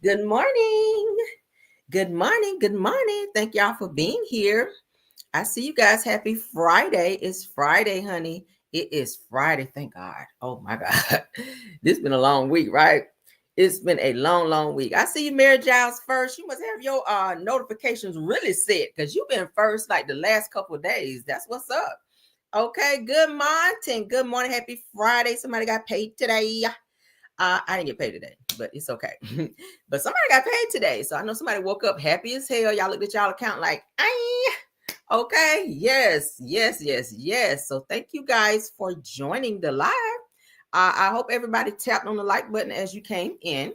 Good morning. Good morning. Good morning. Thank y'all for being here. I see you guys. Happy Friday. It's Friday, honey. It is Friday. Thank God. Oh my God. This has been a long week, right? It's been a long week. I see you, Mary Giles, first. You must have your notifications really set because you've been first like the last couple of days. That's what's up. Okay. Good morning. Good morning. Happy Friday. Somebody got paid today. I didn't get paid today, but it's okay. But somebody got paid today. So I know somebody woke up happy as hell. Y'all looked at y'all account like, okay. Yes. So thank you guys for joining the live. I hope everybody tapped on the like button as you came in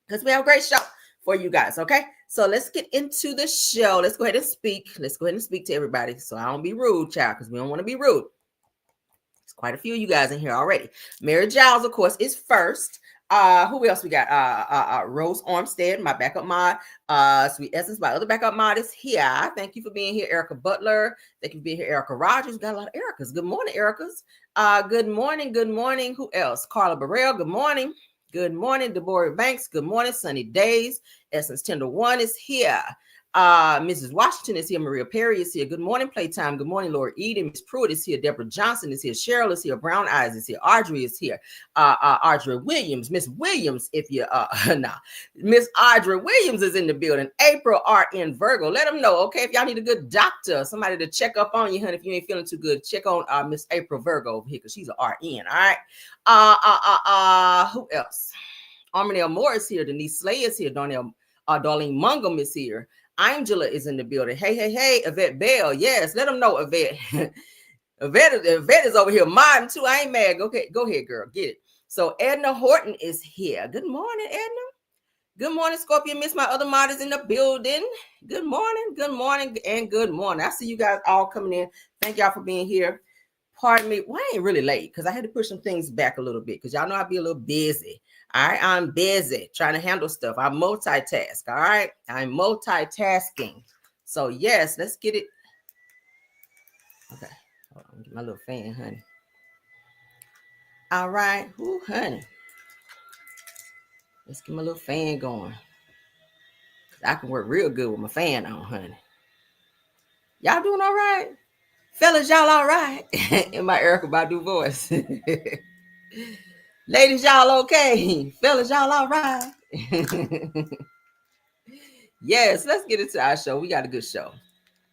because we have a great show for you guys. Okay. So let's get into the show. Let's go ahead and speak. Let's go ahead and speak to everybody. So I don't be rude, child, because we don't want to be rude. Quite a few of you guys in here already. Mary Giles, of course, is first. Who else we got? Rose Armstead, my backup mod. Sweet Essence, my other backup mod is here. Thank you for being here, Erica Butler. Thank you for being here, Erica Rogers. Got a lot of Ericas. Good morning, Ericas. Good morning. Who else? Carla Burrell. Good morning. Good morning, Deborah Banks. Good morning, Sunny Days. Essence Tender One is here. Mrs. Washington is here. Maria Perry is here. Good morning, Playtime. Good morning, Laura Eden. Miss Pruitt is here. Deborah Johnson is here. Cheryl is here. Brown Eyes is here. Audrey is here. Audrey Williams. Miss Williams, if you Miss Audrey Williams is in the building. April RN Virgo. Let them know, okay? If y'all need a good doctor, somebody to check up on you, honey. If you ain't feeling too good, check on Miss April Virgo over here because she's an RN. All right. Who else? Armanelle Moore is here. Denise Slay is here. Darlene Mungum is here. Angela is in the building. Hey, Yvette Bell. Yes, let them know, Yvette. Yvette is over here modding too. I ain't mad. Okay, go ahead, girl. Get it. So Edna Horton is here. Good morning, Edna. Good morning, Scorpion Miss. My other mod is in the building. Good morning, and good morning. I see you guys all coming in. Thank y'all for being here. Pardon me. Well, I ain't really late because I had to push some things back a little bit because y'all know I be a little busy. All right, I'm busy trying to handle stuff. I multitask. All right, I'm multitasking. So yes, let's get it. Okay, hold on, get my little fan, honey. All right, ooh, honey. Let's get my little fan going. I can work real good with my fan on, honey. Y'all doing all right, fellas? Y'all all right? In my Erykah Badu voice. Ladies, y'all okay? Fellas, y'all all right? Yes, let's get into our show. We got a good show. All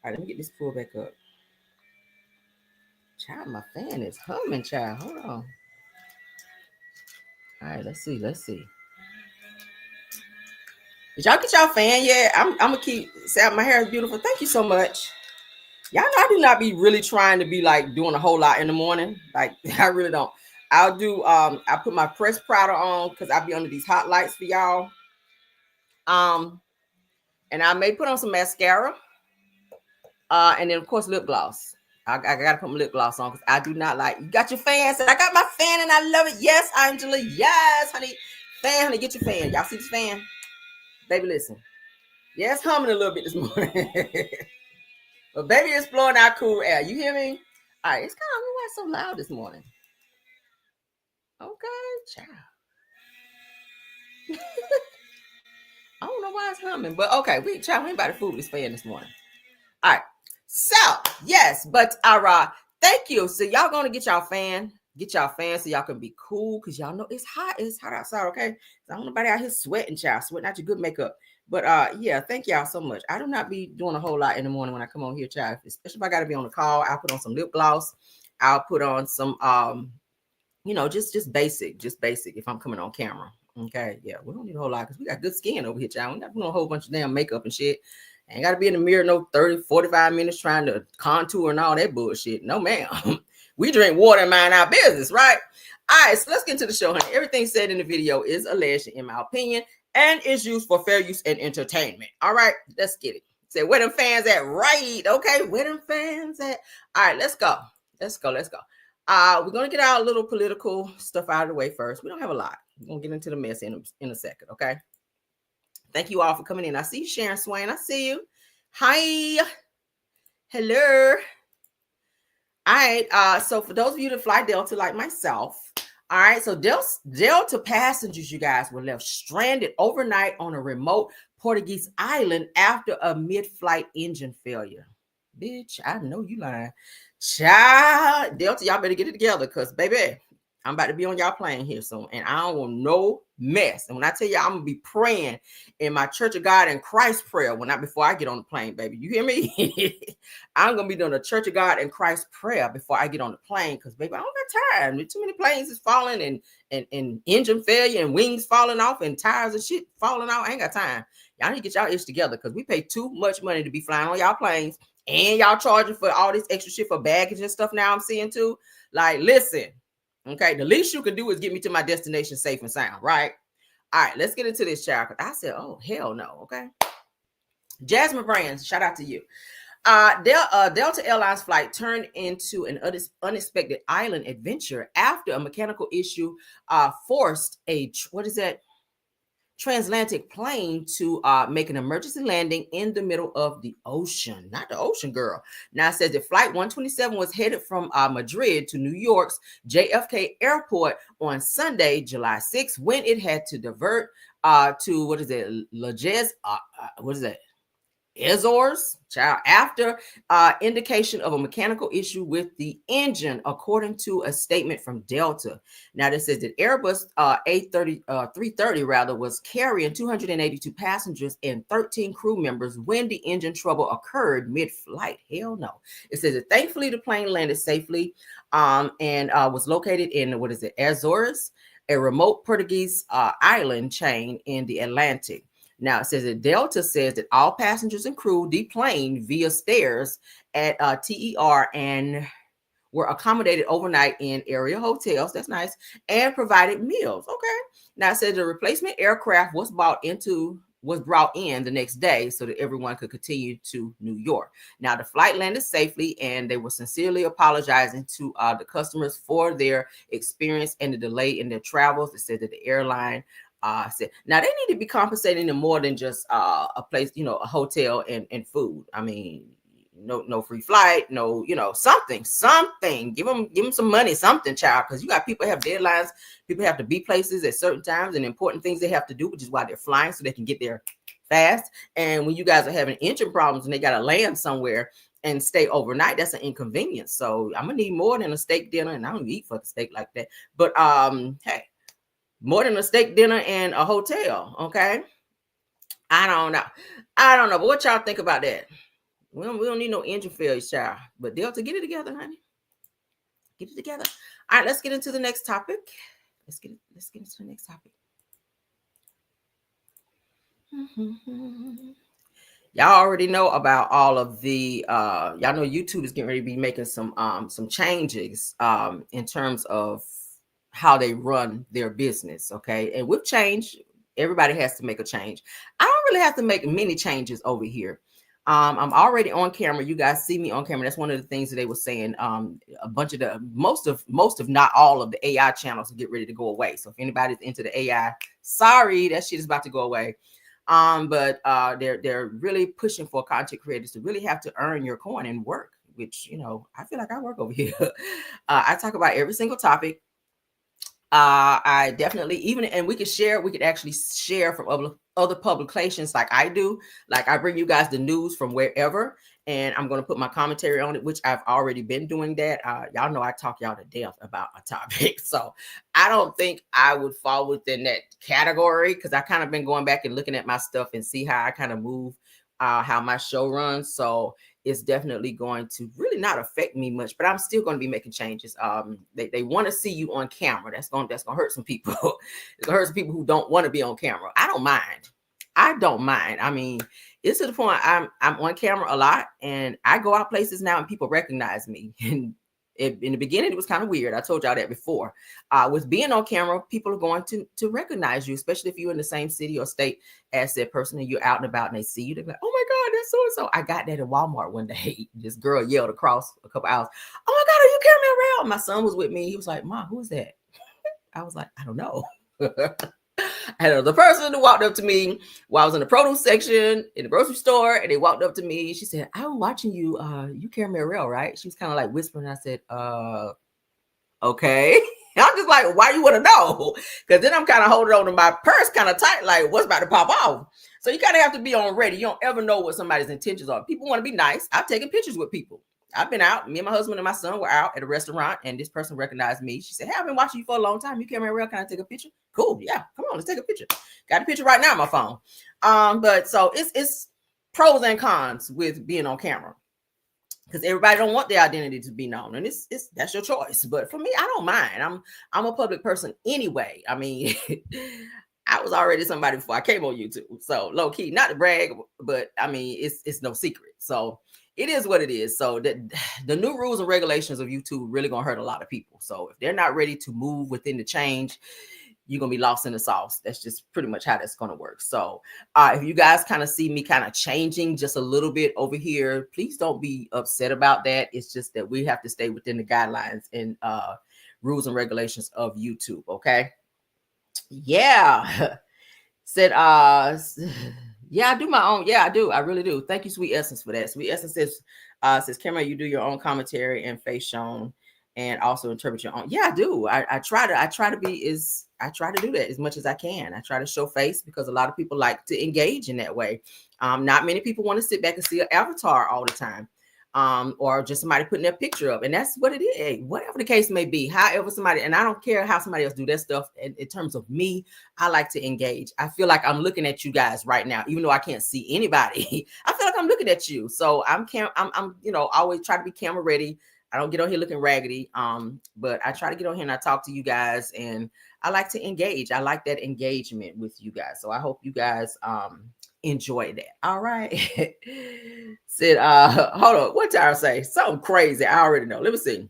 right, let me get this pulled back up. Child, my fan is humming, child. Hold on. All right, let's see. Did y'all get y'all fan yet? I'm gonna keep saying my hair is beautiful. Thank you so much. Y'all know I do not be really trying to be like doing a whole lot in the morning. Like I really don't. I'll do I put my pressed powder on because I'll be under these hot lights for y'all. And I may put on some mascara. And then of course lip gloss. I gotta put my lip gloss on because I do not like. You got your fan? I got my fan and I love it. Yes, Angela. Yes, honey. Fan, honey, get your fan. Y'all see this fan? Baby, listen. Yeah, it's humming a little bit this morning. But baby, it's blowing out cool air. You hear me? All right, it's kind of why it's so loud this morning. Okay, child. I don't know why it's humming, but okay, we ain't about to fool this fan this morning. All right. So yes, but thank you. So y'all gonna get y'all fan so y'all can be cool because y'all know it's hot outside. Okay, so I don't know nobody out here sweating out your good makeup. But yeah, thank y'all so much. I do not be doing a whole lot in the morning when I come on here, child. Especially if I gotta be on the call, I'll put on some lip gloss. I'll put on some just basic if I'm coming on camera. Okay, yeah, we don't need a whole lot because we got good skin over here, child. We're not doing a whole bunch of damn makeup and shit. Ain't got to be in the mirror no 30, 45 minutes trying to contour and all that bullshit. No, ma'am. We drink water and mind our business, right? All right, so let's get into the show, honey. Everything said in the video is alleged, in my opinion, and is used for fair use and entertainment. All right, let's get it. Say, where them fans at? Right, okay, where them fans at? All right, let's go. We're going to get our little political stuff out of the way first. We don't have a lot. We're going to get into the mess in a second, okay? Thank you all for coming in. I see you, Sharon Swain. I see you. Hi. Hello. All right. So for those of you that fly Delta like myself, All right, so Delta passengers, you guys, were left stranded overnight on a remote Portuguese island after a mid-flight engine failure. Bitch, I know you lying. Child, Delta, y'all better get it together, because, baby, I'm about to be on y'all plane here soon, and I don't want no mess. And when I tell you, I'm going to be praying in my Church of God in Christ prayer before I get on the plane, baby. You hear me? I'm going to be doing a Church of God in Christ prayer before I get on the plane, because, baby, I don't got time. Too many planes is falling, and engine failure and wings falling off and tires and shit falling out. I ain't got time. Y'all need to get y'all ish together, because we pay too much money to be flying on y'all planes, and y'all charging for all this extra shit for baggage and stuff now I'm seeing too. Like, listen. Okay, the least you can do is get me to my destination safe and sound, right? All right, let's get into this, child. I said, oh, hell no, okay? Jasmine Brands, shout out to you. Delta Airlines flight turned into an unexpected island adventure after a mechanical issue forced a, transatlantic plane to make an emergency landing in the middle of the ocean. Not the ocean, girl. Now it says that flight 127 was headed from Madrid to New York's JFK Airport on Sunday, July 6th, when it had to divert to Azores, child, after indication of a mechanical issue with the engine, according to a statement from Delta. Now, this says that Airbus A330 was carrying 282 passengers and 13 crew members when the engine trouble occurred mid-flight. Hell no. It says that thankfully the plane landed safely and was located in, Azores, a remote Portuguese island chain in the Atlantic. Now, it says that Delta says that all passengers and crew deplaned via stairs at TER and were accommodated overnight in area hotels. That's nice. And provided meals. Okay. Now, it says the replacement aircraft was brought in the next day so that everyone could continue to New York. Now, the flight landed safely, and they were sincerely apologizing to the customers for their experience and the delay in their travels. It said that the airline said, now they need to be compensating them more than just a place, a hotel and food. I mean, no free flight, no, something. Give them some money, something, child, because you got people have deadlines. People have to be places at certain times and important things they have to do, which is why they're flying, so they can get there fast. And when you guys are having engine problems and they got to land somewhere and stay overnight, that's an inconvenience. So I'm gonna need more than a steak dinner, and I don't eat for the steak like that. But hey, more than a steak dinner and a hotel, okay? I don't know. But what y'all think about that? We don't need no engine failures, child. But Delta, get it together, honey. Get it together. All right, let's get into the next topic. Let's get into the next topic. Y'all already know about all of the y'all know YouTube is getting ready to be making some changes in terms of how they run their business. Okay. And with change, everybody has to make a change. I don't really have to make many changes over here. I'm already on camera. You guys see me on camera. That's one of the things that they were saying. A bunch of most of not all of the AI channels will get ready to go away. So if anybody's into the AI, sorry, that shit is about to go away. But they're really pushing for content creators to really have to earn your coin and work, which, I feel like I work over here. I talk about every single topic. I definitely we could actually share from other publications like I do. Like I bring you guys the news from wherever, and I'm going to put my commentary on it, which I've already been doing that. Y'all know I talk y'all to death about a topic. So I don't think I would fall within that category, because I kind of been going back and looking at my stuff and see how I kind of move, how my show runs. So it's definitely going to really not affect me much, but I'm still going to be making changes. They want to see you on camera. That's going to hurt some people. It's going to hurt some people who don't want to be on camera. I don't mind. I mean, it's to the point I'm on camera a lot, and I go out places now and people recognize me. And in the beginning, it was kind of weird. I told y'all that before. With being on camera, people are going to recognize you, especially if you're in the same city or state as that person and you're out and about and they see you. They're like, oh my God, that's so-and-so. I got that in Walmart one day. This girl yelled across a couple hours, oh my God, are you carrying me around? My son was with me. He was like, Mom, who is that? I was like, I don't know. I had another person who walked up to me while I was in the produce section in the grocery store, and they walked up to me. She said, I'm watching you. You carry me around, right? She was kind of like whispering. I said, okay. I'm just like, why you want to know? Because then I'm kind of holding on to my purse kind of tight, like what's about to pop off. So you kind of have to be on ready. You don't ever know what somebody's intentions are. People want to be nice. I've taken pictures with people. I've been out. Me and my husband and my son were out at a restaurant, and this person recognized me. She said, "Hey, I've been watching you for a long time. You came around. Can I take a picture?" Cool. Yeah. Come on. Let's take a picture. Got a picture right now on my phone. But so it's pros and cons with being on camera, because everybody don't want their identity to be known, and it's that's your choice. But for me, I don't mind. I'm a public person anyway. I mean, I was already somebody before I came on YouTube. So low key, not to brag, but I mean, it's no secret. So it is what it is. So the new rules and regulations of YouTube really gonna hurt a lot of people. So if they're not ready to move within the change, you're gonna be lost in the sauce. That's just pretty much how that's gonna work. So if you guys kind of see me kind of changing just a little bit over here, please don't be upset about that. It's just that we have to stay within the guidelines and rules and regulations of YouTube. Okay. Yeah. Said yeah, I do my own. Yeah, I do. I really do. Thank you, Sweet Essence, for that. Sweet Essence says Cameron, you do your own commentary and face shown and also interpret your own. Yeah, I do. I try to do that as much as I can. I try to show face because a lot of people like to engage in that way. Not many people want to sit back and see an avatar all the time. Or just somebody putting their picture up, and that's what it is, whatever the case may be. However somebody, and I don't care how somebody else do that stuff. In terms of me, I like to engage. I feel like I'm looking at you guys right now, even though I can't see anybody. I feel like I'm looking at you. So I'm always try to be camera ready. I don't get on here looking raggedy. But I try to get on here and I talk to you guys, and I like to engage. I like that engagement with you guys. So I hope you guys enjoy that. All right. Said hold on, what Tyra say? Something crazy. I already know. Let me see.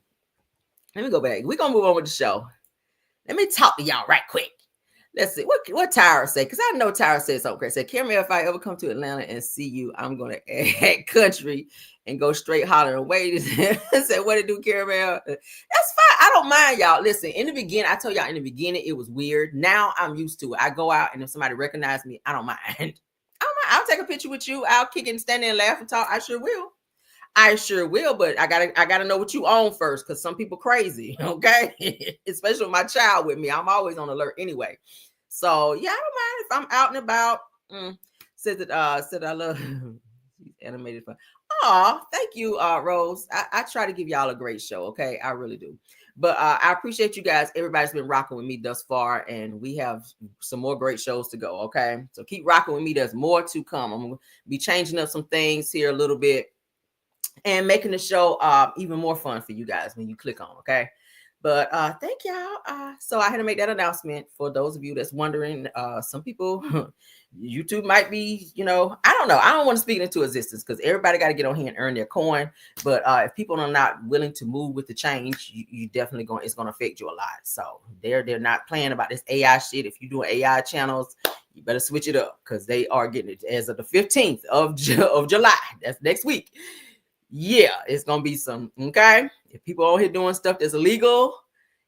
Let me go back. We're gonna move on with the show. Let me talk to y'all right quick. Let's see what Tyra say, because I know Tyra said something crazy. Said, Cameron, if I ever come to Atlanta and see you, I'm gonna add country and go straight hollering. Wait, said, what it do, Caramel? That's fine. I don't mind, y'all. Listen, in the beginning, I told y'all in the beginning it was weird. Now I'm used to it. I go out, and if somebody recognizes me, I don't mind. I'll take a picture with you. I'll kick it and stand there and laugh and talk. I sure will. But I gotta know what you own first, because some people crazy, okay? Especially with my child with me. I'm always on alert anyway. So yeah, I don't mind if I'm out and about. Said I love animated fun. Oh, thank you, Rose. I try to give y'all a great show, okay? I really do. But I appreciate you guys. Everybody's been rocking with me thus far, and we have some more great shows to go, okay? So keep rocking with me. There's more to come. I'm going to be changing up some things here a little bit and making the show even more fun for you guys when you click on, okay? But thank y'all. So I had to make that announcement for those of you that's wondering. Some people, YouTube might be, I don't know. I don't want to speak into existence, because everybody got to get on here and earn their coin. But if people are not willing to move with the change, you definitely it's going to affect you a lot. So they're not playing about this AI shit. If you're doing AI channels, you better switch it up, because they are getting it as of the 15th of July. That's next week. Yeah, it's gonna be some, okay? If people on here doing stuff that's illegal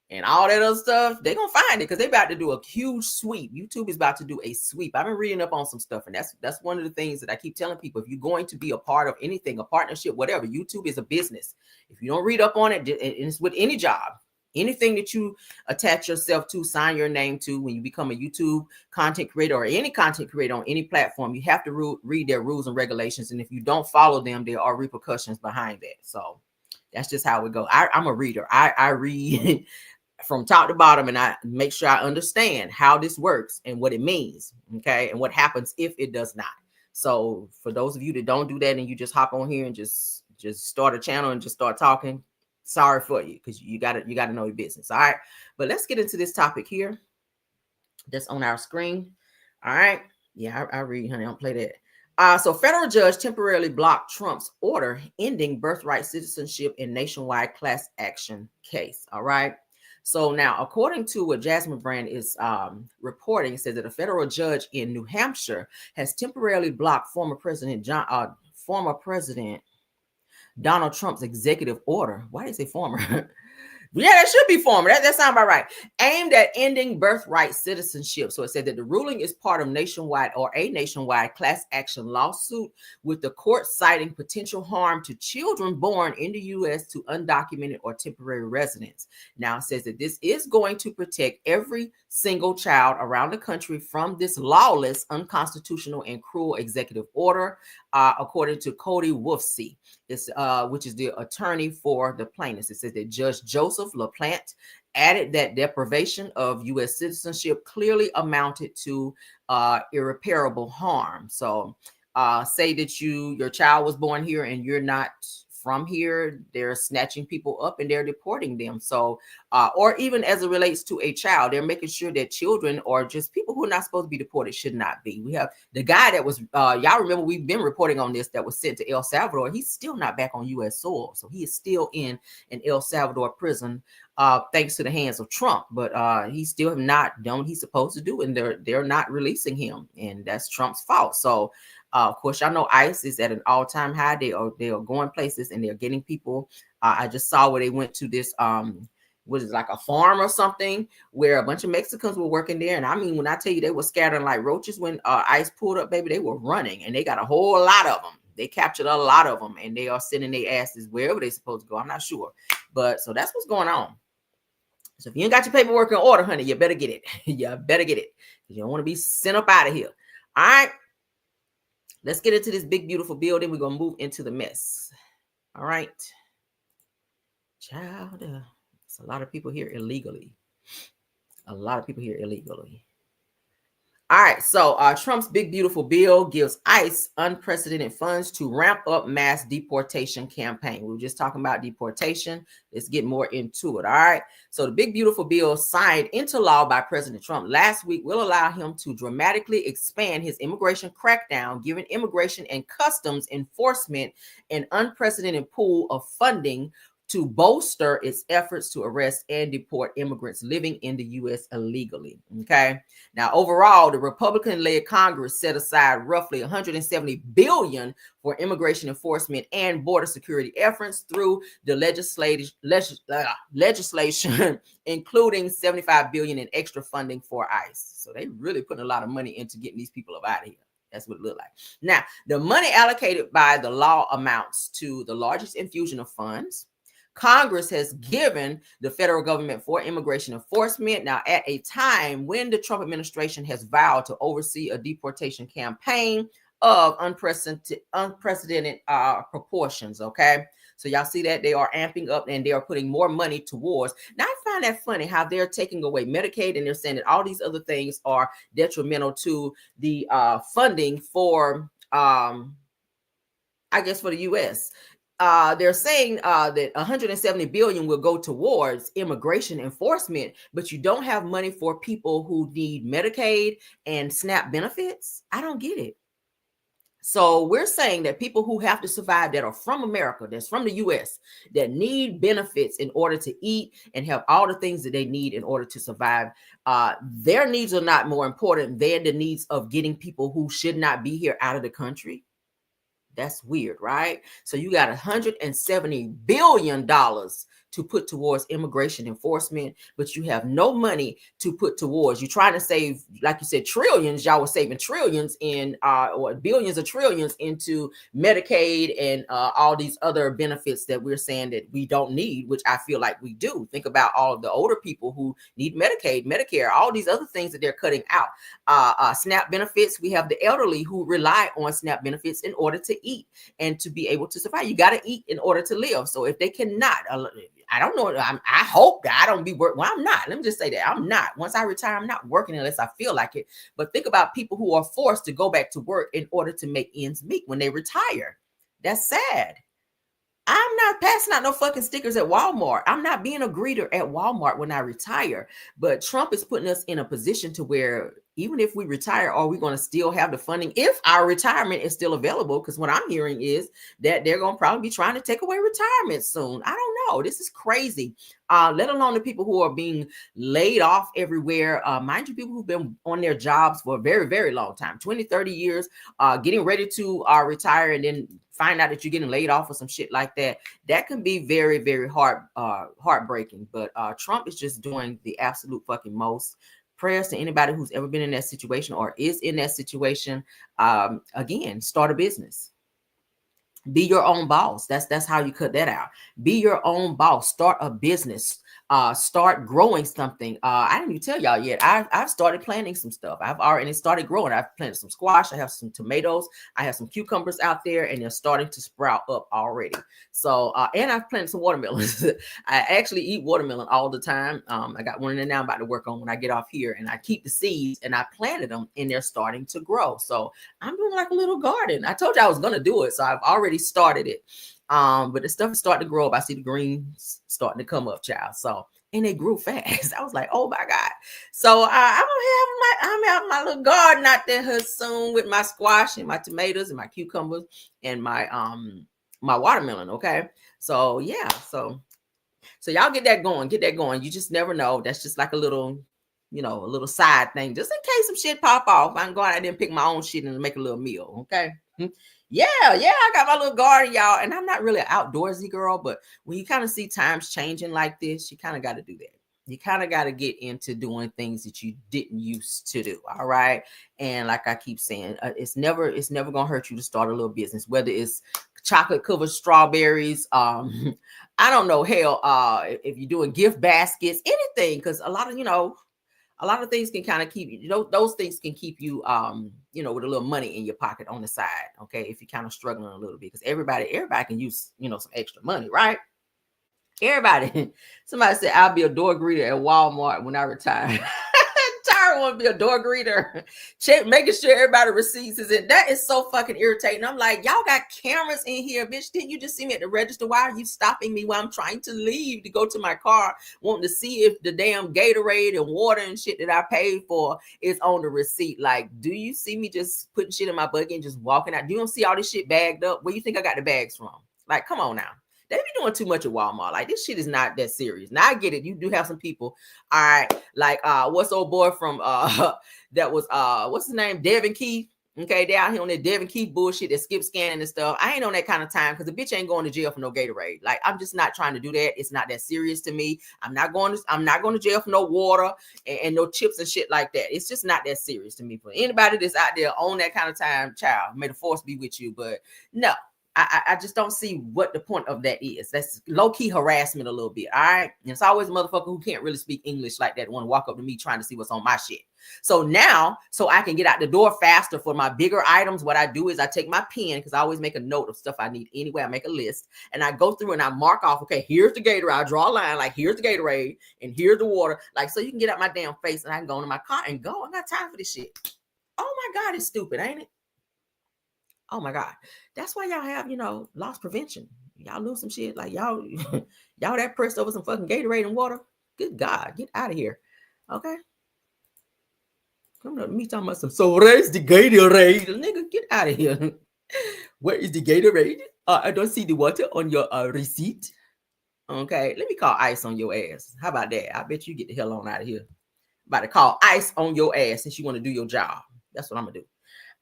and all that other stuff, they're gonna find it, because they're about to do a huge sweep. YouTube is about to do a sweep. I've been reading up on some stuff, and that's one of the things that I keep telling people. If you're going to be a part of anything, a partnership, whatever, YouTube is a business. If you don't read up on it, and it's with any job, anything that you attach yourself to, sign your name to, when you become a YouTube content creator or any content creator on any platform, you have to read their rules and regulations. And if you don't follow them, there are repercussions behind that. So that's just how it goes. I'm a reader. I read from top to bottom, and I make sure I understand how this works and what it means. Okay. And what happens if it does not. So for those of you that don't do that, and you just hop on here and just start a channel and just start talking, sorry for you, because you gotta know your business. All right, but let's get into this topic here that's on our screen. All right, yeah, I read, honey. I don't play that. So federal judge temporarily blocked Trump's order ending birthright citizenship in nationwide class action case. All right. So now, according to what Jasmine Brand is reporting, it says that a federal judge in New Hampshire has temporarily blocked former President Donald Trump's executive order. Why did they say former? Yeah, that should be former. That sounds about right. Aimed at ending birthright citizenship. So it said that the ruling is part of a nationwide class action lawsuit, with the court citing potential harm to children born in the U.S. to undocumented or temporary residents. Now it says that this is going to protect every single child around the country from this lawless, unconstitutional, and cruel executive order, according to Cody Wolfsey, which is the attorney for the plaintiffs. It says that Judge Joseph LaPlante added that deprivation of U.S. citizenship clearly amounted to irreparable harm. So say that your child was born here and you're not from here, they're snatching people up and they're deporting them. So, or even as it relates to a child, they're making sure that children or just people who are not supposed to be deported should not be. We have the guy that was, y'all remember we've been reporting on this, that was sent to El Salvador. He's still not back on U.S. soil. So he is still in an El Salvador prison, thanks to the hands of Trump. But he still have not done what he's supposed to do, and they're not releasing him, and that's Trump's fault. So of course, y'all know ICE is at an all-time high. They are going places and they're getting people. I just saw where they went to this was like a farm or something where a bunch of Mexicans were working there. And I mean, when I tell you they were scattering like roaches when ICE pulled up, baby, they were running, and they got a whole lot of them. They captured a lot of them, and they are sending their asses wherever they're supposed to go. I'm not sure, but so that's what's going on. So if you ain't got your paperwork in order, honey, you better get it. You better get it. You don't want to be sent up out of here. All right. Let's get into this big, beautiful bill. Then we're going to move into the mess. All right. Child, there's a lot of people here illegally. A lot of people here illegally. All right. So Trump's big, beautiful bill gives ICE unprecedented funds to ramp up mass deportation campaign. We were just talking about deportation. Let's get more into it. All right. So the big, beautiful bill signed into law by President Trump last week will allow him to dramatically expand his immigration crackdown, giving immigration and customs enforcement an unprecedented pool of funding to bolster its efforts to arrest and deport immigrants living in the U.S. illegally. Okay. Now, overall, the Republican-led Congress set aside roughly $170 billion for immigration enforcement and border security efforts through the legislation, including $75 billion in extra funding for ICE. So they really putting a lot of money into getting these people up out of here. That's what it looked like. Now, the money allocated by the law amounts to the largest infusion of funds Congress has given the federal government for immigration enforcement. Now, at a time when the Trump administration has vowed to oversee a deportation campaign of unprecedented proportions. Okay. So y'all see that they are amping up and they are putting more money towards. Now, I find that funny how they're taking away Medicaid and they're saying that all these other things are detrimental to the funding for, I guess, for the U.S. They're saying that 170 billion will go towards immigration enforcement, but you don't have money for people who need Medicaid and SNAP benefits. I don't get it. So we're saying that people who have to survive that are from America, that's from the U.S., that need benefits in order to eat and have all the things that they need in order to survive, their needs are not more important than the needs of getting people who should not be here out of the country. That's weird, right? So you got $170 billion to put towards immigration enforcement, but you have no money to put towards. You're trying to save, like you said, trillions. Y'all were saving trillions in, or billions of trillions into Medicaid and all these other benefits that we're saying that we don't need, which I feel like we do. Think about all of the older people who need Medicaid, Medicare, all these other things that they're cutting out. SNAP benefits. We have the elderly who rely on SNAP benefits in order to eat and to be able to survive. You got to eat in order to live. So if they cannot, I don't know. I hope that I don't be working. Well, I'm not. Let me just say that I'm not. Once I retire, I'm not working unless I feel like it. But think about people who are forced to go back to work in order to make ends meet when they retire. That's sad. I'm not passing out no fucking stickers at Walmart. I'm not being a greeter at Walmart when I retire. But Trump is putting us in a position to where even if we retire, are we going to still have the funding if our retirement is still available? Because what I'm hearing is that they're going to probably be trying to take away retirement soon. I don't know. This is crazy. Let alone the people who are being laid off everywhere. Mind you, people who've been on their jobs for a very, very long time, 20, 30 years, getting ready to retire and then find out that you're getting laid off or some shit like that. That can be very, very heartbreaking. But Trump is just doing the absolute fucking most. Prayers to anybody who's ever been in that situation or is in that situation. Again, start a business. Be your own boss. That's how you cut that out. Be your own boss. Start a business. Start growing something. I didn't even tell y'all yet. I've started planting some stuff. I've already started growing. I've planted some squash. I have some tomatoes. I have some cucumbers out there, and they're starting to sprout up already. So, and I've planted some watermelons. I actually eat watermelon all the time. I got one in there now I'm about to work on when I get off here, and I keep the seeds and I planted them, and they're starting to grow. So I'm doing like a little garden. I told you I was gonna do it, so I've already started it. But the stuff is starting to grow up. I see the greens starting to come up, child. So, and they grew fast. I was like, oh my God. So I'm having my little garden out there soon with my squash and my tomatoes and my cucumbers and my my watermelon. Okay. So yeah. So y'all get that going. Get that going. You just never know. That's just like a little, a little side thing, just in case some shit pop off. I can go out there and pick my own shit and make a little meal. Okay. Yeah, I got my little garden, y'all. And I'm not really an outdoorsy girl, but when you kind of see times changing like this, you kind of got to do that. You kind of got to get into doing things that you didn't used to do. All right. And like I keep saying, it's never going to hurt you to start a little business, whether it's chocolate covered strawberries. I don't know, hell, if you're doing gift baskets, anything, because a lot of things can kind of keep you, those things can keep you, with a little money in your pocket on the side. Okay. If you're kind of struggling a little bit, because everybody can use, some extra money, right? Everybody, somebody said, I'll be a door greeter at Walmart when I retire. Tara want to be a door greeter, making sure everybody receipts is in. That is so fucking irritating. I'm like, y'all got cameras in here, bitch. Didn't you just see me at the register? Why are you stopping me while I'm trying to leave to go to my car, wanting to see if the damn Gatorade and water and shit that I paid for is on the receipt? Like, do you see me just putting shit in my buggy and just walking out? Do you don't see all this shit bagged up? Where you think I got the bags from? Like, come on now. They be doing too much at Walmart. Like, this shit is not that serious. Now I get it. You do have some people. All right. Like, what's old boy from that was what's his name? Devin Keith. Okay, they out here on that Devin Keith bullshit that skip scanning and stuff. I ain't on that kind of time because the bitch ain't going to jail for no Gatorade. Like, I'm just not trying to do that. It's not that serious to me. I'm not going to jail for no water and no chips and shit like that. It's just not that serious to me. For anybody that's out there on that kind of time, child, may the force be with you. But no. I just don't see what the point of that is. That's low-key harassment a little bit, all right? And it's always a motherfucker who can't really speak English like that want to walk up to me trying to see what's on my shit. So now, so I can get out the door faster for my bigger items, what I do is I take my pen, because I always make a note of stuff I need anyway. I make a list, and I go through and I mark off, okay, here's the Gatorade. I draw a line, like, here's the Gatorade, and here's the water. Like, so you can get out my damn face, and I can go into my car and go. I got time for this shit. Oh, my God, it's stupid, ain't it? Oh my God. That's why y'all have, loss prevention. Y'all lose some shit. Like y'all that pressed over some fucking Gatorade and water. Good God, get out of here. Okay. Come to me talking about some, so where's the Gatorade? Nigga, get out of here. Where is the Gatorade? I don't see the water on your receipt. Okay, let me call ICE on your ass. How about that? I bet you get the hell on out of here. About to call ICE on your ass since you want to do your job. That's what I'm gonna do.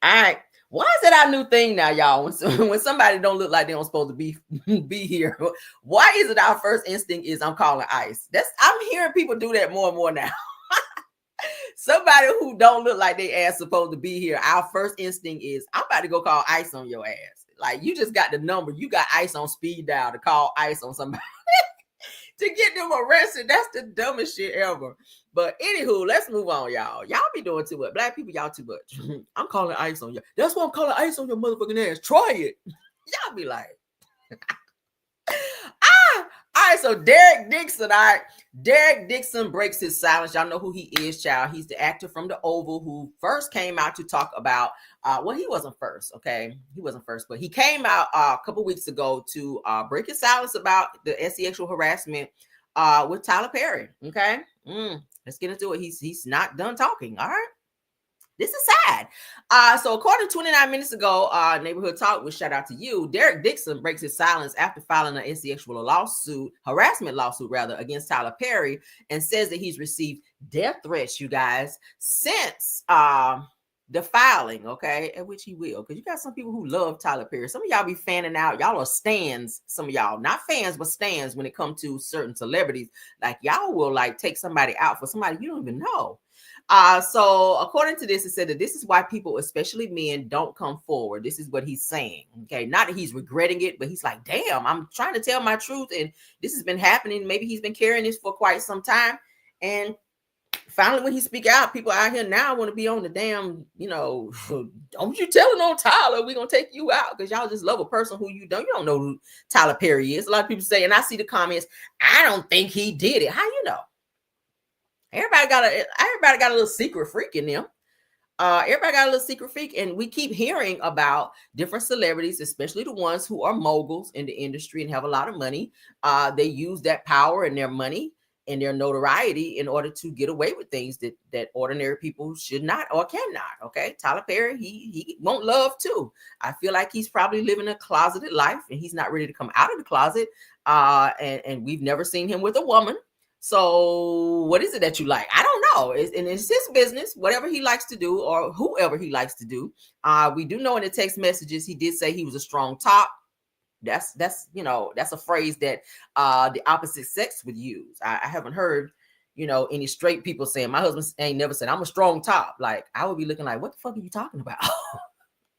All right. Why is that our new thing now, y'all? When somebody don't look like they don't supposed to be here, why is it our first instinct is I'm calling ICE? I'm hearing people do that more and more now. Somebody who don't look like they ass supposed to be here, our first instinct is I'm about to go call ICE on your ass. Like, you just got the number. You got ICE on speed dial to call ICE on somebody to get them arrested. That's the dumbest shit ever. But anywho, let's move on, y'all. Y'all be doing too much. Black people, y'all too much. I'm calling ICE on you. That's why I'm calling ICE on your motherfucking ass. Try it. Y'all be like, all right. So Derek Dixon, all right. Derek Dixon breaks his silence. Y'all know who he is, child. He's the actor from The Oval who first came out to talk about, well, he wasn't first, okay? He wasn't first, but he came out a couple weeks ago to break his silence about the sexual harassment with Tyler Perry, okay? Let's get into it. He's not done talking, all right? This is sad. So according to 29 minutes ago, Neighborhood Talk, with shout out to you, Derek Dixon breaks his silence after filing an incestual harassment lawsuit rather, against Tyler Perry, and says that he's received death threats, you guys, since the filing, okay, at which he will, because you got some people who love Tyler Perry. Some of y'all be fanning out. Y'all are stans. Some of y'all, not fans, but stans when it comes to certain celebrities. Like, y'all will like take somebody out for somebody you don't even know. So according to this, it said that this is why people, especially men, don't come forward. This is what he's saying. Okay, not that he's regretting it, but he's like, damn, I'm trying to tell my truth, and this has been happening. Maybe he's been carrying this for quite some time, and finally, when he speak out, people out here now want to be on the damn, don't you tell it on Tyler, we're gonna take you out, because y'all just love a person who you don't know who Tyler Perry is. A lot of people say, and I see the comments, I don't think he did it. How you know? Everybody got a little secret freak in them. Everybody got a little secret freak, and we keep hearing about different celebrities, especially the ones who are moguls in the industry and have a lot of money. They use that power and their money and their notoriety in order to get away with things that ordinary people should not or cannot. Okay, Tyler Perry, he won't love too. I feel like he's probably living a closeted life, and he's not ready to come out of the closet. And we've never seen him with a woman. So what is it that you like? I don't know. It's his business, whatever he likes to do, or whoever he likes to do. We do know in the text messages he did say he was a strong top. That's a phrase that the opposite sex would use. I haven't heard any straight people saying, my husband ain't never said I'm a strong top. Like, I would be looking like, what the fuck are you talking about?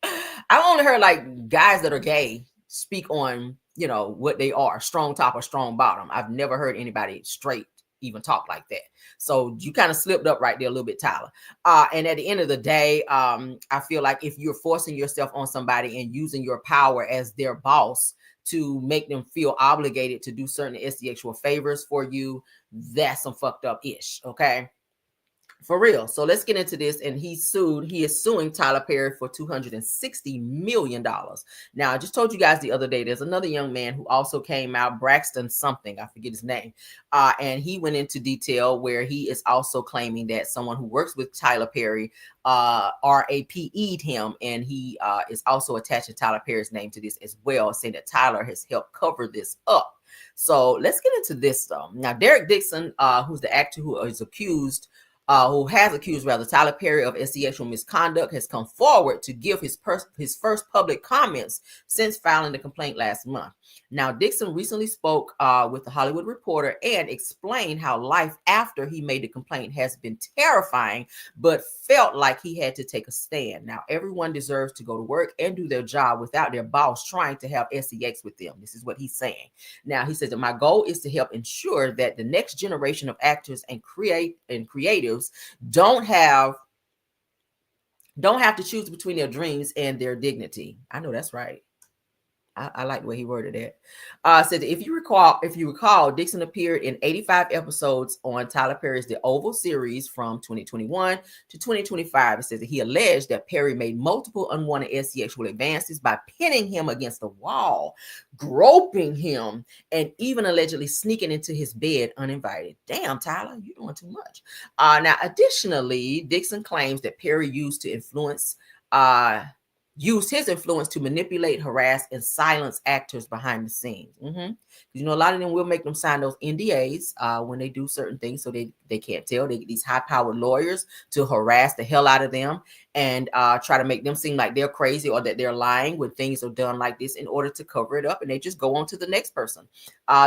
I've only heard like guys that are gay speak on what they are, strong top or strong bottom. I've never heard anybody straight even talk like that. So you kind of slipped up right there a little bit, Tyler. And at the end of the day, I feel like if you're forcing yourself on somebody and using your power as their boss to make them feel obligated to do certain sexual favors for you, that's some fucked up ish. Okay. For real. So let's get into this. And he is suing Tyler Perry for $260 million. Now, I just told you guys the other day, there's another young man who also came out, Braxton something, I forget his name. And he went into detail where he is also claiming that someone who works with Tyler Perry RAPE'd him. And he is also attaching Tyler Perry's name to this as well, saying that Tyler has helped cover this up. So let's get into this though. Now, Derek Dixon, who's the actor who has accused Tyler Perry of sexual misconduct, has come forward to give his first public comments since filing the complaint last month. Now, Dixon recently spoke with the Hollywood Reporter and explained how life after he made the complaint has been terrifying, but felt like he had to take a stand. Now, everyone deserves to go to work and do their job without their boss trying to have sex with them. This is what he's saying. Now, he says that my goal is to help ensure that the next generation of actors and creatives don't have to choose between their dreams and their dignity. I know that's right. I like the way he worded it. Said that if you recall, Dixon appeared in 85 episodes on Tyler Perry's The Oval series from 2021 to 2025. It says that he alleged that Perry made multiple unwanted sexual advances by pinning him against the wall, groping him, and even allegedly sneaking into his bed uninvited. Damn, Tyler, you're doing too much. Now, additionally, Dixon claims that Perry used his influence to manipulate, harass, and silence actors behind the scenes. A lot of them will make them sign those NDAs when they do certain things, so they can't tell. They get these high-powered lawyers to harass the hell out of them and try to make them seem like they're crazy or that they're lying when things are done like this in order to cover it up, and they just go on to the next person.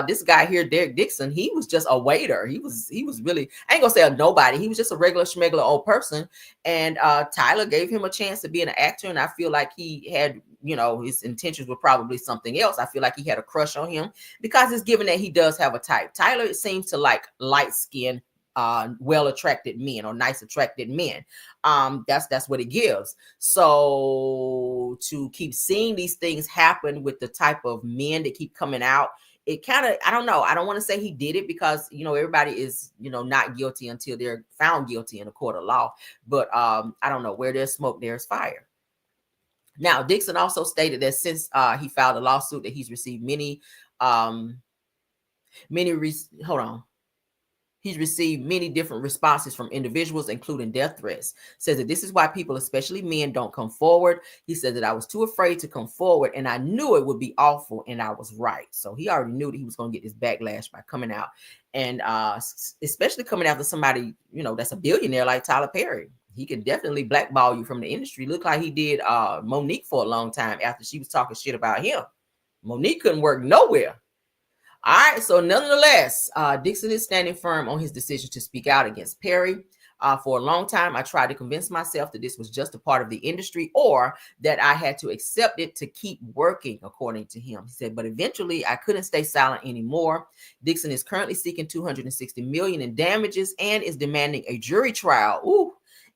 This guy here, Derek Dixon, he was just a waiter. He was really, I ain't gonna say a nobody. He was just a regular schmegular old person, and Tyler gave him a chance to be an actor, and I feel like he had, his intentions were probably something else. I feel like he had a crush on him because it's given that he does have a type. Tyler seems to like light-skinned, well-attracted men or nice attracted men. That's what it gives. So to keep seeing these things happen with the type of men that keep coming out, it kind of, I don't know. I don't want to say he did it because, everybody is, not guilty until they're found guilty in a court of law. But I don't know, where there's smoke, there's fire. Now, Dixon also stated that since he filed a lawsuit that he's received many He's received many different responses from individuals, including death threats. Says that this is why people, especially men, don't come forward. He said that I was too afraid to come forward, and I knew it would be awful, and I was right. So he already knew that he was going to get this backlash by coming out, and especially coming after somebody, you know, that's a billionaire like Tyler Perry. He can definitely blackball you from the industry. Look like he did Monique for a long time after she was talking shit about him. Monique couldn't work nowhere. All right, so nonetheless, Dixon is standing firm on his decision to speak out against Perry. For a long time, I tried to convince myself that this was just a part of the industry or that I had to accept it to keep working, according to him. He said, but eventually I couldn't stay silent anymore. Dixon is currently seeking $260 million in damages and is demanding a jury trial. Ooh.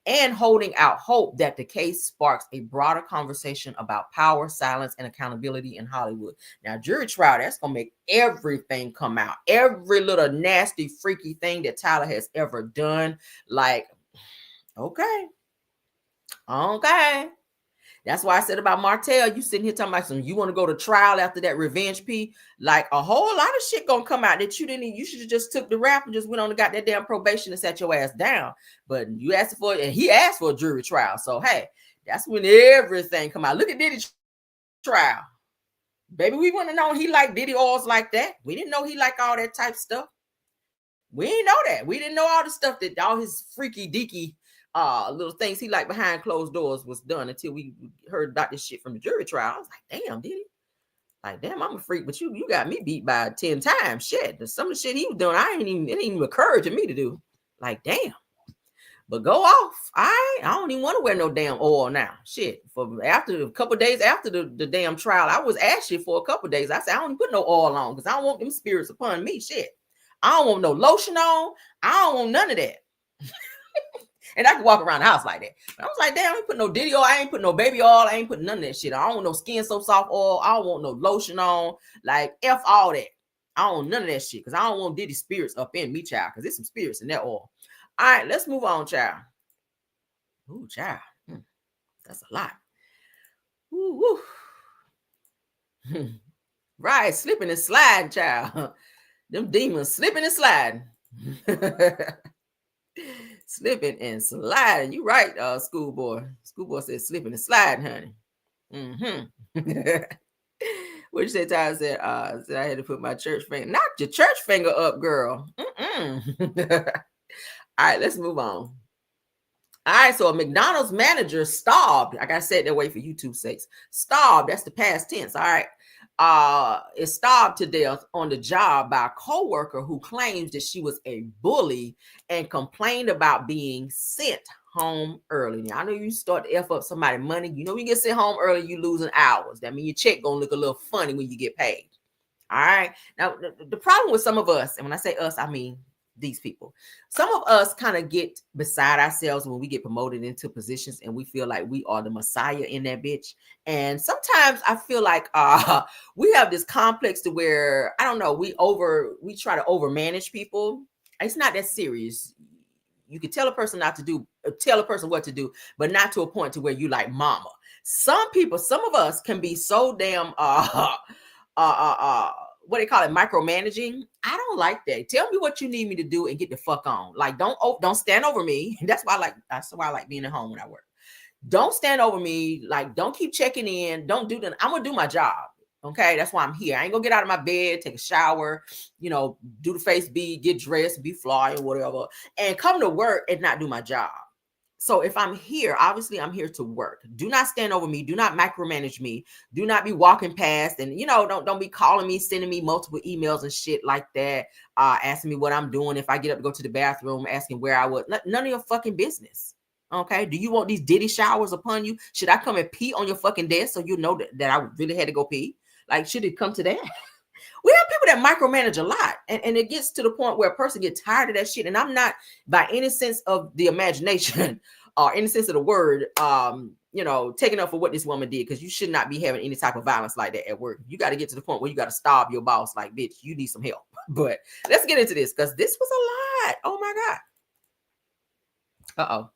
And holding out hope that the case sparks a broader conversation about power, silence, and accountability in Hollywood. Now, jury trial, that's going to make everything come out. Every little nasty, freaky thing that Tyler has ever done. Like, okay. That's why I said about Martell, you sitting here talking about some, you want to go to trial after that revenge P, like a whole lot of shit gonna come out that you should have just took the rap and just went on and got that damn probation and sat your ass down. But you asked for it, and he asked for a jury trial. So hey, that's when everything come out. Look at Diddy's trial. Baby, we wouldn't have known he liked Diddy oils like that. We didn't know he liked all that type stuff. We didn't know that. We didn't know all the stuff that all his freaky deaky little things he like behind closed doors was done until we heard about this shit from the jury trial. I was like, damn, did he? Like, damn, I'm a freak, but you got me beat by 10 times. Shit, some of the shit he was doing, it didn't even occur to me to do. Like, damn. But go off. I don't even want to wear no damn oil now. Shit. For after a couple days after the damn trial, I was ashy for a couple days. I said, I don't even put no oil on because I don't want them spirits upon me. Shit. I don't want no lotion on. I don't want none of that. And I could walk around the house like that. But I was like, damn, I ain't put no Diddy oil. I ain't put no baby oil. I ain't put none of that shit. I don't want no skin so soft oil. I don't want no lotion on. Like, F all that. I don't want none of that shit because I don't want Diddy spirits up in me, child, because there's some spirits in that oil. All right, let's move on, child. Ooh, child. That's a lot. Ooh, woo. Right, slipping and sliding, child. Them demons slipping and sliding. Slipping and sliding. You right, schoolboy. Schoolboy said slipping and sliding, honey. What you say, Ty? Said I had to put my church finger. Not your church finger up, girl. All right, let's move on. All right, so a McDonald's manager starved. I gotta say it that way for YouTube sakes. Starved, that's the past tense. All right. Is starved to death on the job by a coworker who claims that she was a bully and complained about being sent home early. Now, I know you start to F up somebody's money. You know, when you get sent home early, you losing hours. That means your check gonna look a little funny when you get paid. All right. Now, the problem with some of us, and when I say us, I mean these people. Some of us kind of get beside ourselves when we get promoted into positions and we feel like we are the messiah in that bitch. And sometimes I feel like we have this complex to where, I don't know, we try to overmanage people. It's not that serious. You can tell a person tell a person what to do, but not to a point to where you like mama. Some of us can be so damn what they call it, micromanaging. I don't like that. Tell me what you need me to do and get the fuck on. Like, don't stand over me. That's why I like being at home when I work. Don't stand over me. Like, don't keep checking in. Don't do that. I'm gonna do my job. Okay, that's why I'm here. I ain't gonna get out of my bed, take a shower, do the face bead, get dressed, be fly or whatever, and come to work and not do my job. So if I'm here, obviously I'm here to work. Do not stand over me. Do not micromanage me. Do not be walking past and, don't be calling me, sending me multiple emails and shit like that, asking me what I'm doing. If I get up to go to the bathroom, asking where I was. None of your fucking business. Okay. Do you want these Diddy showers upon you? Should I come and pee on your fucking desk so you know that I really had to go pee? Like, should it come to that? We have people that micromanage a lot, and it gets to the point where a person gets tired of that shit. And I'm not, by any sense of the imagination or any sense of the word, taking up for what this woman did, because you should not be having any type of violence like that at work. You got to get to the point where you got to starve your boss. Like, bitch, you need some help. But let's get into this because this was a lot. Oh my God.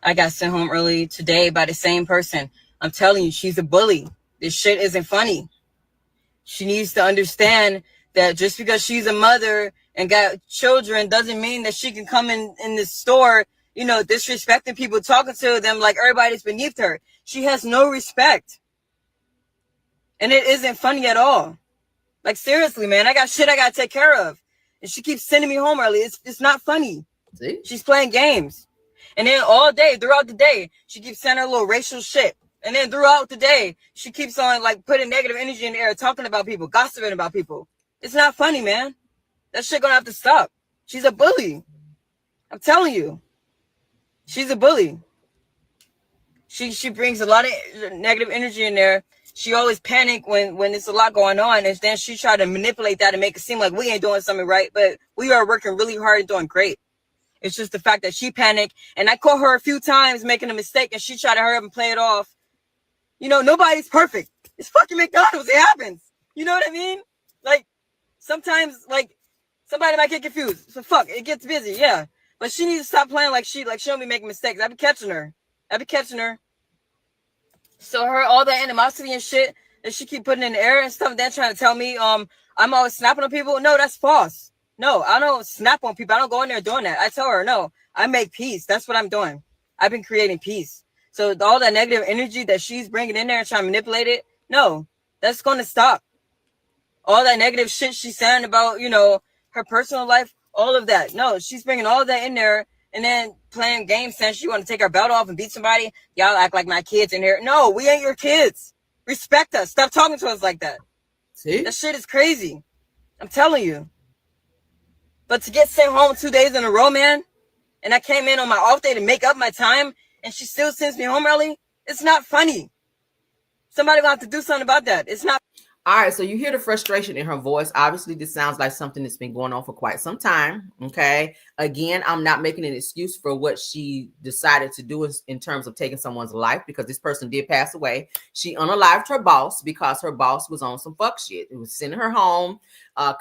I got sent home early today by the same person. I'm telling you, she's a bully. This shit isn't funny. She needs to understand that just because she's a mother and got children doesn't mean that she can come in this store, disrespecting people, talking to them like everybody's beneath her. She has no respect. And it isn't funny at all. Like, seriously, man, I got shit I got to take care of. And she keeps sending me home early. It's not funny. See? She's playing games. And then all day, throughout the day, she keeps sending her little racial shit. And then throughout the day, she keeps on, like, putting negative energy in the air, talking about people, gossiping about people. It's not funny, man. That shit gonna have to stop. She's a bully. I'm telling you. She's a bully. She brings a lot of negative energy in there. She always panic when there's a lot going on, and then she try to manipulate that and make it seem like we ain't doing something right, but we are working really hard and doing great. It's just the fact that she panicked, and I caught her a few times making a mistake, and she tried to hurry up and play it off. Nobody's perfect. It's fucking McDonald's. It happens. You know what I mean? Like, sometimes, like, somebody might get confused. So fuck, it gets busy, yeah. But she needs to stop playing like she don't be making mistakes. I be catching her. So all that animosity and shit that she keep putting in the air and stuff, then trying to tell me I'm always snapping on people. No, that's false. No, I don't snap on people. I don't go in there doing that. I tell her, no, I make peace. That's what I'm doing. I've been creating peace. So all that negative energy that she's bringing in there and trying to manipulate it, no, that's going to stop. All that negative shit she's saying about, her personal life, all of that. No, she's bringing all of that in there and then playing games saying she want to take her belt off and beat somebody. Y'all act like my kids in here. No, we ain't your kids. Respect us. Stop talking to us like that. See? That shit is crazy. I'm telling you. But to get sent home 2 days in a row, man, and I came in on my off day to make up my time, and she still sends me home early, it's not funny. Somebody will have to do something about that. It's not. All right, so you hear the frustration in her voice. Obviously, this sounds like something that's been going on for quite some time, okay? Again, I'm not making an excuse for what she decided to do in terms of taking someone's life, because this person did pass away. She unalived her boss because her boss was on some fuck shit. It was sending her home,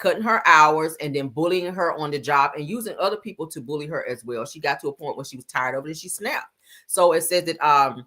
cutting her hours, and then bullying her on the job and using other people to bully her as well. She got to a point where she was tired of it and she snapped. So it said that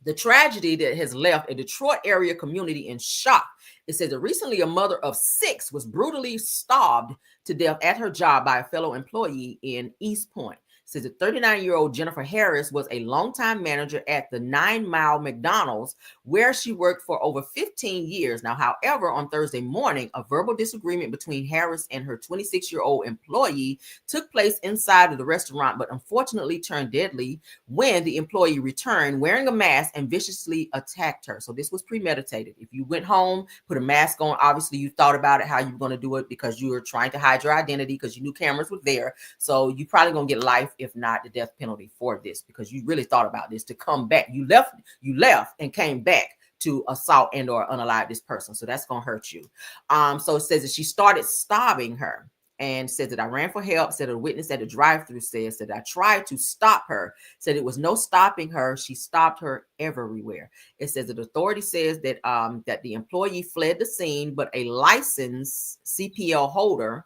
the tragedy that has left a Detroit area community in shock. It says that recently a mother of 6 was brutally starved to death at her job by a fellow employee in East Point. It says that 39-year-old Jennifer Harris was a longtime manager at the 9 Mile McDonald's, where she worked for over 15 years. Now, however, on Thursday morning, a verbal disagreement between Harris and her 26-year-old employee took place inside of the restaurant, but unfortunately turned deadly when the employee returned wearing a mask and viciously attacked her. So this was premeditated. If you went home, put a mask on, obviously you thought about it, how you were going to do it, because you were trying to hide your identity because you knew cameras were there. So you probably going to get life, if not the death penalty for this, because you really thought about this to come back. You left and came back to assault and or unalive this person. So that's going to hurt you. So it says that she started starving her, and said that I ran for help. Said a witness at the drive-thru says that I tried to stop her. Said it was no stopping her. She stopped her everywhere. It says that authority says that that the employee fled the scene, but a licensed CPL holder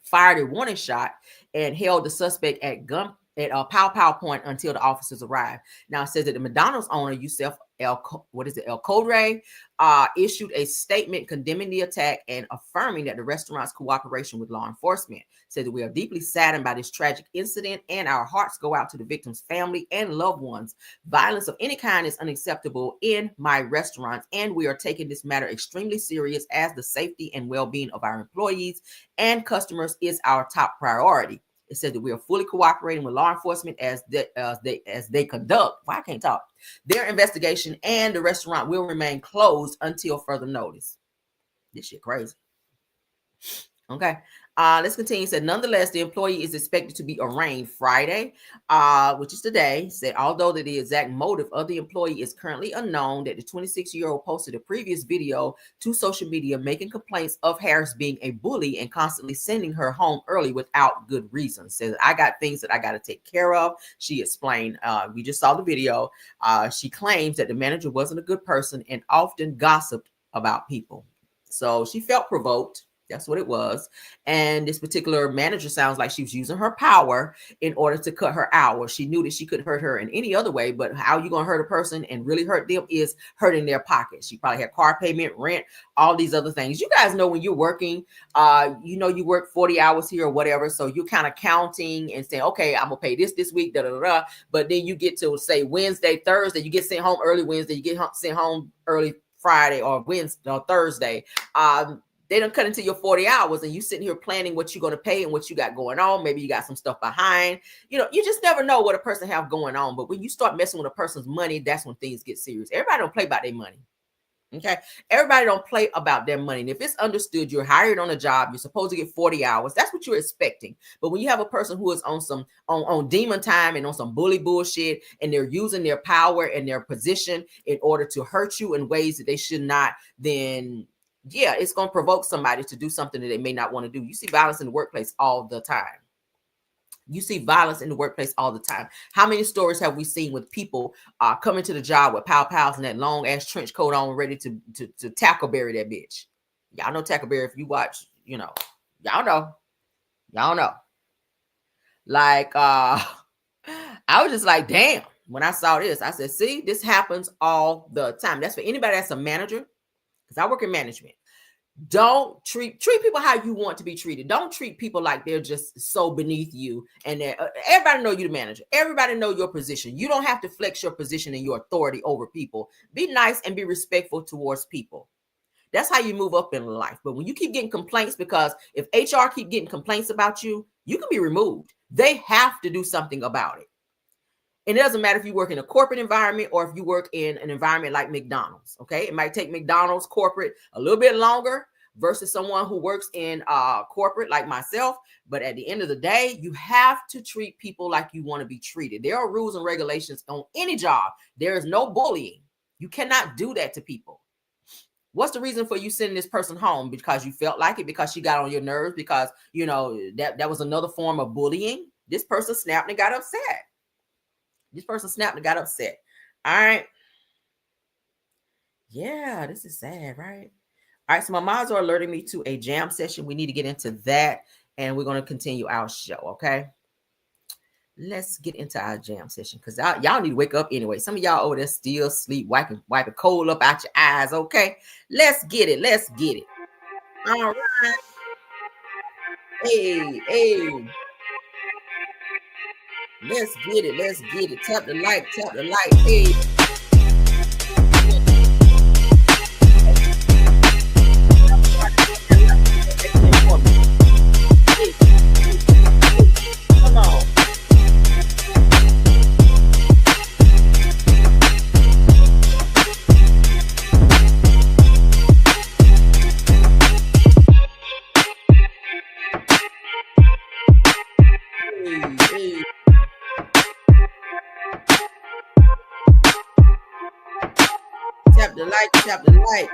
fired a warning shot and held the suspect at pow point until the officers arrived. Now it says that the McDonald's owner, Yusef El Kodre, issued a statement condemning the attack and affirming that the restaurant's cooperation with law enforcement. Said that we are deeply saddened by this tragic incident and our hearts go out to the victim's family and loved ones. Violence of any kind is unacceptable in my restaurants, and we are taking this matter extremely serious, as the safety and well-being of our employees and customers is our top priority. It said that we are fully cooperating with law enforcement as they conduct. Well, I can't talk. Their investigation, and the restaurant will remain closed until further notice. This shit crazy. Okay. Let's continue. Said, nonetheless, the employee is expected to be arraigned Friday, which is today. Said, although the exact motive of the employee is currently unknown, that the 26-year-old posted a previous video to social media making complaints of Harris being a bully and constantly sending her home early without good reason. Says, I got things that I got to take care of. She explained, we just saw the video. She claims that the manager wasn't a good person and often gossiped about people. So she felt provoked. That's what it was. And this particular manager sounds like she was using her power in order to cut her hours. She knew that she couldn't hurt her in any other way, but how you going to hurt a person and really hurt them is hurting their pockets. She probably had car payment, rent, all these other things. You guys know when you're working, you work 40 hours here or whatever. So you're kind of counting and saying, okay, I'm going to pay this week, da, da, da, da. But then you get to say Wednesday, Thursday, you get sent home early Wednesday, you get sent home early Friday or Wednesday or Thursday. They don't cut into your 40 hours and you sitting here planning what you're going to pay and what you got going on. Maybe you got some stuff behind, you just never know what a person have going on. But when you start messing with a person's money, that's when things get serious. Everybody don't play about their money. Okay. Everybody don't play about their money. And if it's understood, you're hired on a job, you're supposed to get 40 hours. That's what you're expecting. But when you have a person who is on some on demon time and on some bully bullshit, and they're using their power and their position in order to hurt you in ways that they should not, then yeah, it's going to provoke somebody to do something that they may not want to do. You see violence in the workplace all the time. You see violence in the workplace all the time. How many stories have we seen with people coming to the job with pow-pows and that long ass trench coat on, ready to tackleberry that bitch? Y'all know tackleberry if you watch, y'all know. Like, I was just like, damn, when I saw this, I said, see, this happens all the time. That's for anybody that's a manager, because I work in management. Don't treat people how you want to be treated. Don't treat people like they're just so beneath you. And everybody know you the manager. Everybody know your position. You don't have to flex your position and your authority over people. Be nice and be respectful towards people. That's how you move up in life. But when you keep getting complaints, because if HR keep getting complaints about you, you can be removed. They have to do something about it. And it doesn't matter if you work in a corporate environment or if you work in an environment like McDonald's. Okay. It might take McDonald's corporate a little bit longer versus someone who works in corporate like myself. But at the end of the day, you have to treat people like you want to be treated. There are rules and regulations on any job. There is no bullying. You cannot do that to people. What's the reason for you sending this person home? Because you felt like it, because she got on your nerves, because, that was another form of bullying. This person snapped and got upset. All right. Yeah, this is sad, right? All right, so my moms are alerting me to a jam session. We need to get into that, and we're going to continue our show, okay? Let's get into our jam session, because y'all need to wake up anyway. Some of y'all over there still asleep, wiping coal up out your eyes, okay? Let's get it. All right. Hey. Let's get it. Tap the like. Hey. Come on. Hey. Tap the like. Tap the like.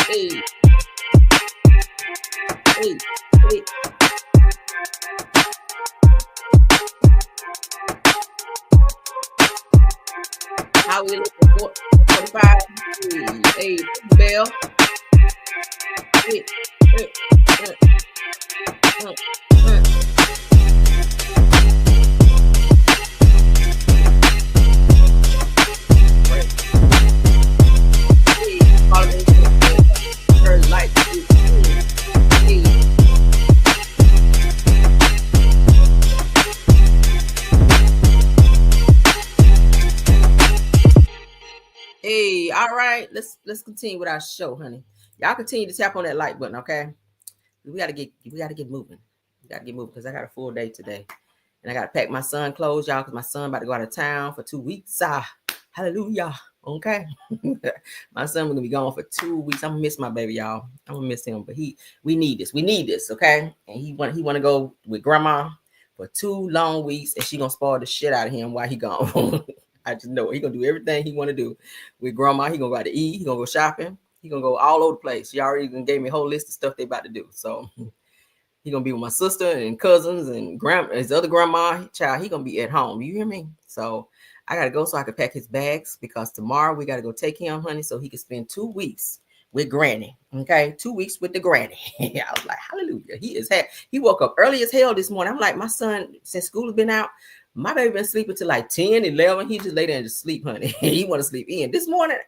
Hey. How we look for 45? Hey, bell. Hey. Hey, all right. Let's continue with our show, honey. Y'all continue to tap on that like button, okay? We gotta get moving. We gotta get moving because I got a full day today. And I gotta pack my son clothes, y'all, because my son about to go out of town for 2 weeks. Hallelujah. Okay. My son gonna be gone for 2 weeks. I'm gonna miss my baby, y'all. I'm gonna miss him. But we need this. We need this, okay? And he wanna go with grandma for 2 long weeks, and she gonna spoil the shit out of him while he gone. I just know he gonna do everything he wanna do with grandma. He gonna go out to eat, he gonna go shopping, he gonna go all over the place. She already gave me a whole list of stuff they about to do. So he gonna be with my sister and cousins and his other grandma. Child, he gonna be at home. You hear me? So I gotta go so I can pack his bags because tomorrow we gotta go take him, honey, so he can spend 2 weeks with Granny. Okay, 2 weeks with the Granny. I was like, hallelujah. He woke up early as hell this morning. I'm like, my son, since school has been out, my baby been sleeping till like 10, 11. He just lay there and just sleep, honey. He want to sleep in. This morning,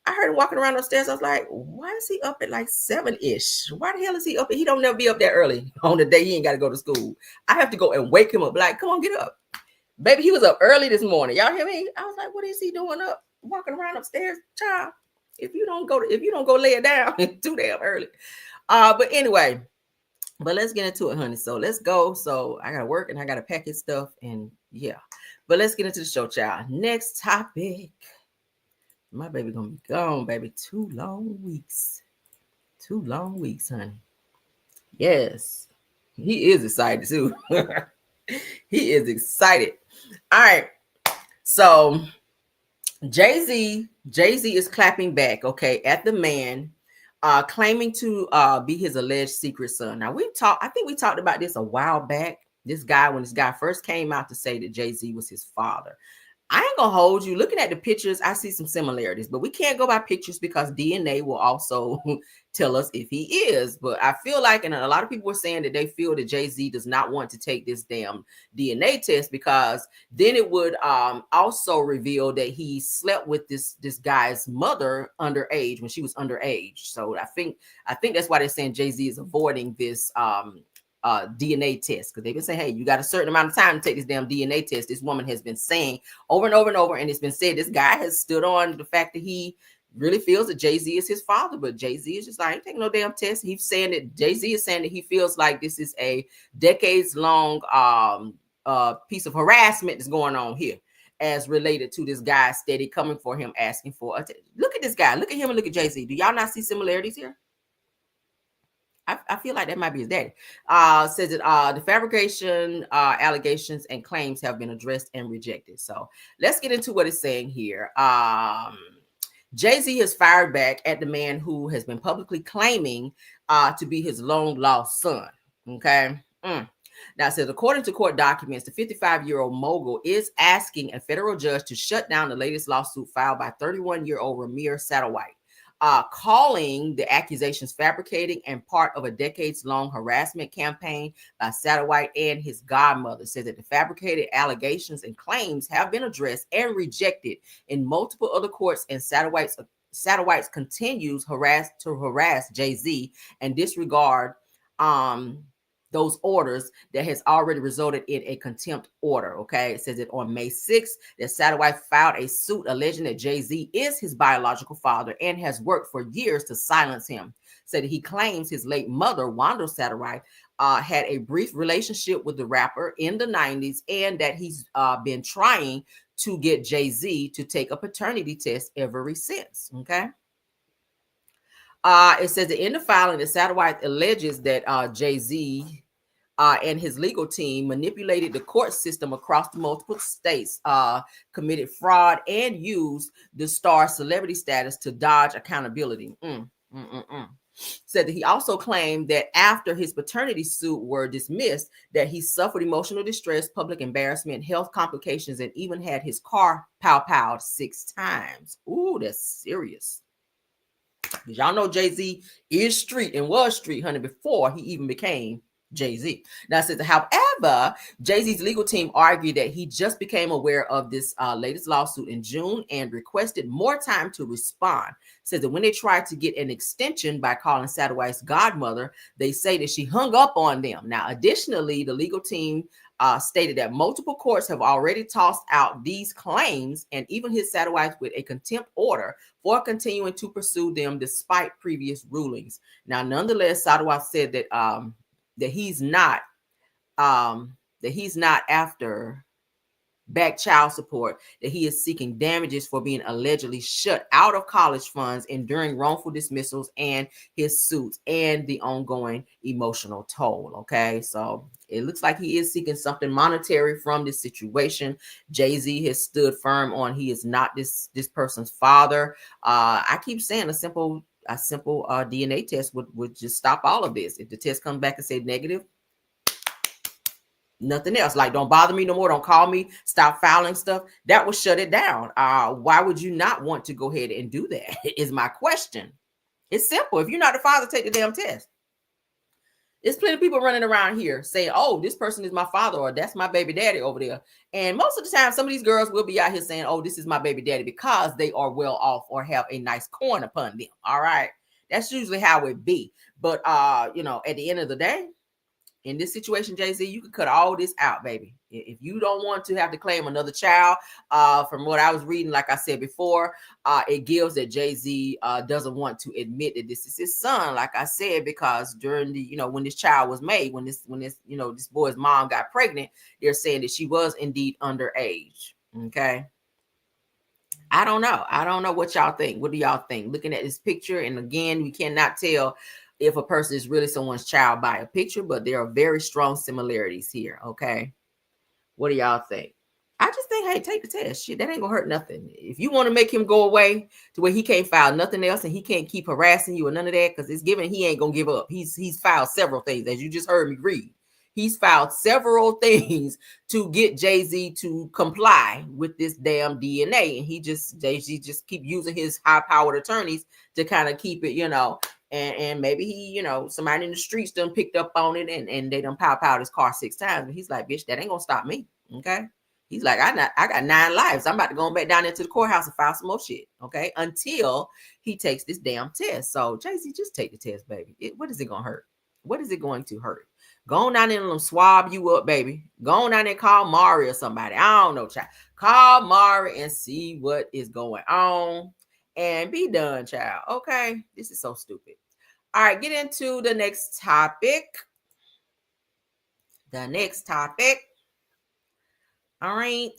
I heard him walking around upstairs. I was like, why is he up at like 7-ish? Why the hell is he up? He don't never be up that early on the day he ain't got to go to school. I have to go and wake him up. Like, come on, get up. Baby, he was up early this morning. Y'all hear me? I was like, what is he doing up, walking around upstairs? Child, if you don't go lay it down, it's too damn early. But anyway, but let's get into it, honey. So let's go. So I gotta work and I gotta pack his stuff. And yeah. But let's get into the show, child. Next topic. My baby gonna be gone, baby. 2 long weeks. 2 long weeks, honey. Yes. He is excited too. He is excited. All right. So Jay-Z is clapping back, okay, at the man claiming to be his alleged secret son. Now I think we talked about this a while back. When this guy first came out to say that Jay-Z was his father. I ain't gonna hold you. Looking at the pictures, I see some similarities, but we can't go by pictures because DNA will also tell us if he is. But I feel like, and a lot of people were saying that they feel that Jay-Z does not want to take this damn DNA test because then it would also reveal that he slept with this guy's mother underage when she was underage. So I think that's why they're saying Jay-Z is avoiding this DNA test, because they've been saying, hey, you got a certain amount of time to take this damn DNA test. This woman has been saying over and over and over, and it's been said this guy has stood on the fact that he really feels that Jay-Z is his father, but Jay-Z is just like, I ain't taking no damn test. He's saying that Jay-Z is saying that he feels like this is a decades-long piece of harassment that's going on here as related to this guy steady coming for him, asking for a test. Look at this guy. Look at him and look at Jay-Z. Do y'all not see similarities here? I feel like that might be his daddy. Says that the fabrication allegations and claims have been addressed and rejected. So let's get into what it's saying here. Jay-Z has fired back at the man who has been publicly claiming to be his long lost son. Okay. Now it says, according to court documents, the 55-year-old mogul is asking a federal judge to shut down the latest lawsuit filed by 31-year-old Ramir Satterwhite. Calling the accusations fabricating and part of a decades-long harassment campaign by Satterwhite and his godmother. Says that the fabricated allegations and claims have been addressed and rejected in multiple other courts, and Satterwhite continues to harass Jay-Z and disregard those orders that has already resulted in a contempt order. Okay. It says that on May 6th, that Satterwhite filed a suit alleging that Jay-Z is his biological father and has worked for years to silence him. Said that he claims his late mother, Wanda Satterwhite, had a brief relationship with the rapper in the 90s, and that he's been trying to get Jay-Z to take a paternity test ever since. Okay. It says that in the filing, that Satterwhite alleges that Jay-Z and his legal team manipulated the court system across the multiple states, committed fraud, and used the star's celebrity status to dodge accountability. Said that he also claimed that after his paternity suit were dismissed, that he suffered emotional distress, public embarrassment, health complications, and even had his car pow-powed 6 times. Ooh, that's serious. Because y'all know Jay-Z is street and was street, honey, before he even became Jay-Z. Now, it says, however, Jay-Z's legal team argued that he just became aware of this latest lawsuit in June and requested more time to respond. Says that when they tried to get an extension by calling Satterwhite's godmother, they say that she hung up on them. Now, additionally, the legal team stated that multiple courts have already tossed out these claims and even hit satellites with a contempt order for continuing to pursue them despite previous rulings. Now, nonetheless, Sadawat said that that he's not after back child support, that he is seeking damages for being allegedly shut out of college funds, enduring wrongful dismissals and his suits and the ongoing emotional toll. Okay, so it looks like he is seeking something monetary from this situation. Jay-Z has stood firm on he is not this person's father. I keep saying a simple DNA test would just stop all of this. If the test comes back and say negative, nothing else. Like, don't bother me no more. Don't call me. Stop filing stuff. That will shut it down. Why would you not want to go ahead and do that? Is my question. It's simple. If you're not the father, take the damn test. There's plenty of people running around here saying, oh, this person is my father, or that's my baby daddy over there. And most of the time, some of these girls will be out here saying, oh, this is my baby daddy, because they are well off or have a nice coin upon them. All right. That's usually how it be. But, at the end of the day, in this situation, Jay-Z, you can cut all this out, baby. If you don't want to have to claim another child, from what I was reading, like I said before, it gives that Jay-Z doesn't want to admit that this is his son, like I said, because during the, when this child was made, when this boy's mom got pregnant, they're saying that she was indeed underage. Okay. I don't know what y'all think. What do y'all think? Looking at this picture, and again, we cannot tell if a person is really someone's child by a picture, but there are very strong similarities here. Okay. What do y'all think? I just think, hey, take the test. Shit, that ain't gonna hurt nothing. If you want to make him go away to where he can't file nothing else and he can't keep harassing you or none of that, because it's given he ain't gonna give up. He's filed several things, as you just heard me read. He's filed several things to get Jay-Z to comply with this damn DNA. And Jay-Z just keep using his high-powered attorneys to kind of keep it, and maybe he, somebody in the streets done picked up on it and they done pow his car 6 times. But he's like, bitch, that ain't gonna stop me. Okay. He's like, I got 9 lives. I'm about to go back down into the courthouse and file some more shit. Okay. Until he takes this damn test. So Jay-Z, just take the test, baby. What is it gonna hurt? What is it going to hurt? Go on down there and let them swab you up, baby. Go on down there and call Mari or somebody. I don't know, child. Call Mari and see what is going on and be done, child. Okay. This is so stupid. All right, get into the next topic. All right.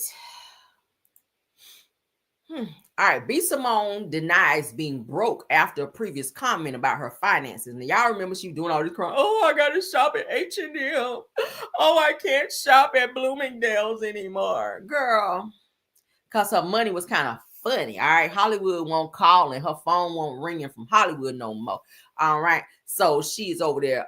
All right. B. Simone denies being broke after a previous comment about her finances. And y'all remember she doing all this crying. Oh, I got to shop at H&M. Oh, I can't shop at Bloomingdale's anymore. Girl, because her money was kind of funny. All right. Hollywood won't call and her phone won't ring from Hollywood no more. All right. So she's over there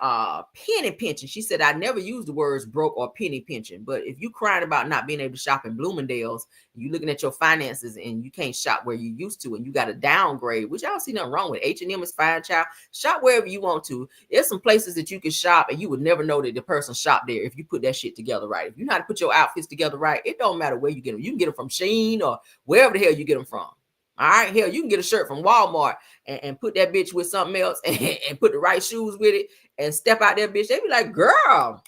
penny pinching. She said, I never used the words broke or penny pinching. But if you crying about not being able to shop in Bloomingdale's, you looking at your finances and you can't shop where you used to, and you got to downgrade, which I don't see nothing wrong with. H&M is fine, child. Shop wherever you want to. There's some places that you can shop and you would never know that the person shopped there if you put that shit together right. If you know how to put your outfits together right, it don't matter where you get them. You can get them from Shein or wherever the hell you get them from. All right, hell, you can get a shirt from Walmart and put that bitch with something else and put the right shoes with it and step out there, bitch. They be like, girl,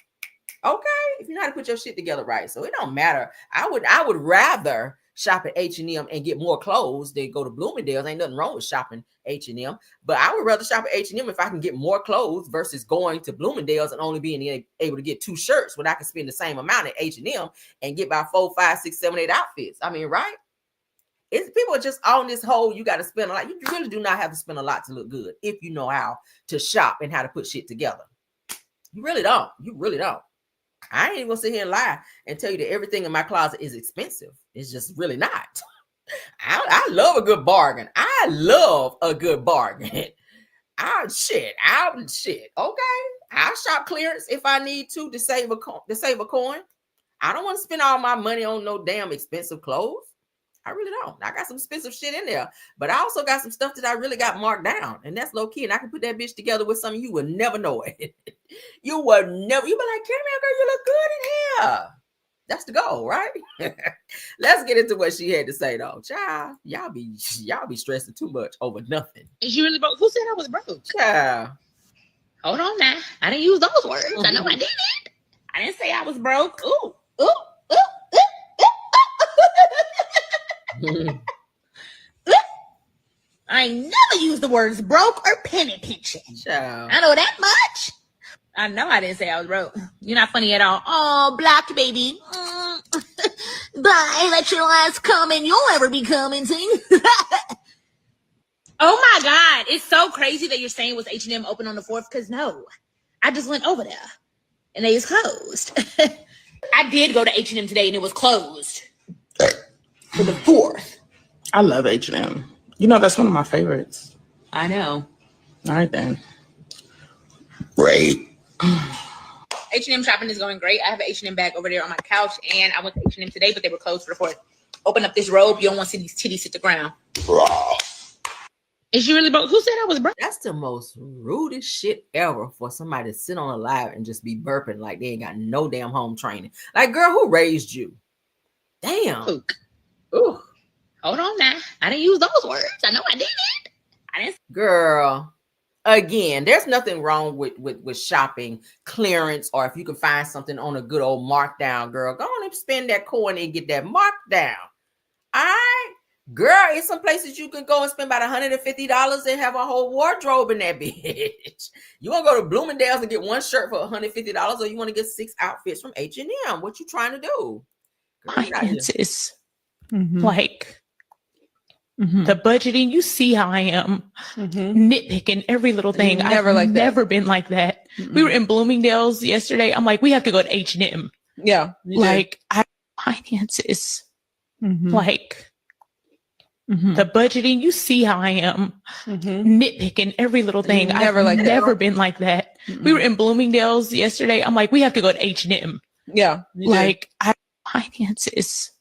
okay, if you know how to put your shit together right. So it don't matter. I would rather shop at H&M and get more clothes than go to Bloomingdale's. Ain't nothing wrong with shopping H&M, but I would rather shop at H&M if I can get more clothes versus going to Bloomingdale's and only being able to get 2 shirts when I can spend the same amount at H&M and get about 4, 5, 6, 7, 8 outfits. I mean, right? It's people are just on this whole, you got to spend a lot. You really do not have to spend a lot to look good if you know how to shop and how to put shit together. You really don't. I ain't even gonna sit here and lie and tell you that everything in my closet is expensive. It's just really not. I love a good bargain. Shit. Okay. I'll shop clearance if I need to save a coin. I don't want to spend all my money on no damn expensive clothes. I really don't. I got some expensive shit in there, but I also got some stuff that I really got marked down, and that's low key. And I can put that bitch together with something you would never know it. You would never. You be like, Caramel girl, you look good in here. That's the goal, right? Let's get into what she had to say, though. Child, y'all be stressing too much over nothing. Is you really broke? Who said I was broke? Child. Hold on now. I didn't use those words. I know I didn't. I didn't say I was broke. Ooh. I ain't never used the words broke or penny pinching. Child. I know that much. I know I didn't say I was broke. You're not funny at all. Oh, Black Baby. Bye. Let your last come and you'll ever be commenting. Oh my God. It's so crazy that you're saying was H&M open on the 4th, because no. I just went over there and they was closed. I did go to H&M today and it was closed for the 4th. I love H&M. You know, that's one of my favorites. I know. All right, then. Great. H&M shopping is going great. I have an H&M bag over there on my couch, and I went to H&M today, but they were closed for the 4th. Open up this robe. You don't want to see these titties hit the ground. Is she really broke? Who said I was broke? That's the most rudest shit ever for somebody to sit on a live and just be burping like they ain't got no damn home training. Like, girl, who raised you? Damn. Ooh. Hold on now. I didn't use those words. I know I didn't. Girl, again, there's nothing wrong with shopping clearance, or if you can find something on a good old markdown, girl, go on and spend that coin and get that markdown. All right? Girl, it's some places you can go and spend about $150 and have a whole wardrobe in that bitch. You want to go to Bloomingdale's and get one shirt for $150, or you want to get 6 outfits from H&M? What you trying to do? Finances. Like, the budgeting, you see how I am nitpicking every little thing. I've never been like that. We were in Bloomingdale's yesterday. I'm like, we have to go to H&M. Yeah. Like, finances. Like, the budgeting, you see how I am nitpicking every little thing. I've never been like that. We were in Bloomingdale's yesterday. I'm like, we have to go to H&M. Yeah. Like, finances.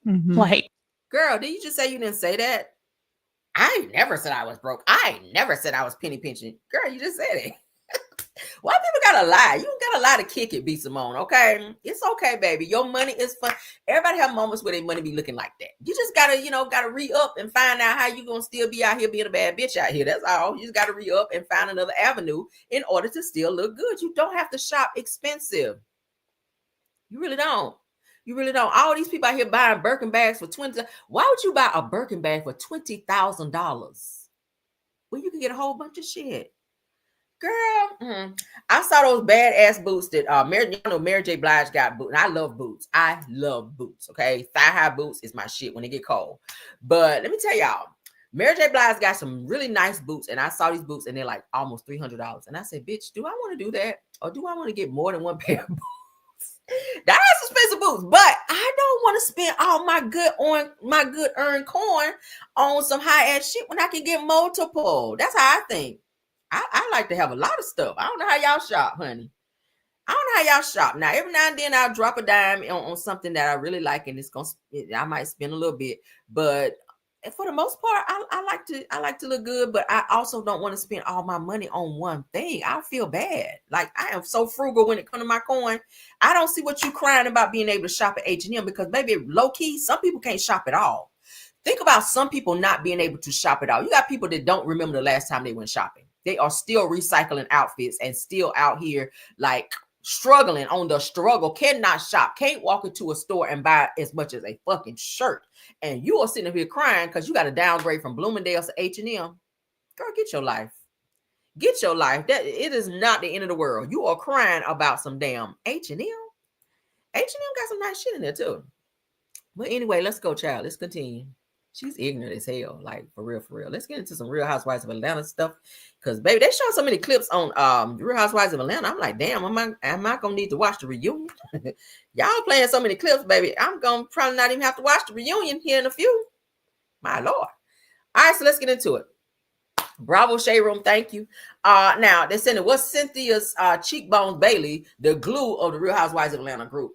Like, girl, did you just say you didn't say that? I never said I was broke. I never said I was penny pinching. Girl, you just said it. Why people gotta lie? You gotta lie to kick it, B. Simone, okay? It's okay, baby. Your money is fun. Everybody have moments where their money be looking like that. You just gotta re-up and find out how you gonna still be out here being a bad bitch out here. That's all. You just gotta re-up and find another avenue in order to still look good. You don't have to shop expensive. You really don't. You really don't. All these people out here buying Birkin bags for $20. Why would you buy a Birkin bag for $20,000? Well, you can get a whole bunch of shit. Girl, I saw those badass boots that Mary J. Blige got boots. And I love boots. I love boots. Okay, thigh-high boots is my shit when they get cold. But let me tell y'all, Mary J. Blige got some really nice boots, and I saw these boots, and they're like almost $300. And I said, bitch, do I want to do that, or do I want to get more than one pair of boots? That's expensive boots, but I don't want to spend all my good earned coin on some high ass shit when I can get multiple. That's how I think. I like to have a lot of stuff. I don't know how y'all shop, honey. I don't know how y'all shop. Now, every now and then I'll drop a dime on something that I really like, and I might spend a little bit, but for the most part, I like to look good, but I also don't want to spend all my money on one thing. I feel bad. Like, I am so frugal when it comes to my coin. I don't see what you crying about being able to shop at H&M, because maybe low key, some people can't shop at all. Think about some people not being able to shop at all. You got people that don't remember the last time they went shopping. They are still recycling outfits and still out here like struggling on the struggle, cannot shop, can't walk into a store and buy as much as a fucking shirt. And you are sitting up here crying because you got to downgrade from Bloomingdale's to H&M. Girl, get your life. Get your life. That it is not the end of the world. You are crying about some damn H&M. H&M got some nice shit in there too. But anyway, let's go, child. Let's continue. She's ignorant as hell, like for real, for real. Let's get into some Real Housewives of Atlanta stuff, because baby, they show so many clips on Real Housewives of Atlanta. I'm like, damn, am I gonna need to watch the reunion? Y'all playing so many clips, baby. I'm gonna probably not even have to watch the reunion here in a few. My lord. All right, so let's get into it. Bravo Shade Room, thank you. Now they're saying it was Cynthia's cheekbones Bailey, the glue of the Real Housewives of Atlanta group.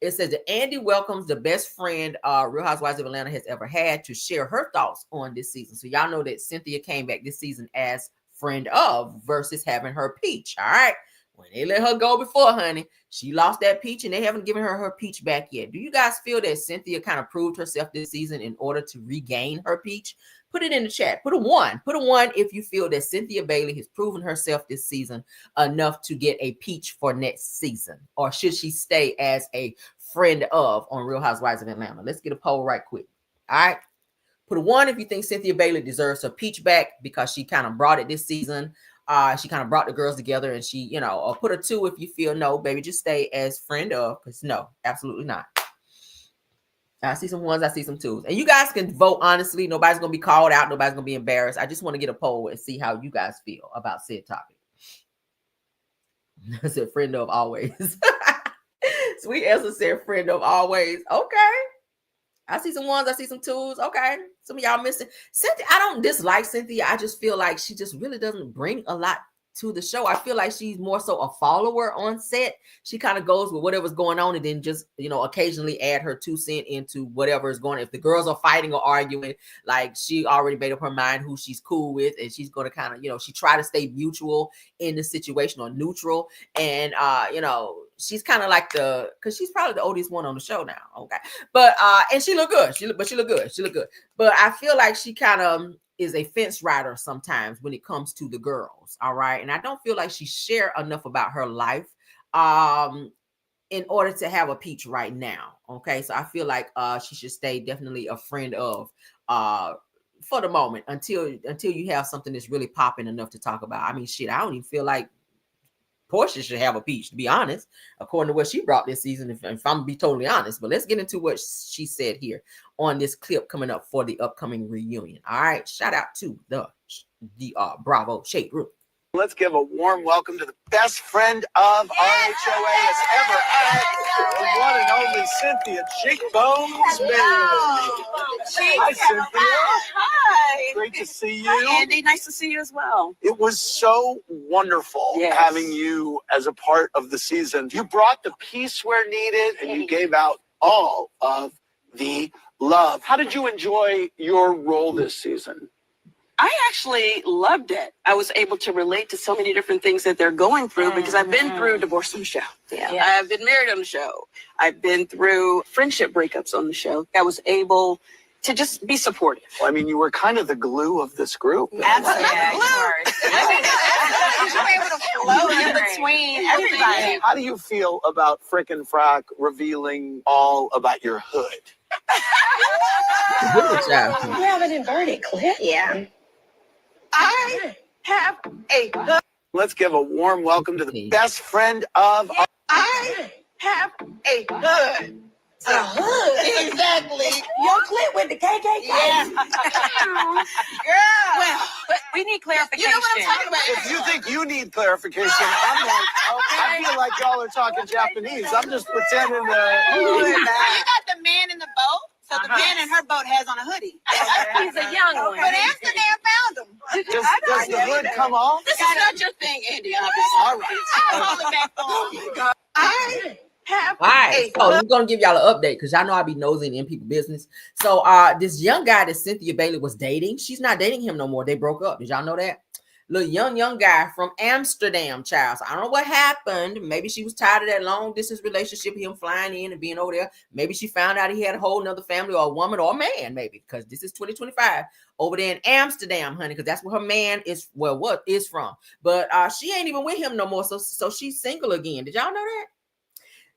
It says that Andy welcomes the best friend Real Housewives of Atlanta has ever had to share her thoughts on this season. So y'all know that Cynthia came back this season as friend of versus having her peach. All right. when they let her go before, honey, she lost that peach and they haven't given her peach back yet. Do you guys feel that Cynthia kind of proved herself this season in order to regain her peach? Put it in the chat. Put a 1. Put a 1 if you feel that Cynthia Bailey has proven herself this season enough to get a peach for next season. Or should she stay as a friend of on Real Housewives of Atlanta? Let's get a poll right quick. All right. Put a 1 if you think Cynthia Bailey deserves her peach back because she kind of brought it this season. She kind of brought the girls together and she, or put a 2 if you feel no, baby, just stay as friend of, because no, absolutely not. I see some 1s, I see some 2s. And you guys can vote honestly. Nobody's going to be called out. Nobody's going to be embarrassed. I just want to get a poll and see how you guys feel about said topic. I said friend of always. Sweet Elsa said friend of always. Okay. I see some 1s, I see some 2s. Okay. Some of y'all missing. Cynthia, I don't dislike Cynthia. I just feel like she just really doesn't bring a lot to the show. I feel like she's more so a follower on set. She kind of goes with whatever's going on and then just, occasionally add her 2 cents into whatever is going on. If the girls are fighting or arguing, like she already made up her mind who she's cool with, and she's going to kind of, she try to stay mutual in the situation or neutral. And, she's kind of like because she's probably the oldest one on the show now. Okay. But, and she look good. She look good. But I feel like she kind of is a fence rider sometimes when it comes to the girls. All right. And I don't feel like she shared enough about her life in order to have a peach right now. Okay. So I feel like she should stay definitely a friend of for the moment until you have something that's really popping enough to talk about. I mean, shit, I don't even feel like Porsha should have a peach, to be honest, according to what she brought this season, if I'm going to be totally honest. But let's get into what she said here on this clip coming up for the upcoming reunion. All right. Shout out to the Bravo Shade Room. Let's give a warm welcome to the best friend of RHOA has ever had, the one and only Cynthia Cheekbones Bailey. Hi, Cynthia. Hi. Great to see you. Hi, Andy. Nice to see you as well. It was so wonderful having you as a part of the season. You brought the peace where needed, and you gave out all of the love. How did you enjoy your role this season? I actually loved it. I was able to relate to so many different things that they're going through because I've been through divorce on the show. I've been married on the show. I've been through friendship breakups on the show. I was able to just be supportive. Well, I mean, you were kind of the glue of this group. Absolutely. You were able to flow in between everybody. How do you feel about Frickin' Frock revealing all about your hood? Good job. You have an inverted clip? Yeah. I have a hood. Let's give a warm welcome to the best friend of I have a hood. A hood? Exactly. Your clip with the KKK? Yeah. Girl. Well, but we need clarification. You know what I'm talking about? If you think you need clarification, I'm like, I feel like y'all are talking Japanese. I'm just pretending to. You got the man in the boat. So the man in her boat has on a hoodie. He's a young one. But Amsterdam found him. Does the hood come off? This is not your thing, Andy. All right. I'll call it back on. I have All right, so I'm gonna give y'all an update because y'all know I be nosing in people's business. So this young guy that Cynthia Bailey was dating, she's not dating him no more. They broke up. Did y'all know that? Little young guy from Amsterdam, child. So I don't know what happened. Maybe she was tired of that long distance relationship, him flying in and being over there. Maybe she found out he had a whole nother family or a woman or a man, maybe, because this is 2025 over there in Amsterdam, honey, because that's where her man is, is from. But she ain't even with him no more. So she's single again. Did y'all know that?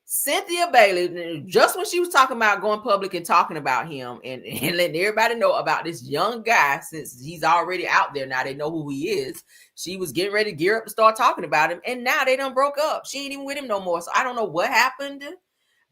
Cynthia Bailey, just when she was talking about going public and talking about him and letting everybody know about this young guy, since he's already out there now, they know who he is. She was getting ready to gear up to start talking about him, and now they done broke up. She ain't even with him no more. So I don't know what happened.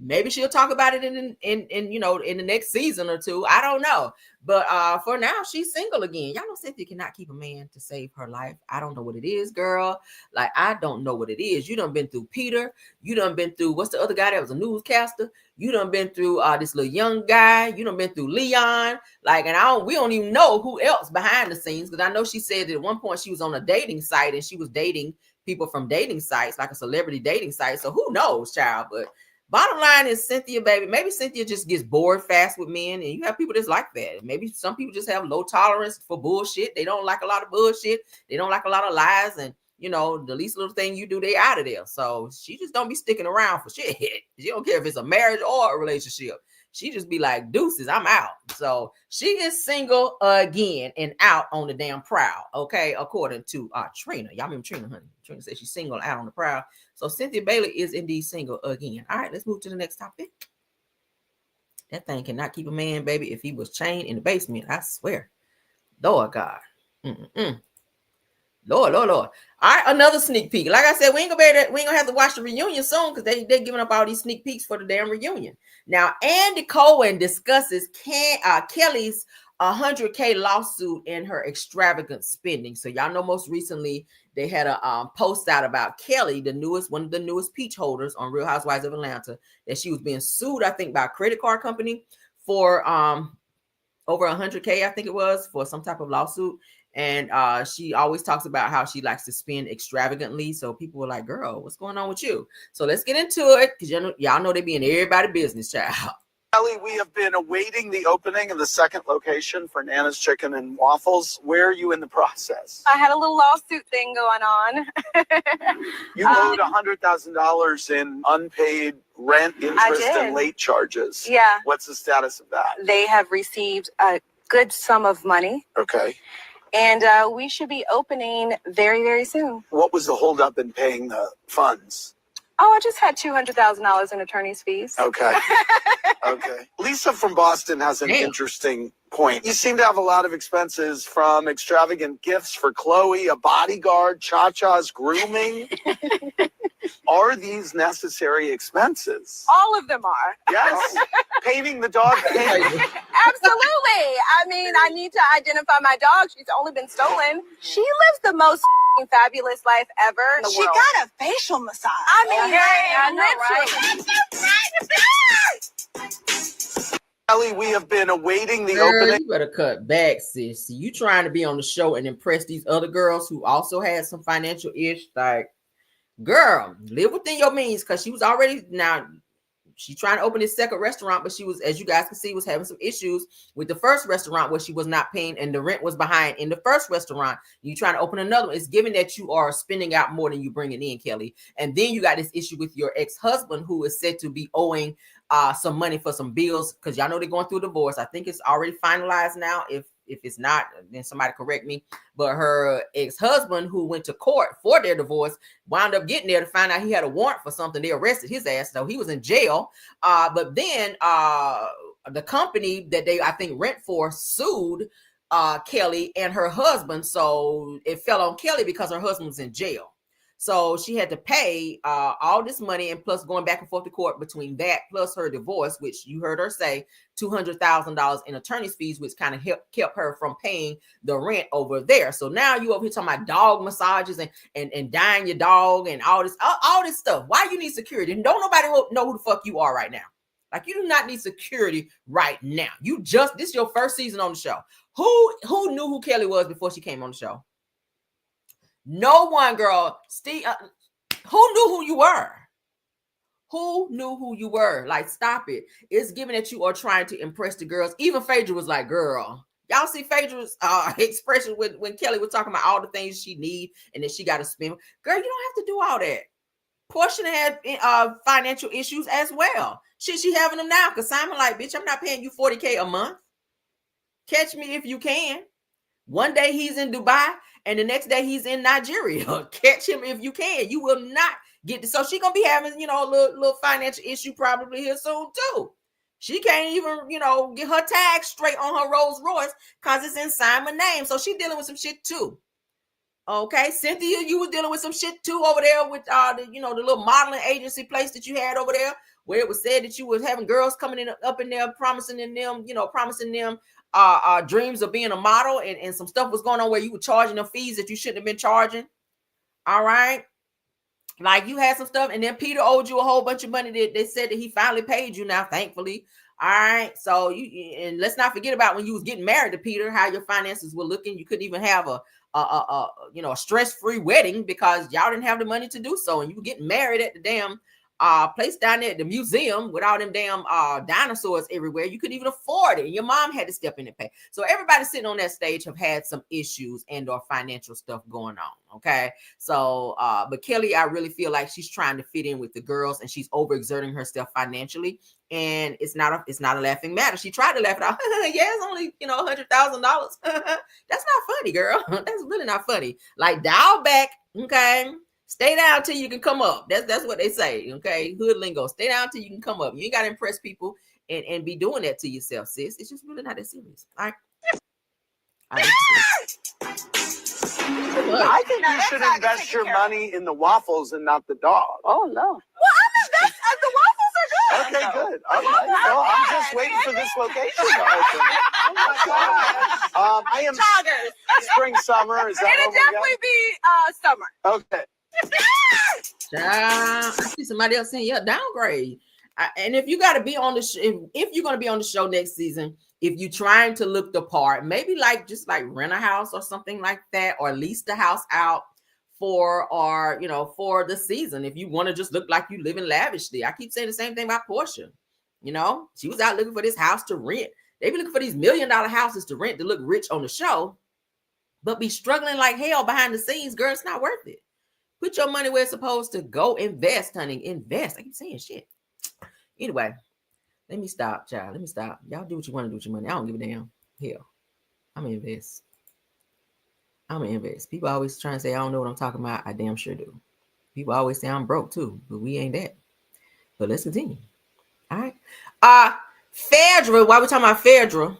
Maybe she'll talk about it in the next season or two. I don't know. But for now, she's single again. Y'all know Cynthia cannot keep a man to save her life. I don't know what it is, girl. Like, I don't know what it is. You done been through Peter. You done been through, what's the other guy that was a newscaster? You done been through this little young guy. You done been through Leon. Like, and we don't even know who else behind the scenes. Because I know she said that at one point she was on a dating site and she was dating people from dating sites, like a celebrity dating site. So who knows, child? But bottom line is Cynthia, baby. Maybe Cynthia just gets bored fast with men, and you have people that's like that. Maybe some people just have low tolerance for bullshit. They don't like a lot of bullshit. They don't like a lot of lies, and you know, the least little thing you do, they out of there. So she just don't be sticking around for shit. She don't care if it's a marriage or a relationship. She just be like, deuces, I'm out. So she is single again and out on the damn prowl. Okay, according to Trina. Y'all remember Trina, honey? Trina said she's single out on the prowl. So Cynthia Bailey is indeed single again. All right, let's move to the next topic. That thing cannot keep a man, baby, if he was chained in the basement. I swear. Lord God. Lord. All right, another sneak peek. Like I said, we ain't gonna have to watch the reunion soon because they're giving up all these sneak peeks for the damn reunion. Now, Andy Cohen discusses Kelly's 100K lawsuit and her extravagant spending. So y'all know most recently they had a post out about Kelly, one of the newest peach holders on Real Housewives of Atlanta, that she was being sued, I think, by a credit card company for over 100K, I think it was, for some type of lawsuit. And she always talks about how she likes to spend extravagantly. So people were like, girl, what's going on with you? So let's get into it, because y'all know they be in everybody's business, child. Kelly, we have been awaiting the opening of the second location for Nana's Chicken and Waffles. Where are you in the process? I had a little lawsuit thing going on. You owed $100,000 in unpaid rent, interest, and late charges. Yeah. What's the status of that? They have received a good sum of money. Okay. And we should be opening very, very soon. What was the holdup in paying the funds? Oh, I just had $200,000 in attorney's fees. Okay. Okay. Lisa from Boston has an interesting point. You seem to have a lot of expenses, from extravagant gifts for Chloe, a bodyguard, Cha-Cha's grooming. Are these necessary expenses? All of them are. Yes. Painting the dog. Absolutely. I mean, I need to identify my dog. She's only been stolen. She lives the most fabulous life ever in the world. Got a facial massage. I mean, I know, literally. Kelly, we have been awaiting the Girl, opening. you better cut back, sis. You trying to be on the show and impress these other girls who also had some financial ish. Like, girl, live within your means, because she was already, now she's trying to open this second restaurant, but she was, as you guys can see, was having some issues with the first restaurant where she was not paying and the rent was behind in the first restaurant. You trying to open another one. It's given that you are spending out more than you bringing in, Kelly. And then you got this issue with your ex-husband, who is said to be owing some money for some bills, because y'all know they're going through a divorce. I think it's already finalized now. If it's not, then somebody correct me. But her ex-husband, who went to court for their divorce, wound up getting there to find out he had a warrant for something. They arrested his ass, so he was in jail. But then the company that they, I think, rent for sued Kelly and her husband. So it fell on Kelly because her husband was in jail. So she had to pay all this money, and plus going back and forth to court between that plus her divorce, which you heard her say $200,000 in attorney's fees, which kind of kept her from paying the rent over there. So now you over here talking about dog massages and dyeing your dog and all this stuff. Why you need security? And don't nobody know who the fuck you are right now. Like, you do not need security right now. This is your first season on the show. Who knew who Kelly was before she came on the show? No one, girl. Steve, who knew who you were? Who knew who you were? Like, stop it. It's given that you are trying to impress the girls. Even Phaedra was like, girl. Y'all see Phaedra's expression when Kelly was talking about all the things she need and that she got to spend. Girl, you don't have to do all that. Porsha had financial issues as well. She having them now, because Simon like, bitch, I'm not paying you $40K a month. Catch me if you can. One day he's in Dubai, and the next day he's in Nigeria. Catch him if you can. You will not get this. So she's going to be having, a little financial issue probably here soon too. She can't even, get her tag straight on her Rolls Royce because it's in Simon's name. So she's dealing with some shit too. Okay, Cynthia, you was dealing with some shit too over there with the little modeling agency place that you had over there, where it was said that you was having girls coming up in there promising them dreams of being a model, and some stuff was going on where you were charging them fees that you shouldn't have been charging. All right. Like, you had some stuff, and then Peter owed you a whole bunch of money that they said that he finally paid you now, thankfully. All right. So and let's not forget about when you was getting married to Peter, how your finances were looking. You couldn't even have a stress-free wedding because y'all didn't have the money to do so. And you were getting married at the damn place down there at the museum with all them damn dinosaurs everywhere. You couldn't even afford it. Your mom had to step in and pay. So everybody sitting on that stage have had some issues and or financial stuff going on. Okay. So but Kelly, I really feel like she's trying to fit in with the girls and she's overexerting herself financially. And it's not a laughing matter. She tried to laugh it out. Yeah, it's only, $100,000. That's not funny, girl. That's really not funny. Like, dial back, okay? Stay down till you can come up. That's what they say, okay? Hood lingo. Stay down till you can come up. You ain't got to impress people and be doing that to yourself, sis. It's just really not that serious. All right. I think you should invest your money in the waffles and not the dog. Oh, no. Well, I'm invested. The waffles are good. Okay, good. All right. Well, I'm just waiting for this location to open. I am spring, summer. Is that It'll what we're definitely be summer. Okay. I see somebody else saying, yeah, downgrade. And if you got to be on the if you're going to be on the show next season, if you're trying to look the part, maybe just rent a house or something like that, or lease the house out for the season. If you want to just look like you living lavishly. I keep saying the same thing about Porsha. She was out looking for this house to rent. They be looking for these $1 million houses to rent to look rich on the show, but be struggling like hell behind the scenes. Girl, it's not worth it. Put your money where it's supposed to go. Invest, honey. Invest. I keep saying shit. Anyway, let me stop, child. Let me stop. Y'all do what you want to do with your money. I don't give a damn. Hell, I'm going to invest. People always trying to say, I don't know what I'm talking about. I damn sure do. People always say I'm broke too, but we ain't that. But let's continue. All right. Federal. Why we talking about federal?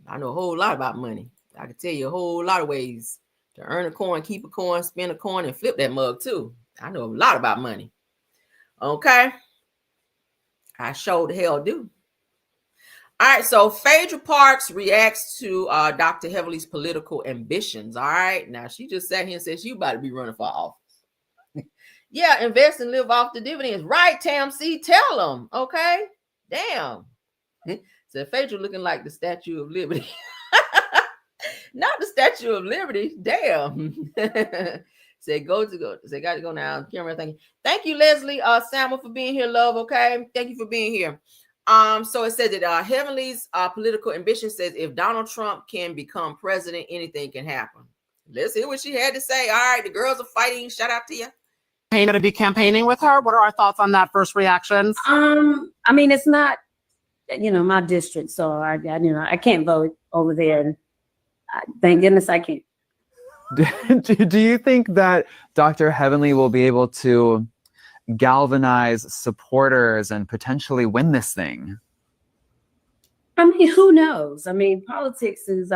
I know a whole lot about money. I can tell you a whole lot of ways to earn a coin, keep a coin, spend a coin, and flip that mug too. I know a lot about money. Okay. I sure the hell do. All right. So Phaedra Parks reacts to Dr. Heavenly's political ambitions. All right. Now she just sat here and said she about to be running for office. Yeah, invest and live off the dividends. Right, Tam C, tell them. Okay. Damn. So Phaedra looking like the Statue of Liberty. Not the Statue of Liberty. Damn. Say got to go now. Camera, thank you, Leslie Samuel, for being here, love. Okay. Thank you for being here. So it says that Heavenly's political ambition says if Donald Trump can become president, anything can happen. Let's hear what she had to say. All right, the girls are fighting. Shout out to you. Going to be campaigning with her. What are our thoughts on that? First reactions? I mean, it's not, my district, so I can't vote over there. And thank goodness I can't. Do you think that Dr. Heavenly will be able to galvanize supporters and potentially win this thing? I mean, who knows? I mean, politics is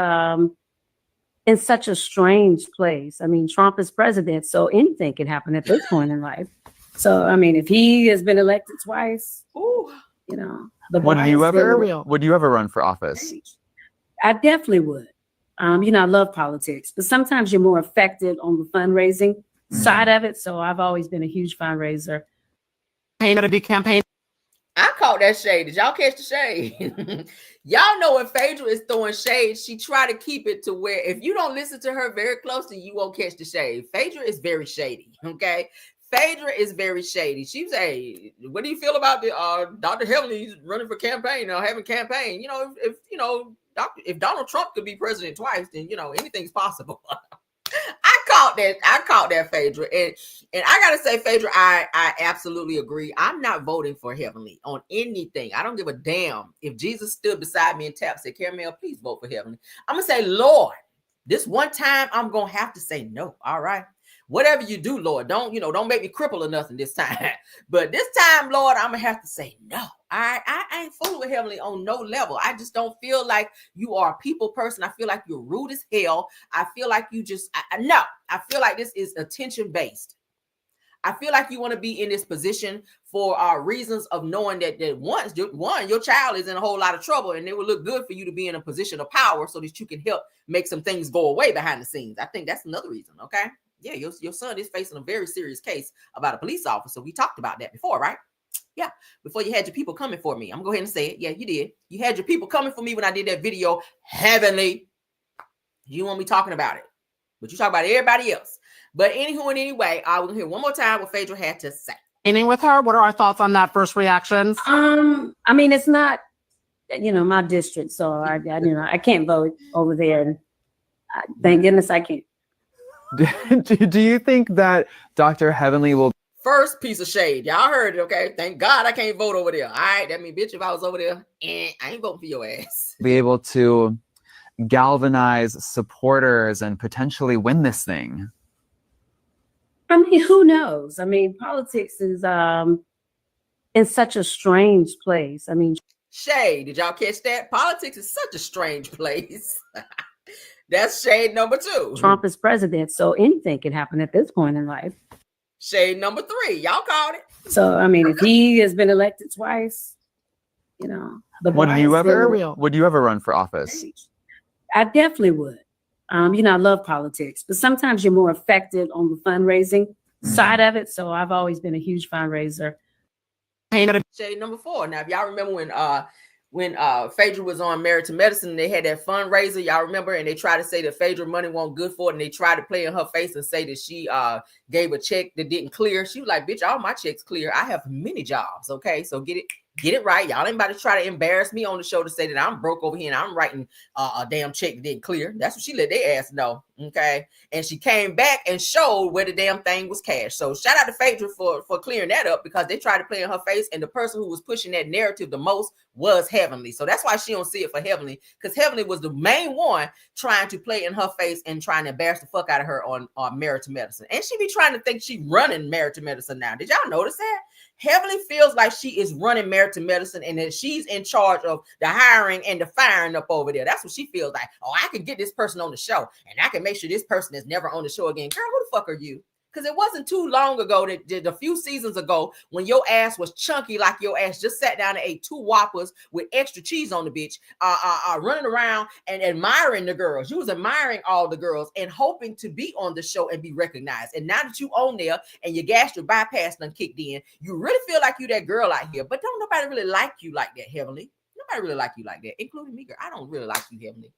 in such a strange place. I mean, Trump is president, so anything can happen at this point in life. So, I mean, if he has been elected twice, would you ever run for office? I definitely would. I love politics, but sometimes you're more affected on the fundraising side of it. So I've always been a huge fundraiser. Going to be campaigning. I caught that shade. Did y'all catch the shade? Y'all know when Phaedra is throwing shade, she try to keep it to where if you don't listen to her very closely, you won't catch the shade. Phaedra is very shady. Okay. Phaedra is very shady. She was, hey, what do you feel about the Dr. Heavenly running for campaign or having campaign? If Donald Trump could be president twice, then anything's possible. I caught that, Phaedra. And I gotta say, Phaedra, I absolutely agree. I'm not voting for Heavenly on anything. I don't give a damn. If Jesus stood beside me and tapped, said, Caramel, please vote for Heavenly. I'm gonna say, Lord, this one time I'm gonna have to say no. All right. Whatever you do, Lord, don't make me cripple or nothing this time. But this time, Lord, I'm gonna have to say no. I ain't fooling with Heavenly on no level. I just don't feel like you are a people person. I feel like you're rude as hell. I feel like you just no. I feel like this is attention based. I feel like you want to be in this position for reasons of knowing that one, your child is in a whole lot of trouble, and it would look good for you to be in a position of power so that you can help make some things go away behind the scenes. I think that's another reason. Okay. Yeah, your son is facing a very serious case about a police officer. We talked about that before, right? Yeah, before you had your people coming for me. I'm going to go ahead and say it. Yeah, you did. You had your people coming for me when I did that video, Heavenly. You want me talking about it, but you talk about everybody else. But anywho and anyway, we're gonna hear one more time what Phaedra had to say. Meeting with her. What are our thoughts on that? First reactions? I mean, it's not, my district, so I can't vote over there. And thank goodness I can't. Do you think that Dr. Heavenly will First piece of shade. Y'all heard it, okay? Thank God I can't vote over there. All right, that mean, bitch, if I was over there, I ain't voting for your ass. be able to galvanize supporters and potentially win this thing? I mean, who knows? I mean, politics is in such a strange place. I mean, shade. Did y'all catch that? Politics is such a strange place. That's shade number 2. Trump is president, so anything can happen at this point in life. Shade number 3. Y'all called it. So, I mean, if he has been elected twice, would you ever run for office? I definitely would. I love politics, but sometimes you're more effective on the fundraising side of it. So I've always been a huge fundraiser. Shade number 4. Now, if y'all remember when Phaedra was on Married to Medicine, they had that fundraiser, y'all remember, and they tried to say that Phaedra money wasn't good for it, and they tried to play in her face and say that she gave a check that didn't clear. She was like, bitch, all my checks clear. I have many jobs, okay? So get it right. Y'all ain't about to try to embarrass me on the show to say that I'm broke over here and I'm writing a damn check that didn't clear. That's what she let their ass know, okay? And she came back and showed where the damn thing was cashed. So shout out to Phaedra for clearing that up, because they tried to play in her face, and the person who was pushing that narrative the most was Heavenly. So that's why she don't see it for Heavenly, because Heavenly was the main one trying to play in her face and trying to embarrass the fuck out of her on Married to Medicine. And she be trying to think she running Married to Medicine now. Did y'all notice that? Heavenly feels like she is running Married to Medicine and that she's in charge of the hiring and the firing up over there. That's what she feels like. Oh, I can get this person on the show and I can make sure this person is never on the show again. Girl, who the fuck are you? Because it wasn't too long ago, that a few seasons ago, when your ass was chunky like your ass just sat down and ate 2 Whoppers with extra cheese on the bitch, running around and admiring the girls. You was admiring all the girls and hoping to be on the show and be recognized. And now that you on there and your gastric bypass done kicked in, you really feel like you that girl out here. But don't nobody really like you like that, Heavenly. Nobody really like you like that, including me, girl. I don't really like you, Heavenly.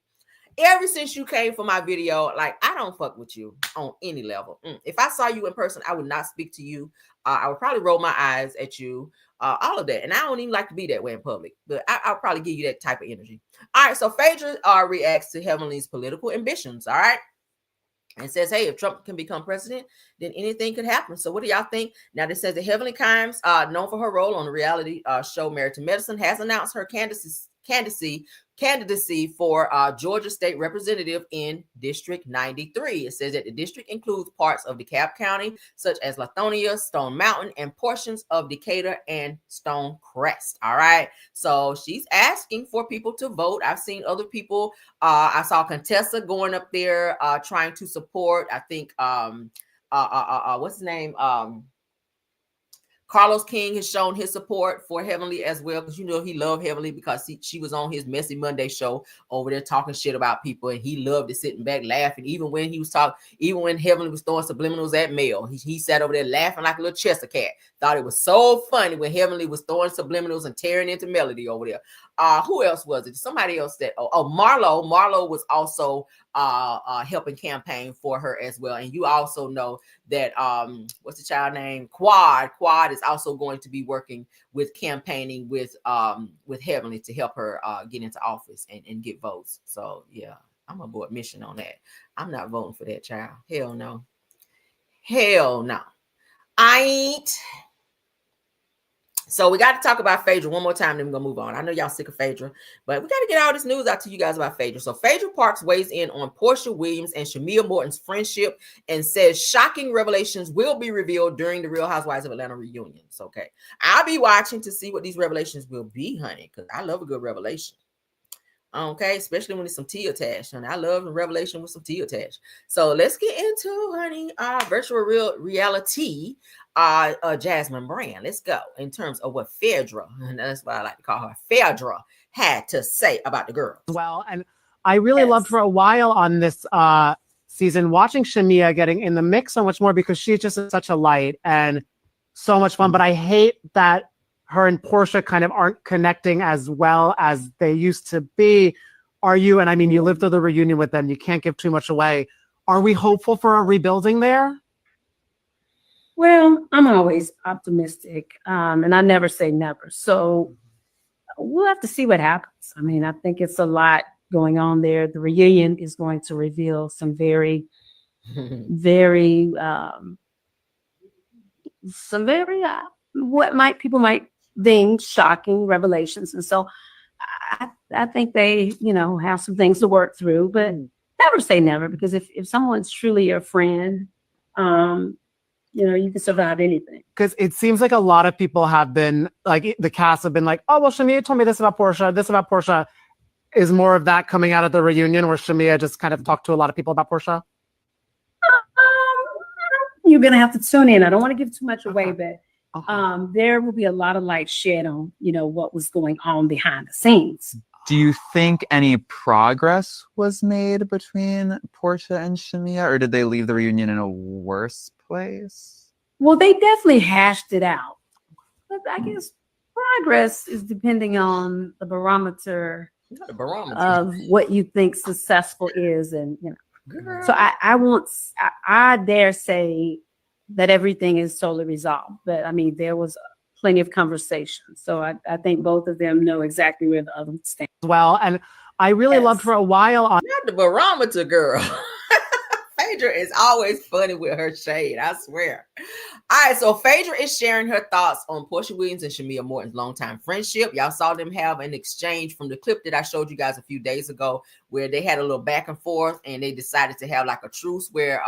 Ever since you came for my video, like, I don't fuck with you on any level. If I saw you in person, I would not speak to you. I would probably roll my eyes at you, all of that. And I don't even like to be that way in public, but I'll probably give you that type of energy. All right, so Phaedra reacts to Heavenly's political ambitions, all right? And says, hey, if Trump can become president, then anything could happen. So what do y'all think? Now, this says that Heavenly Kimes, known for her role on the reality show Married to Medicine, has announced her candidacy for Georgia State Representative in District 93. It says that the district includes parts of DeKalb County, such as Lithonia, Stone Mountain, and portions of Decatur and Stonecrest. All right. So she's asking for people to vote. I've seen other people. I saw Contessa going up there trying to support, I think, what's his name? Carlos King has shown his support for Heavenly as well, because he loved Heavenly because she was on his Messy Monday show over there talking shit about people, and he loved it, sitting back laughing. Even when Heavenly was throwing subliminals at Mel, he sat over there laughing like a little Chester cat. Thought it was so funny when Heavenly was throwing subliminals and tearing into Melody over there. Who else was it? Somebody else said, Marlo. Marlo was also helping campaign for her as well. And you also know that what's the child name? Quad is also going to be working with campaigning with Heavenly to help her get into office and get votes. So yeah, I'm aboard mission on that. I'm not voting for that child. Hell no. I ain't. So we got to talk about Phaedra one more time, then we're going to move on. I know y'all sick of Phaedra, but we got to get all this news out to you guys about Phaedra. So Phaedra Parks weighs in on Porsha Williams and Shamea Morton's friendship and says shocking revelations will be revealed during the Real Housewives of Atlanta reunions. Okay. I'll be watching to see what these revelations will be, honey, because I love a good revelation. Okay, especially when it's some tea attached. And I love a revelation with some tea attached. So let's get into, honey, virtual reality. Jasmine Brand. Let's go in terms of what Phaedra, and that's what I like to call her, Phaedra, had to say about the girl. Well, and I really loved for a while on this season watching Shamea getting in the mix so much more, because she's just such a light and so much fun. But I hate that her and Porsha kind of aren't connecting as well as they used to be. Are you? And I mean, you lived through the reunion with them. You can't give too much away. Are we hopeful for a rebuilding there? Well, I'm always optimistic, and I never say never. So we'll have to see what happens. I mean, I think it's a lot going on there. The reunion is going to reveal some very, very, what might people might think shocking revelations, and so I think they, have some things to work through. But never say never, because if someone's truly your friend, you can survive anything. Because it seems like a lot of people have been like, the cast have been like, oh, well, Shamea told me this about Porsha, this about Porsha. Is more of that coming out of the reunion where Shamea just kind of talked to a lot of people about Porsha? You're going to have to tune in. I don't want to give too much away, but there will be a lot of light shed on, what was going on behind the scenes. Do you think any progress was made between Porsha and Shamea, or did they leave the reunion in a worse place? Well, they definitely hashed it out. But I guess progress is depending on the barometer of what you think successful is. And, so I dare say that everything is totally resolved. But I mean, there was plenty of conversation. So I think both of them know exactly where the other stands. Well, and I really loved for a while on not the barometer girl. Phaedra is always funny with her shade, I swear. All right, so Phaedra is sharing her thoughts on Porsha Williams and Shamea Morton's longtime friendship. Y'all saw them have an exchange from the clip that I showed you guys a few days ago, where they had a little back and forth, and they decided to have like a truce where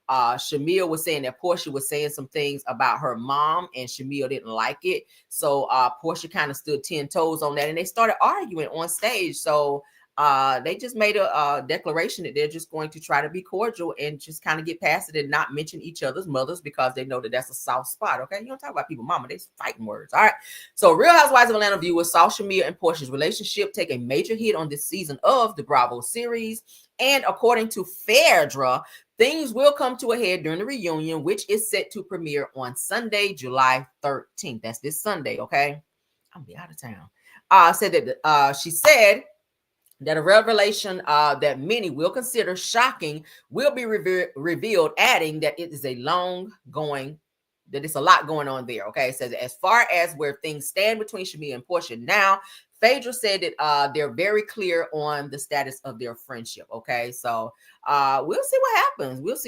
Shamea was saying that Porsha was saying some things about her mom, and Shamea didn't like it. So Porsha kind of stood 10 toes on that, and they started arguing on stage. So they just made a declaration that they're just going to try to be cordial and just kind of get past it and not mention each other's mothers, because they know that that's a soft spot. Okay, you don't talk about people mama, they fighting words. All right, so Real Housewives of Atlanta viewers saw Shamea and Porsha's relationship take a major hit on this season of the Bravo series, and according to Phaedra, things will come to a head during the reunion, which is set to premiere on Sunday, July 13th. That's this Sunday. Okay, I'll be out of town. She said that a revelation that many will consider shocking will be revealed, adding that it is that it's a lot going on there. Okay, it says as far as where things stand between Shamea and Porsha now, Phaedra said that they're very clear on the status of their friendship. Okay, so we'll see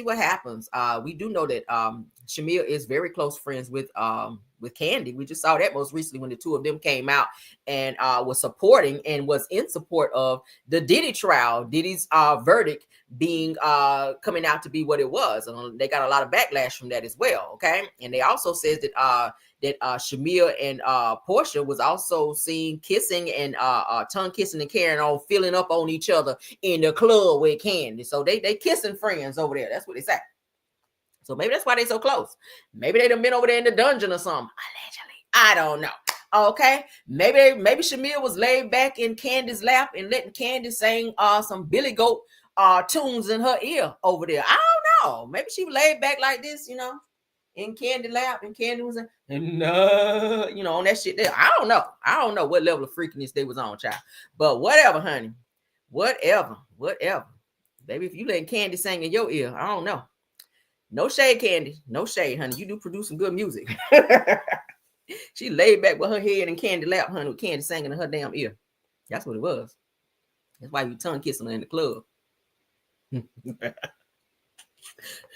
what happens. We do know that Shamea is very close friends with Kandi. We just saw that most recently when the two of them came out and was supporting and was in support of the Diddy trial, Diddy's verdict being coming out to be what it was. And they got a lot of backlash from that as well. Okay, and they also says that Shamea and Porsha was also seen kissing and tongue kissing and carrying on, filling up on each other in the club with Kandi. So they kissing friends over there. That's what they say. So maybe that's why they so close. Maybe they done been over there in the dungeon or something. Allegedly, I don't know. Okay, maybe Shamea was laid back in Candy's lap and letting Kandi sing some Billy Goat tunes in her ear over there. I don't know. Maybe she was laid back like this, in Kandi lap, and Kandi was on that shit there. I don't know what level of freakiness they was on, child. But whatever, honey. Whatever. Baby, if you letting Kandi sing in your ear, I don't know. No shade, Kandi. No shade, honey. You do produce some good music. She laid back with her head in Kandi lap, honey, with Kandi singing in her damn ear. That's what it was. That's why you tongue kissing her in the club.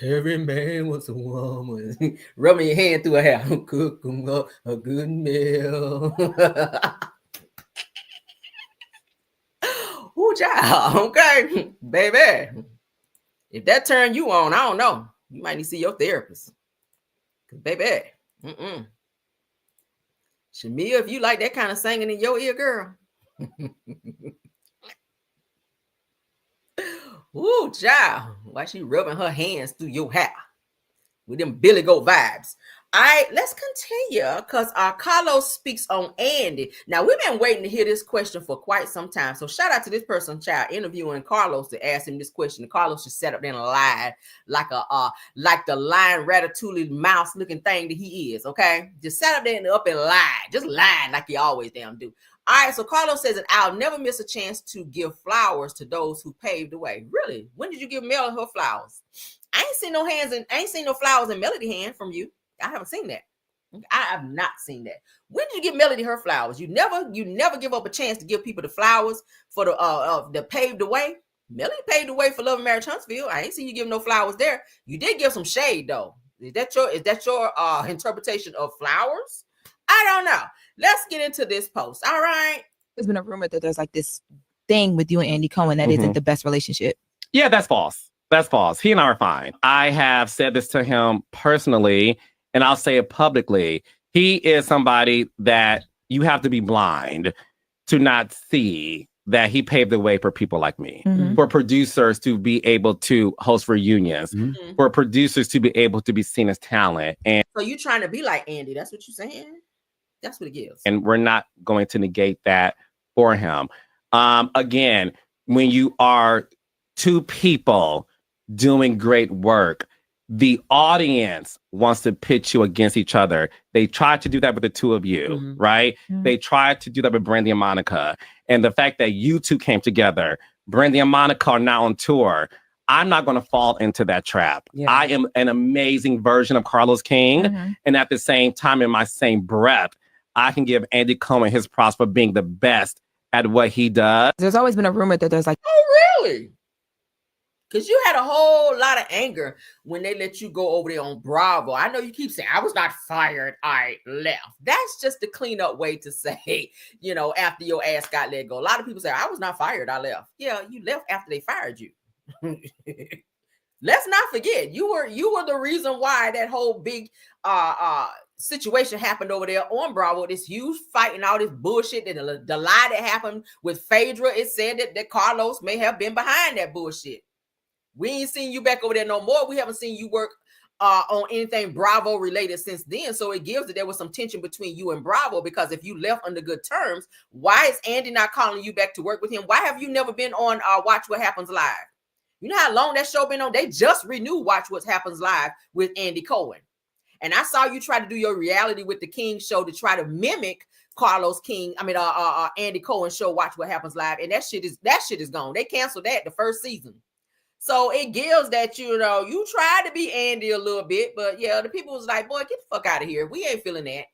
Every man wants a woman. Rubbing your hand through her hair. Cook them up a good meal. Ooh, child. Okay, baby. If that turn you on, I don't know. You might need to see your therapist. Cause baby, Shamea, if you like that kind of singing in your ear, girl. Ooh, child. Why she rubbing her hands through your hair with them Billy Goat vibes? All right, let's continue, because Carlos speaks on Andy. Now, we've been waiting to hear this question for quite some time. So shout out to this person, child, interviewing Carlos to ask him this question. And Carlos just sat up there and lied like the lion ratatouille mouse looking thing that he is, okay? Just sat up there and lied. Just lied like he always damn do. All right, so Carlos says that I'll never miss a chance to give flowers to those who paved the way. Really? When did you give Mel her flowers? I ain't seen no hands and I ain't seen no flowers in Melody hand from you. I haven't seen that. I have not seen that. When did you give Melody her flowers? You never give up a chance to give people the flowers for the paved the way. Melody paved the way for Love and Marriage Huntsville. I ain't seen you give no flowers there. You did give some shade though. Is that your interpretation of flowers? I don't know. Let's get into this post. All right. There's been a rumor that there's like this thing with you and Andy Cohen that isn't the best relationship. Yeah, that's false. That's false. He and I are fine. I have said this to him personally, and I'll say it publicly. He is somebody that you have to be blind to not see that he paved the way for people like me, for producers to be able to host reunions, for producers to be able to be seen as talent. And so you trying to be like Andy? That's what you're saying? That's what it gives. And we're not going to negate that for him. Again, when you are two people doing great work, the audience wants to pitch you against each other. They tried to do that with the two of you, right? They tried to do that with Brandy and Monica. And the fact that you two came together, Brandy and Monica are now on tour. I'm not going to fall into that trap. Yeah. I am an amazing version of Carlos King. And at the same time, in my same breath, I can give Andy Cohen his props for being the best at what he does. There's always been a rumor that there's like, oh, really? Because you had a whole lot of anger when they let you go over there on Bravo. I know you keep saying, I was not fired, I left. That's just the cleanup way to say, after your ass got let go. A lot of people say, I was not fired, I left. Yeah, you left after they fired you. Let's not forget, you were the reason why that whole big situation happened over there on Bravo. This huge fight and all this bullshit. And the lie that happened with Phaedra, it said that Carlos may have been behind that bullshit. We ain't seen you back over there no more. We haven't seen you work on anything Bravo related since then. So it gives that there was some tension between you and Bravo, because if you left under good terms, why is Andy not calling you back to work with him? Why have you never been on Watch What Happens Live? You know how long that show been on? They just renewed Watch What Happens Live with Andy Cohen. And I saw you try to do your reality with the King show to try to mimic Andy Cohen show, Watch What Happens Live. And that shit is gone. They canceled that the first season. So it gives that, you tried to be Andy a little bit, but yeah, the people was like, boy, get the fuck out of here. We ain't feeling that.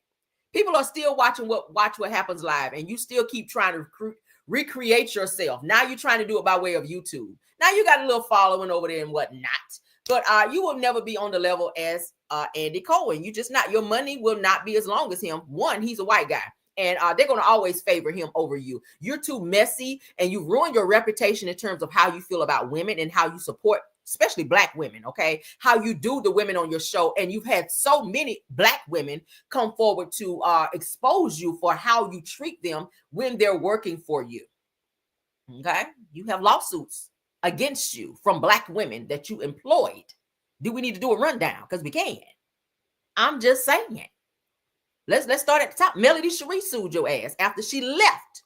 People are still watching Watch What Happens Live, and you still keep trying to recreate yourself. Now you're trying to do it by way of YouTube. Now you got a little following over there and whatnot, but you will never be on the level as Andy Cohen. You just not. Your money will not be as long as him. One, he's a white guy. And they're going to always favor him over you. You're too messy, and you ruin your reputation in terms of how you feel about women and how you support, especially Black women, okay? How you do the women on your show. And you've had so many Black women come forward to expose you for how you treat them when they're working for you, okay? You have lawsuits against you from Black women that you employed. Do we need to do a rundown? Because we can. I'm just saying it. Let's start at the top. Melody Cherie sued your ass after she left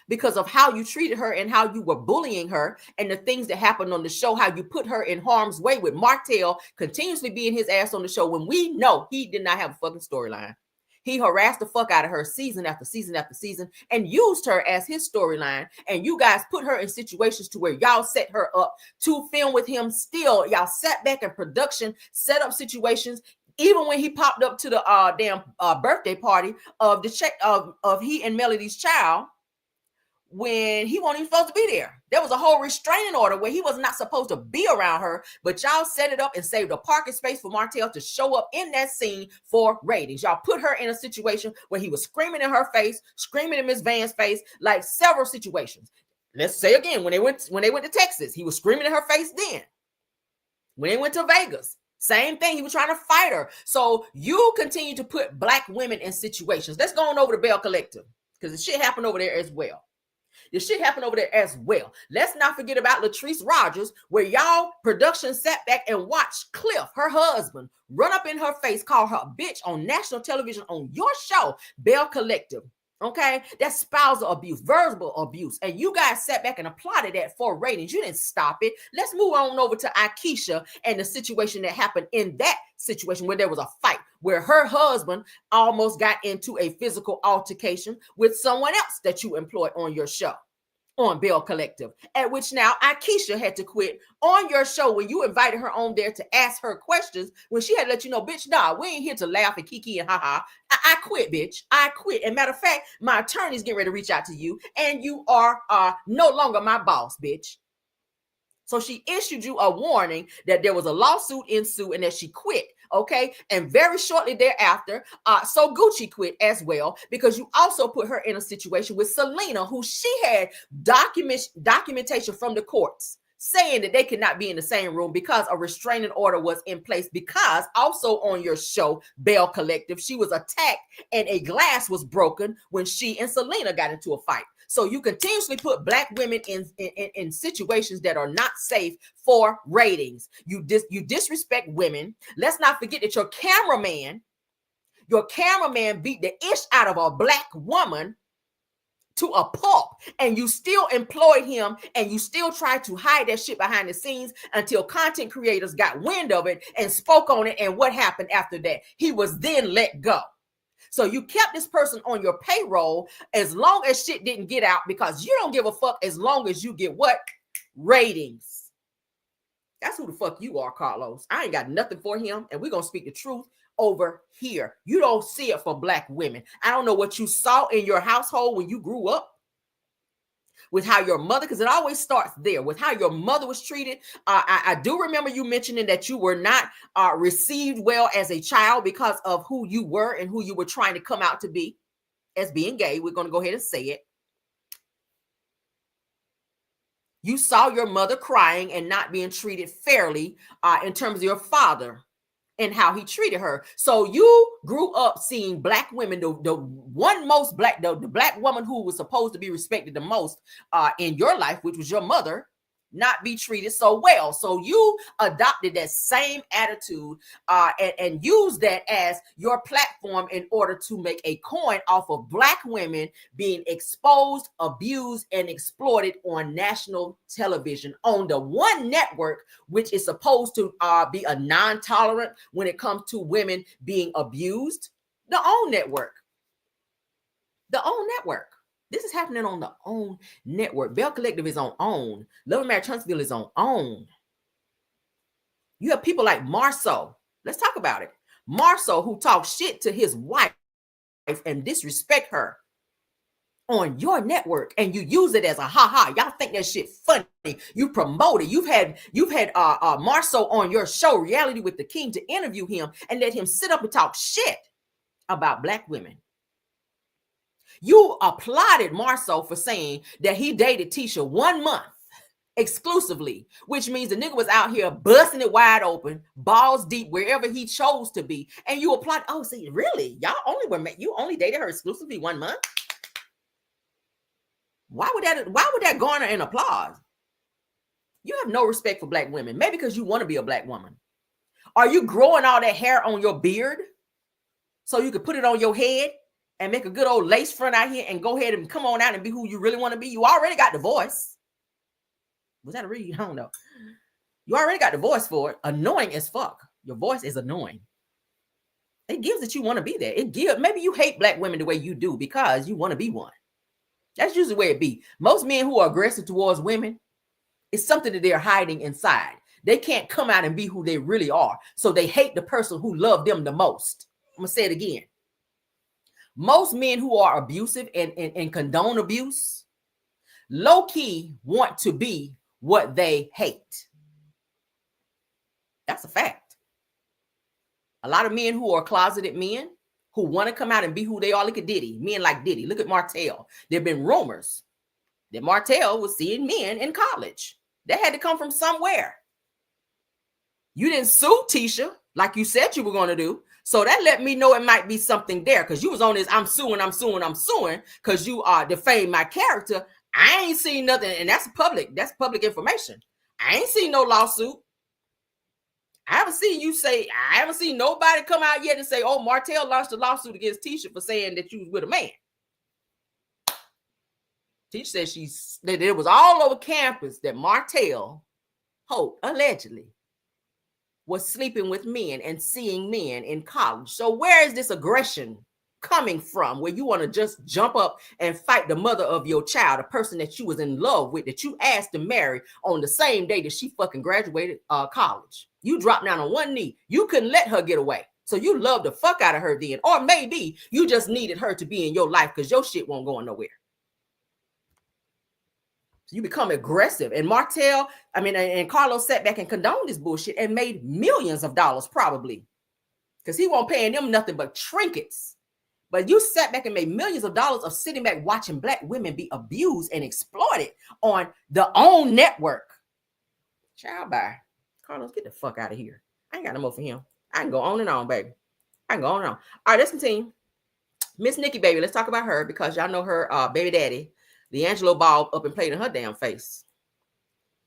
because of how you treated her and how you were bullying her and the things that happened on the show, how you put her in harm's way with Martell continuously being his ass on the show when we know he did not have a fucking storyline. He harassed the fuck out of her season after season after season and used her as his storyline. And you guys put her in situations to where y'all set her up to film with him still. Y'all sat back in production, set up situations. Even when he popped up to the birthday party of of he and Melody's child, when he wasn't even supposed to be there. There was a whole restraining order where he was not supposed to be around her, but y'all set it up and saved a parking space for Martell to show up in that scene for ratings. Y'all put her in a situation where he was screaming in her face, screaming in Miss Van's face, like several situations. Let's say again, when they went to Texas, he was screaming in her face then. When they went to Vegas, same thing. He was trying to fight her. So you continue to put Black women in situations. Let's go on over to Bell Collective because the shit happened over there as well. Let's not forget about Latrice Rogers, where y'all production sat back and watched Cliff, her husband, run up in her face, call her a bitch on national television on your show, Bell Collective. Okay, that's spousal abuse, verbal abuse, and you guys sat back and applauded that for ratings. You didn't stop it. Let's move on over to Akeisha and the situation that happened in that situation where there was a fight, where her husband almost got into a physical altercation with someone else that you employed on your show. on Bell Collective, at which now Akeisha had to quit on your show when you invited her on there to ask her questions, when she had to let you know, bitch, nah, we ain't here to laugh and kiki and haha. I quit, bitch. I quit. And matter of fact, my attorney's getting ready to reach out to you, and you are no longer my boss, bitch. So she issued you a warning that there was a lawsuit ensue and that she quit. Okay. And very shortly thereafter, So Gucci quit as well, because you also put her in a situation with Selena, who she had documentation from the courts saying that they could not be in the same room because a restraining order was in place, because also on your show, Bell Collective, she was attacked and a glass was broken when she and Selena got into a fight. So you continuously put Black women in situations that are not safe for ratings. You disrespect women. Let's not forget that your cameraman beat the ish out of a Black woman to a pulp, and you still employed him, and you still tried to hide that shit behind the scenes until content creators got wind of it and spoke on it. And what happened after that? He was then let go. So you kept this person on your payroll as long as shit didn't get out, because you don't give a fuck as long as you get what? Ratings. That's who the fuck you are, Carlos. I ain't got nothing for him, and we're going to speak the truth over here. You don't see it for Black women. I don't know what you saw in your household when you grew up, with how your mother, because it always starts there, with how your mother was treated. I do remember you mentioning that you were not received well as a child because of who you were and who you were trying to come out to be as being gay. We're going to go ahead and say it. You saw your mother crying and not being treated fairly in terms of your father and how he treated her. So you grew up seeing Black women, the Black woman who was supposed to be respected the most in your life, which was your mother, not be treated so well. So you adopted that same attitude and used that as your platform in order to make a coin off of Black women being exposed, abused, and exploited on national television on the one network, which is supposed to be a non-tolerant when it comes to women being abused. The OWN network. The OWN network. This is happening on the OWN network. Bell Collective is on OWN. Love and Marriage Huntsville is on OWN. You have people like Marceau. Let's talk about it. Marceau, who talks shit to his wife and disrespect her on your network, and you use it as a ha-ha. Y'all think that shit funny. You promote it. You've had Marceau on your show, Reality with the King, to interview him and let him sit up and talk shit about Black women. You applauded Marceau for saying that he dated Tisha 1 month exclusively, which means the nigga was out here busting it wide open, balls deep, wherever he chose to be. And you applaud. Oh, see, really? You only dated her exclusively 1 month? Why would that garner an applause? You have no respect for Black women. Maybe because you want to be a Black woman. Are you growing all that hair on your beard so you could put it on your head and make a good old lace front out here and go ahead and come on out and be who you really want to be? You already got the voice. Was that a read? I don't know. You already got the voice for it. Annoying as fuck. Your voice is annoying. It gives that you want to be there. Maybe you hate Black women the way you do because you want to be one. That's usually the way it be. Most men who are aggressive towards women, it's something that they're hiding inside. They can't come out and be who they really are. So they hate the person who loved them the most. I'm going to say it again. Most men who are abusive and condone abuse, low-key want to be what they hate. That's a fact. A lot of men who are closeted men who want to come out and be who they are. Look at Diddy. Men like Diddy. Look at Martell. There have been rumors that Martell was seeing men in college. That had to come from somewhere. You didn't sue Tisha like you said you were going to do. So that let me know it might be something there, because you was on this I'm suing because you defamed my character. I ain't seen nothing, and that's public information. I ain't seen no lawsuit. I haven't seen nobody come out yet and say, oh, Martell launched a lawsuit against Tisha for saying that you was with a man. Tisha said that it was all over campus that Martell Hope allegedly was sleeping with men and seeing men in college. So where is this aggression coming from, where you want to just jump up and fight the mother of your child, a person that you was in love with, that you asked to marry on the same day that she fucking graduated college. You dropped down on one knee. You couldn't let her get away. So you loved the fuck out of her then. Or maybe you just needed her to be in your life because your shit won't go nowhere. So you become aggressive. And and Carlos sat back and condoned this bullshit and made millions of dollars probably. Because he won't paying them nothing but trinkets. But you sat back and made millions of dollars of sitting back watching black women be abused and exploited on the own network. Child, bye. Carlos, get the fuck out of here. I ain't got no more for him. I can go on and on, baby. I can go on and on. All right, let's continue. Miss Nikki Baby, let's talk about her because y'all know her baby daddy, LiAngelo Ball, up and played in her damn face.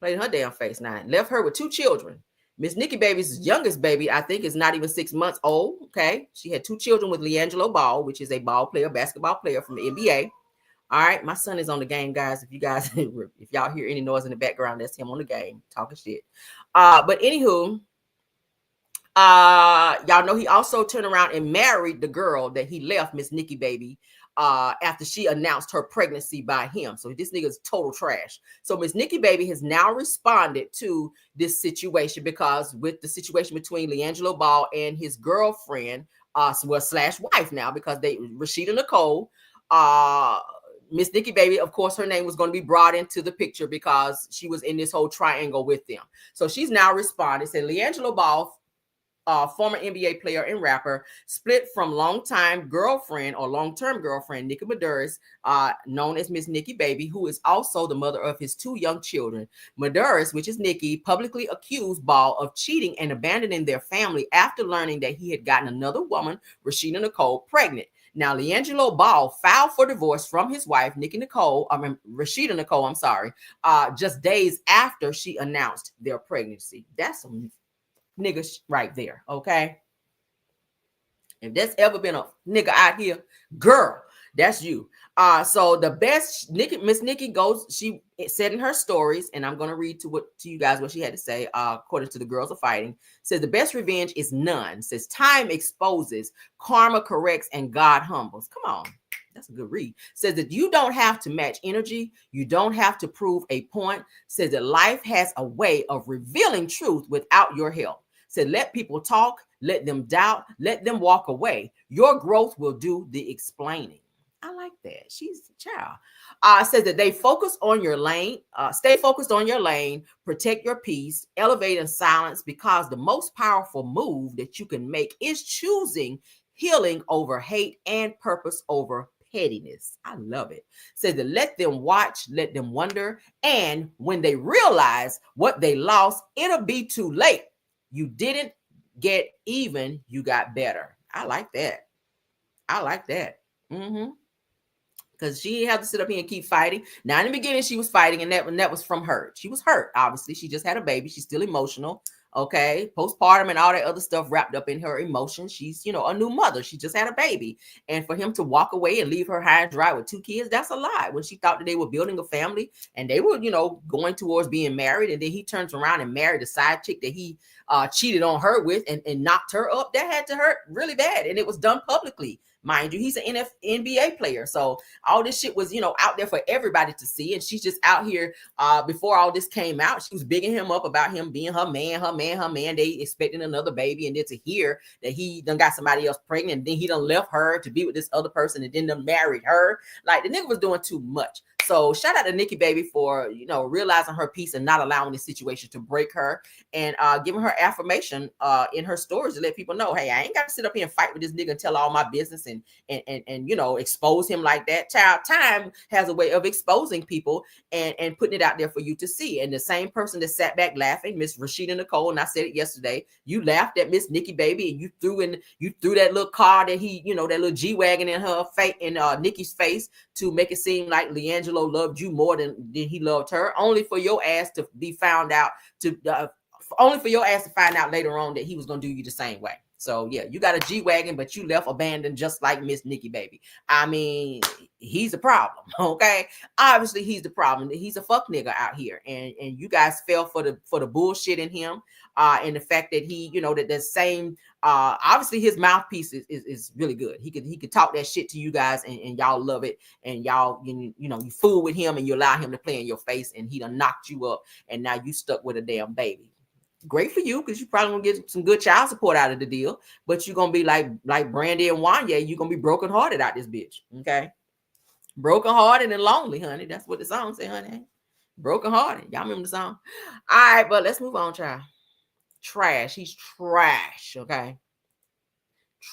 Played in her damn face now. Left her with 2 children. Miss Nikki Baby's youngest baby, I think, is not even 6 months old. Okay. She had 2 children with LiAngelo Ball, which is a basketball player from the NBA. All right. My son is on the game, guys. If y'all hear any noise in the background, that's him on the game talking shit. But anywho, y'all know he also turned around and married the girl that he left, Miss Nikki Baby, after she announced her pregnancy by him. So this nigga's total trash. So Miss Nikki Baby has now responded to this situation because with the situation between LiAngelo Ball and his girlfriend, slash wife now, because Rashida Nicole, Miss Nikki Baby, of course, her name was going to be brought into the picture because she was in this whole triangle with them. So she's now responded, said LiAngelo Ball, former NBA player and rapper, split from long-term girlfriend, Nikki Maduris, known as Miss Nikki Baby, who is also the mother of his 2 young children. Maduris, which is Nikki, publicly accused Ball of cheating and abandoning their family after learning that he had gotten another woman, Rashida Nicole, pregnant. Now, LiAngelo Ball filed for divorce from his wife, Rashida Nicole, just days after she announced their pregnancy. That's some niggas right there, okay? If there's ever been a nigga out here, girl, that's you. So the best Miss Nikki goes, she said in her stories, and I'm gonna read to you guys what she had to say, according to the Girls Are Fighting, says the best revenge is none. Says time exposes, karma corrects, and God humbles. Come on. That's a good read. Says that you don't have to match energy. You don't have to prove a point. Says that life has a way of revealing truth without your help. Said let people talk, let them doubt, let them walk away. Your growth will do the explaining. I like that. She's a child. Says that they focus on your lane, stay focused on your lane, protect your peace, elevate in silence, because the most powerful move that you can make is choosing healing over hate and purpose over pettiness. I love it. Says that let them watch, let them wonder, and when they realize what they lost, it'll be too late. You didn't get even, you got better. I like that. I like that. Because she didn't have to sit up here and keep fighting. Now, in the beginning, she was fighting, and that was from hurt. She was hurt, obviously. She just had a baby. She's still emotional. Okay, postpartum and all that other stuff wrapped up in her emotions. She's, a new mother. She just had a baby. And for him to walk away and leave her high and dry with 2 kids, that's a lie. When she thought that they were building a family and they were, going towards being married, and then he turns around and married a side chick that he cheated on her with and knocked her up, that had to hurt really bad. And it was done publicly. Mind you, he's an NBA player. So all this shit was, out there for everybody to see. And she's just out here before all this came out. She was bigging him up about him being her man. They expecting another baby. And then to hear that he done got somebody else pregnant. And then he done left her to be with this other person and then done married her. Like the nigga was doing too much. So shout out to Nikki Baby for, realizing her piece and not allowing this situation to break her and giving her affirmation in her stories to let people know, hey, I ain't got to sit up here and fight with this nigga and tell all my business and expose him like that. Child, time has a way of exposing people and putting it out there for you to see. And the same person that sat back laughing, Miss Rashida Nicole, and I said it yesterday, you laughed at Miss Nikki Baby and you threw that little car that he, that little G-Wagon in her face, in Nikki's face, to make it seem like LiAngelo loved you more than he loved her, only for your ass to be found out only for your ass to find out later on that he was going to do you the same way. So yeah, you got a G-Wagon, but you left abandoned just like Miss Nikki Baby. I mean, he's a problem, okay? Obviously, he's the problem. He's a fuck nigga out here, and you guys fell for the bullshit in him, and the fact that he, you know, that the same, obviously his mouthpiece is really good. He could talk that shit to you guys, and y'all love it, and y'all, you know, you fool with him, and you allow him to play in your face, and he done knocked you up, and now you stuck with a damn baby. Great for you, because you probably gonna get some good child support out of the deal, but you're gonna be like Brandy and Wanya, you're gonna be brokenhearted out this bitch. Okay, brokenhearted and lonely, honey. That's what the song say, honey. Brokenhearted. Y'all remember the song? All right, but let's move on, child. Trash. He's trash. Okay,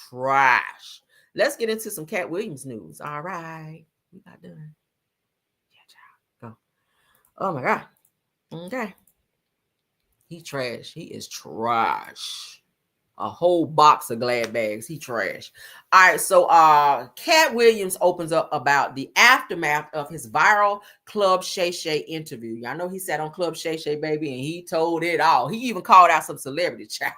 trash. Let's get into some Katt Williams news. All right, we got done. Yeah, child. Go. Oh my God. Okay. He trash. He is trash. A whole box of glad bags. He trash. All right. So Katt Williams opens up about the aftermath of his viral Club Shay Shay interview. Y'all know he sat on Club Shay Shay, baby, and he told it all. He even called out some celebrity child.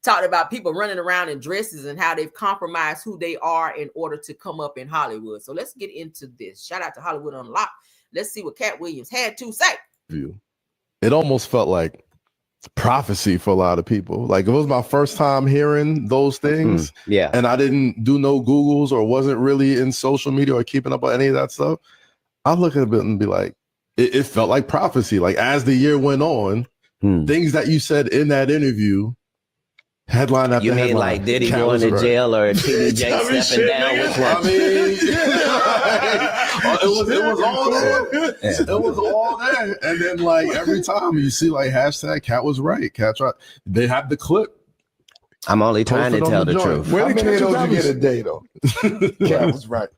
Talked about people running around in dresses and how they've compromised who they are in order to come up in Hollywood. So let's get into this. Shout out to Hollywood Unlocked. Let's see what Katt Williams had to say. It almost felt like prophecy for a lot of people. Like, it was my first time hearing those things. Yeah. And I didn't do no Googles or wasn't really in social media or keeping up on any of that stuff. I look at it and be like, it felt like prophecy. Like, as the year went on, things that you said in that interview, headline after headline. You mean like Diddy going to jail or TDJ stepping down? Which one? I mean, it was all there. It was all there. And then, like, every time you see like hashtag Katt was right, Katt tried, they have the clip. I'm only trying to tell the truth. How many of those you get a day though? Katt was right.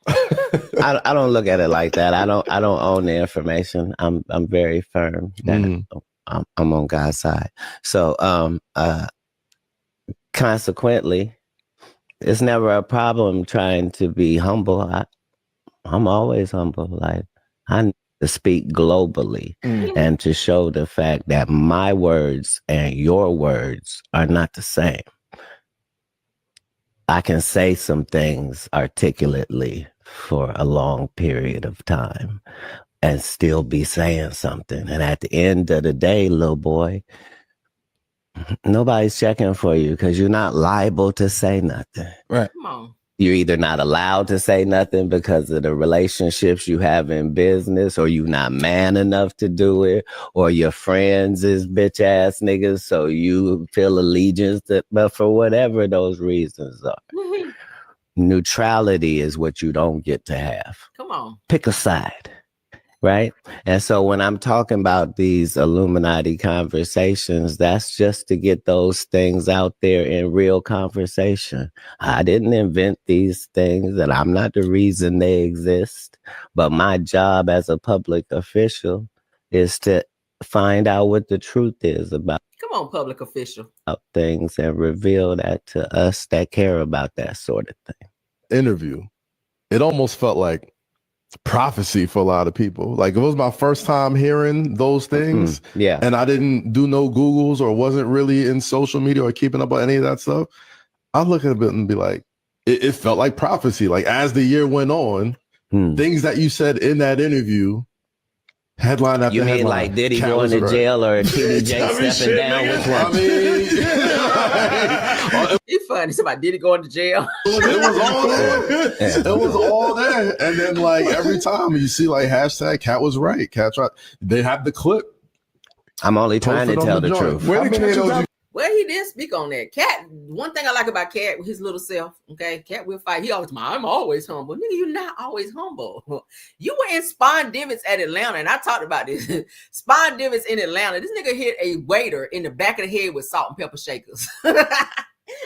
I don't look at it like that. I don't own the information. I'm very firm that I'm on God's side. So consequently, it's never a problem trying to be humble. I'm always humble. Like, I need to speak globally and to show the fact that my words and your words are not the same. I can say some things articulately for a long period of time and still be saying something. And at the end of the day, little boy, nobody's checking for you because you're not liable to say nothing. Right. Come on. You're either not allowed to say nothing because of the relationships you have in business, or you're not man enough to do it, or your friends is bitch ass niggas, so you feel allegiance to, but for whatever those reasons are. Neutrality is what you don't get to have. Come on. Pick a side. Right. And so when I'm talking about these Illuminati conversations, that's just to get those things out there in real conversation. I didn't invent these things, and I'm not the reason they exist. But my job as a public official is to find out what the truth is about. Come on, public official. Things and reveal that to us that care about that sort of thing. Interview. It almost felt like prophecy for a lot of people. Like, it was my first time hearing those things. Yeah. And I didn't do no Googles or wasn't really in social media or keeping up on any of that stuff. I look at it and be like, it felt like prophecy. Like, as the year went on, things that you said in that interview, headline after headline. You mean like Diddy going to jail or TDJ stepping down? Which one? I mean, it's funny. Somebody did it going to jail. It was all there. It was all there. And then, like, every time you see like hashtag Katt was right, Katt tried, they have the clip. I'm only trying to tell the truth. Well, he did speak on that. Katt, one thing I like about Katt, his little self, okay? Katt will fight. He always, I'm always humble. Nigga, you're not always humble. You were in Spawn Divots at Atlanta, and I talked about this. Spawn Divots in Atlanta. This nigga hit a waiter in the back of the head with salt and pepper shakers.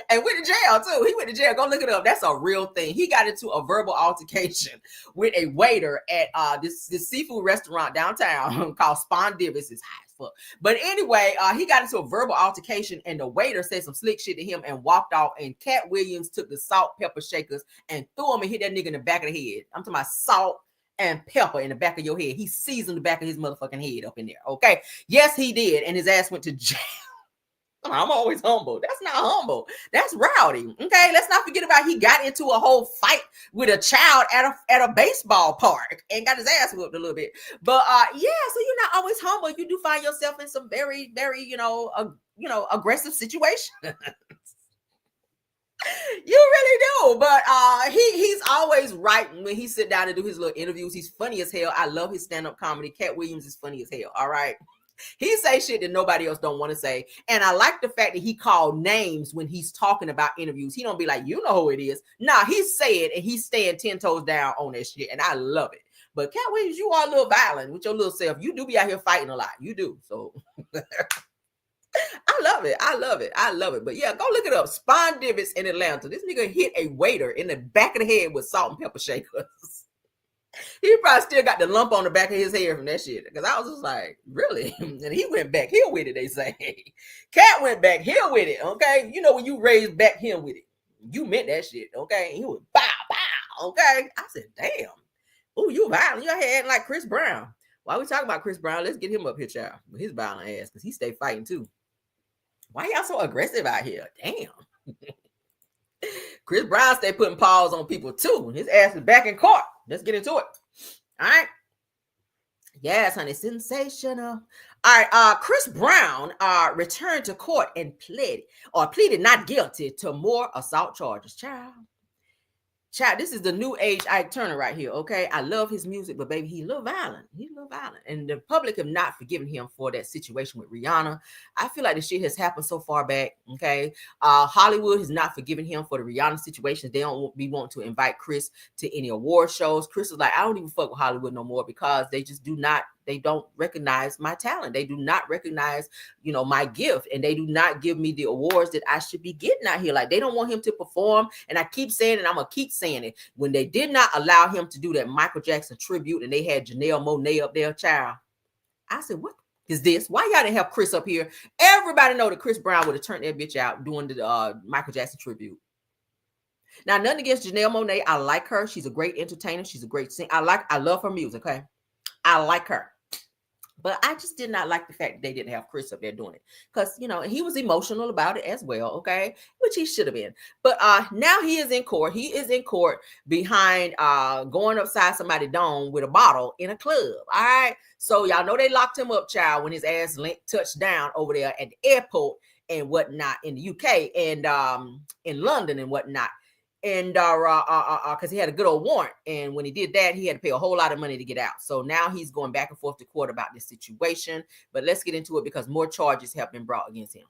And went to jail, too. He went to jail. Go look it up. That's a real thing. He got into a verbal altercation with a waiter at this seafood restaurant downtown called Spawn Divots. It's high as fuck. But anyway, he got into a verbal altercation, and the waiter said some slick shit to him and walked off. And Katt Williams took the salt pepper shakers and threw them and hit that nigga in the back of the head. I'm talking about salt and pepper in the back of your head. He seasoned the back of his motherfucking head up in there. Okay. Yes, he did. And his ass went to jail. I'm always humble. That's not humble. That's rowdy. Okay, let's not forget about he got into a whole fight with a child at a baseball park and got his ass whooped a little bit. But yeah, so you're not always humble. You do find yourself in some very, very, aggressive situations. You really do, but he's always right when he sit down and do his little interviews. He's funny as hell. I love his stand-up comedy. Katt Williams is funny as hell. All right. He say shit that nobody else don't want to say. And I like the fact that he called names when he's talking about interviews. He don't be like, you know who it is. Nah, he say it and he's staying 10 toes down on that shit. And I love it. But Katt Williams, you are a little violent with your little self. You do be out here fighting a lot. You do. So I love it. I love it. I love it. But yeah, go look it up. Spawn Divots in Atlanta. This nigga hit a waiter in the back of the head with salt and pepper shakers. He probably still got the lump on the back of his hair from that shit. Because I was just like, really? And he went back here with it, they say. Katt went back here with it, okay? You know when you raised back here with it. You meant that shit, okay? And he was bow, bow, okay? I said, damn. Ooh, you violent. You acting like Chris Brown. While we talking about Chris Brown, let's get him up here, child. With his violent ass, because he stay fighting too. Why y'all so aggressive out here? Damn. Chris Brown stay putting paws on people too. His ass is back in court. Let's get into it. All right. Yes, honey. Sensational. All right. Chris Brown returned to court and pleaded not guilty to more assault charges. Child, this is the new age Ike Turner right here, okay? I love his music, but baby, he's a little violent. He's a little violent. And the public have not forgiven him for that situation with Rihanna. I feel like the shit has happened so far back, okay? Hollywood has not forgiven him for the Rihanna situations. They don't be wanting to invite Chris to any award shows. Chris is like, I don't even fuck with Hollywood no more because they just they don't recognize my talent. They do not recognize, my gift. And they do not give me the awards that I should be getting out here. Like, they don't want him to perform. And I keep saying it, I'm going to keep saying it. When they did not allow him to do that Michael Jackson tribute and they had Janelle Monáe up there, child, I said, what is this? Why y'all didn't have Chris up here? Everybody know that Chris Brown would have turned that bitch out doing the Michael Jackson tribute. Now, nothing against Janelle Monáe. I like her. She's a great entertainer. She's a great singer. I love her music, okay? I like her. But I just did not like the fact that they didn't have Chris up there doing it. Because, he was emotional about it as well, okay? Which he should have been. But now he is in court. He is in court behind going upside somebody's dome with a bottle in a club, all right? So y'all know they locked him up, child, when his ass touched down over there at the airport and whatnot in the UK and in London and whatnot. And because he had a good old warrant, and when he did that, he had to pay a whole lot of money to get out. So now he's going back and forth to court about this situation. But let's get into it because more charges have been brought against him.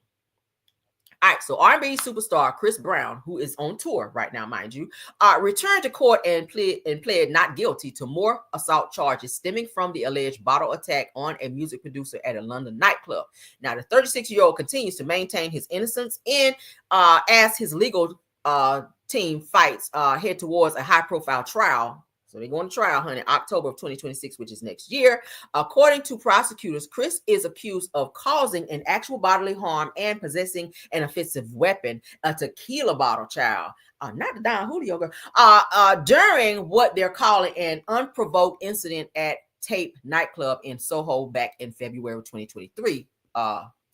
All right, so R&B superstar Chris Brown, who is on tour right now, mind you, returned to court and pled not guilty to more assault charges stemming from the alleged bottle attack on a music producer at a London nightclub. Now, the 36-year-old continues to maintain his innocence and as his legal team fights head towards a high-profile trial. So they're going to trial, honey, October of 2026, which is next year. According to prosecutors, Chris is accused of causing an actual bodily harm and possessing an offensive weapon, a tequila bottle, child. Not the Don Julio girl. During what they're calling an unprovoked incident at Tape nightclub in Soho back in February of 2023.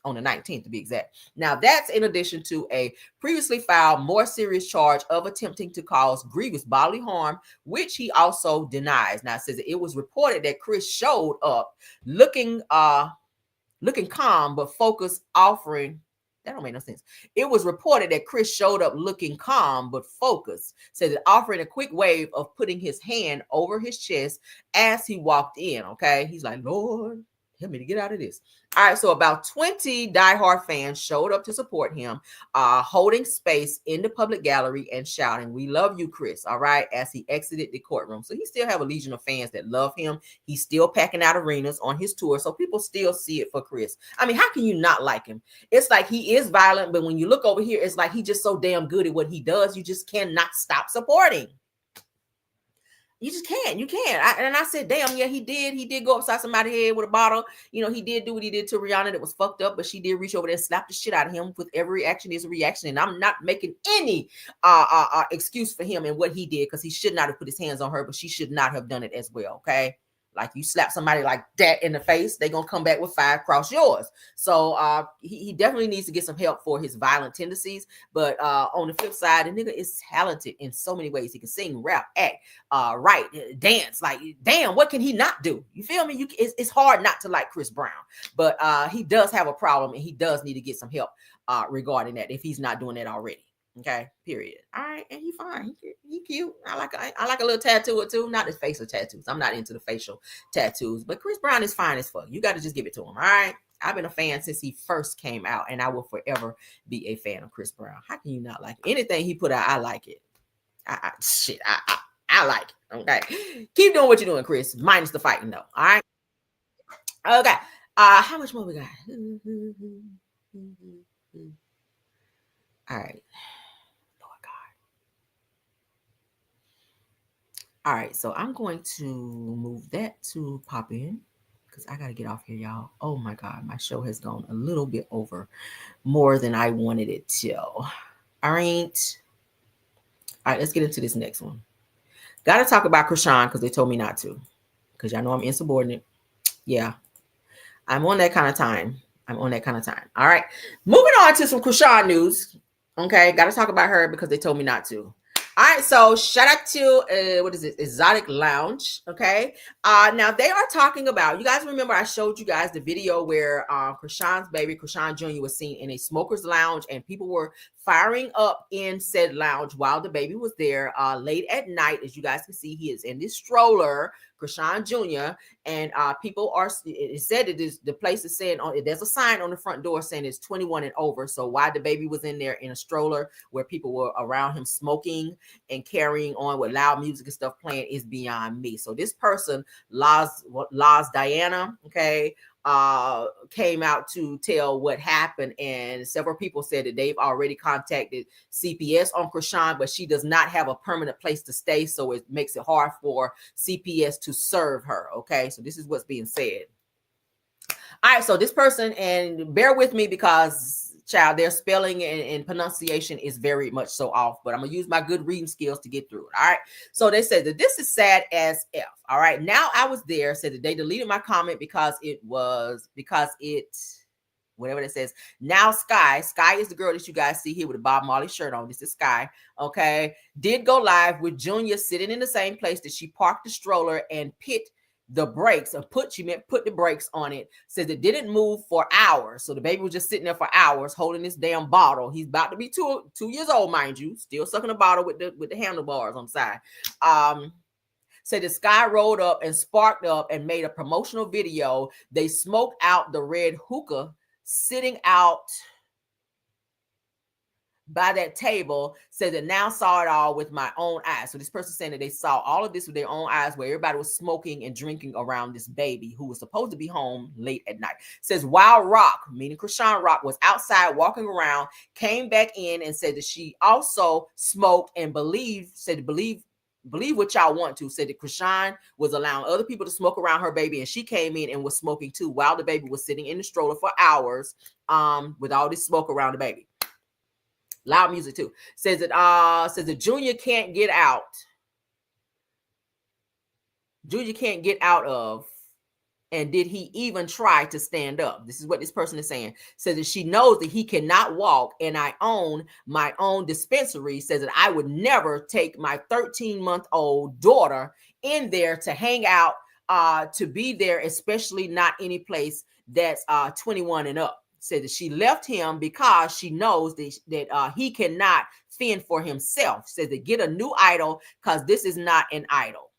On the 19th to be exact. Now that's in addition to a previously filed more serious charge of attempting to cause grievous bodily harm, which he also denies. Now it says that it was reported that Chris showed up looking calm but focused, offering. That don't make no sense. It was reported that Chris showed up looking calm but focused, says that offering a quick wave of putting his hand over his chest as he walked in. Okay, he's like, Lord, help me to get out of this. All right, so about 20 diehard fans showed up to support him, holding space in the public gallery and shouting, "We love you, Chris," all right, as he exited the courtroom. So he still have a legion of fans that love him. He's still packing out arenas on his tour, so people still see it for Chris. I mean, how can you not like him? It's like he is violent, but when you look over here, it's like he's just so damn good at what he does, you just cannot stop supporting. You just can't. You can't. And I said, damn, yeah, he did go upside somebody's head with a bottle. He did do what he did to Rihanna that was fucked up, but she did reach over there and slap the shit out of him. With every reaction is a reaction. And I'm not making any excuse for him and what he did, because he should not have put his hands on her, but she should not have done it as well. Okay. Like you slap somebody like that in the face, they're gonna come back with 5 across yours. So he definitely needs to get some help for his violent tendencies. But on the flip side, the nigga is talented in so many ways. He can sing, rap, act, write, dance. Like, damn, what can he not do? You feel me? It's hard not to like Chris Brown, but he does have a problem, and he does need to get some help regarding that if he's not doing that already. Okay, period. All right, and he fine. He cute. I like a little tattoo or two. Not his facial tattoos. I'm not into the facial tattoos, but Chris Brown is fine as fuck. You got to just give it to him. All right. I've been a fan since he first came out, and I will forever be a fan of Chris Brown. How can you not like it? Anything he put out? I like it. I like it. Okay, keep doing what you're doing, Chris. Minus the fighting, though. All right. Okay. How much more we got? All right. All right, so I'm going to move that to pop in because I got to get off here, y'all. Oh my God, my show has gone a little bit over more than I wanted it to. All right, let's get into this next one. Got to talk about Cresan because they told me not to, because y'all know I'm insubordinate. Yeah, I'm on that kind of time. All right, moving on to some Cresan news. Okay, got to talk about her because they told me not to. All right, so shout out to what is it? Exotic Lounge. Okay. Now they are talking about, you guys remember I showed you guys the video where Cresan's baby, Cresan Jr. was seen in a smoker's lounge, and people were firing up in said lounge while the baby was there late at night. As you guys can see, he is in this stroller, Cresan Jr. And people are, it said it is, the place is saying, there's a sign on the front door saying it's 21 and over. So why the baby was in there in a stroller where people were around him smoking and carrying on with loud music and stuff playing is beyond me. So this person, Laz Diana, okay, came out to tell what happened, and several people said that they've already contacted CPS on Cresan, but she does not have a permanent place to stay, so it makes it hard for CPS to serve her. Okay, so this is what's being said. All right, so this person, and bear with me because child, their spelling and pronunciation is very much so off, but I'm gonna use my good reading skills to get through it. All right, so they said that this is sad as F. All right, now I was there, said that they deleted my comment because it whatever it says. Now Sky is the girl that you guys see here with a Bob Marley shirt on. This is Sky. Okay, did go live with Junior sitting in the same place that she parked the stroller and put the brakes, or put the brakes on it. Says it didn't move for hours. So the baby was just sitting there for hours holding this damn bottle. He's about to be two years old, mind you, still sucking the bottle with the handlebars on the side. Said the Sky rolled up and sparked up and made a promotional video. They smoked out the red hookah sitting out by that table. Said that now saw it all with my own eyes. So this person saying that they saw all of this with their own eyes, where everybody was smoking and drinking around this baby who was supposed to be home late at night. Says while Rock, meaning Cresan Rock, was outside walking around, came back in and said that she also smoked and believe what y'all want to. Said that Cresan was allowing other people to smoke around her baby, and she came in and was smoking too while the baby was sitting in the stroller for hours with all this smoke around the baby. Loud music too. Says that Junior can't get out. Junior can't get out of. And did he even try to stand up? This is what this person is saying. Says that she knows that he cannot walk, and I own my own dispensary. Says that I would never take my 13-month-old daughter in there to hang out, to be there, especially not any place that's 21 and up. Said that she left him because she knows that he cannot fend for himself. Says that get a new idol because this is not an idol.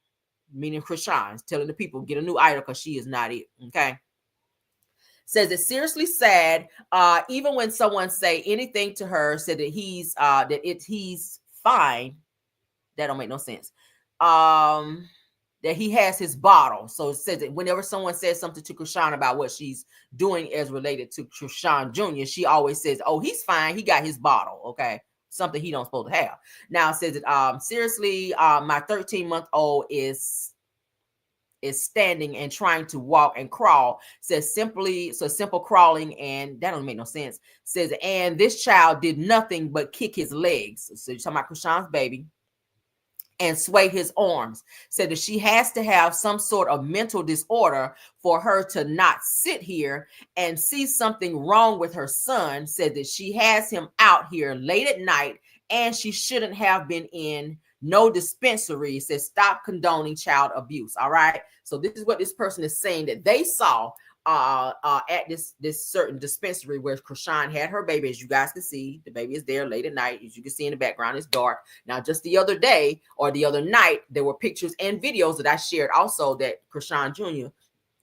Meaning Cresan's telling the people get a new idol because she is not it. Okay. Says it's seriously sad. Even when someone say anything to her, said that he's fine. That don't make no sense. That he has his bottle. So it says that whenever someone says something to Cresan about what she's doing as related to Cresan Jr., she always says, oh, he's fine. He got his bottle. Okay. Something he don't supposed to have. Now it says that seriously, my 13-month-old is standing and trying to walk and crawl. Says simple crawling, and that don't make no sense. Says, and this child did nothing but kick his legs. So you're talking about Cresan's baby. and sway his arms. Said that she has to have some sort of mental disorder for her to not sit here and see something wrong with her son. Said that she has him out here late at night and she shouldn't have been in no dispensary. Says stop condoning child abuse. All right. So this is what this person is saying that they saw at this certain dispensary where Cresan had her baby. As you guys can see, the baby is there late at night. As you can see in the background, it's dark. Now, just the other day or the other night, there were pictures and videos that I shared also that Cresan Jr.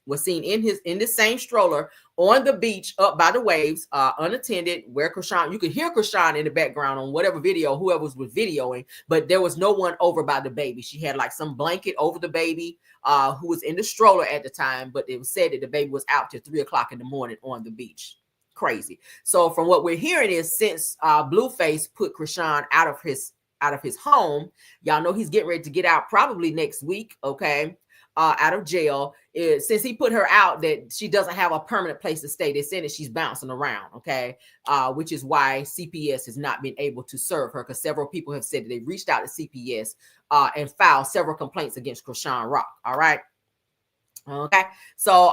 was seen in this same stroller on the beach up by the waves, unattended, where Cresan, you could hear Cresan in the background on whatever video, whoever was videoing, but there was no one over by the baby. She had like some blanket over the baby who was in the stroller at the time, but it was said that the baby was out till 3 o'clock in the morning on the beach. Crazy. So from what we're hearing is since Blueface put Cresan out of his home, y'all know he's getting ready to get out probably next week, okay? Out of jail. Since he put her out, that she doesn't have a permanent place to stay. They said that she's bouncing around, okay? Which is why CPS has not been able to serve her, because several people have said that they reached out to CPS and filed several complaints against Cresan Rock. All right. Okay. So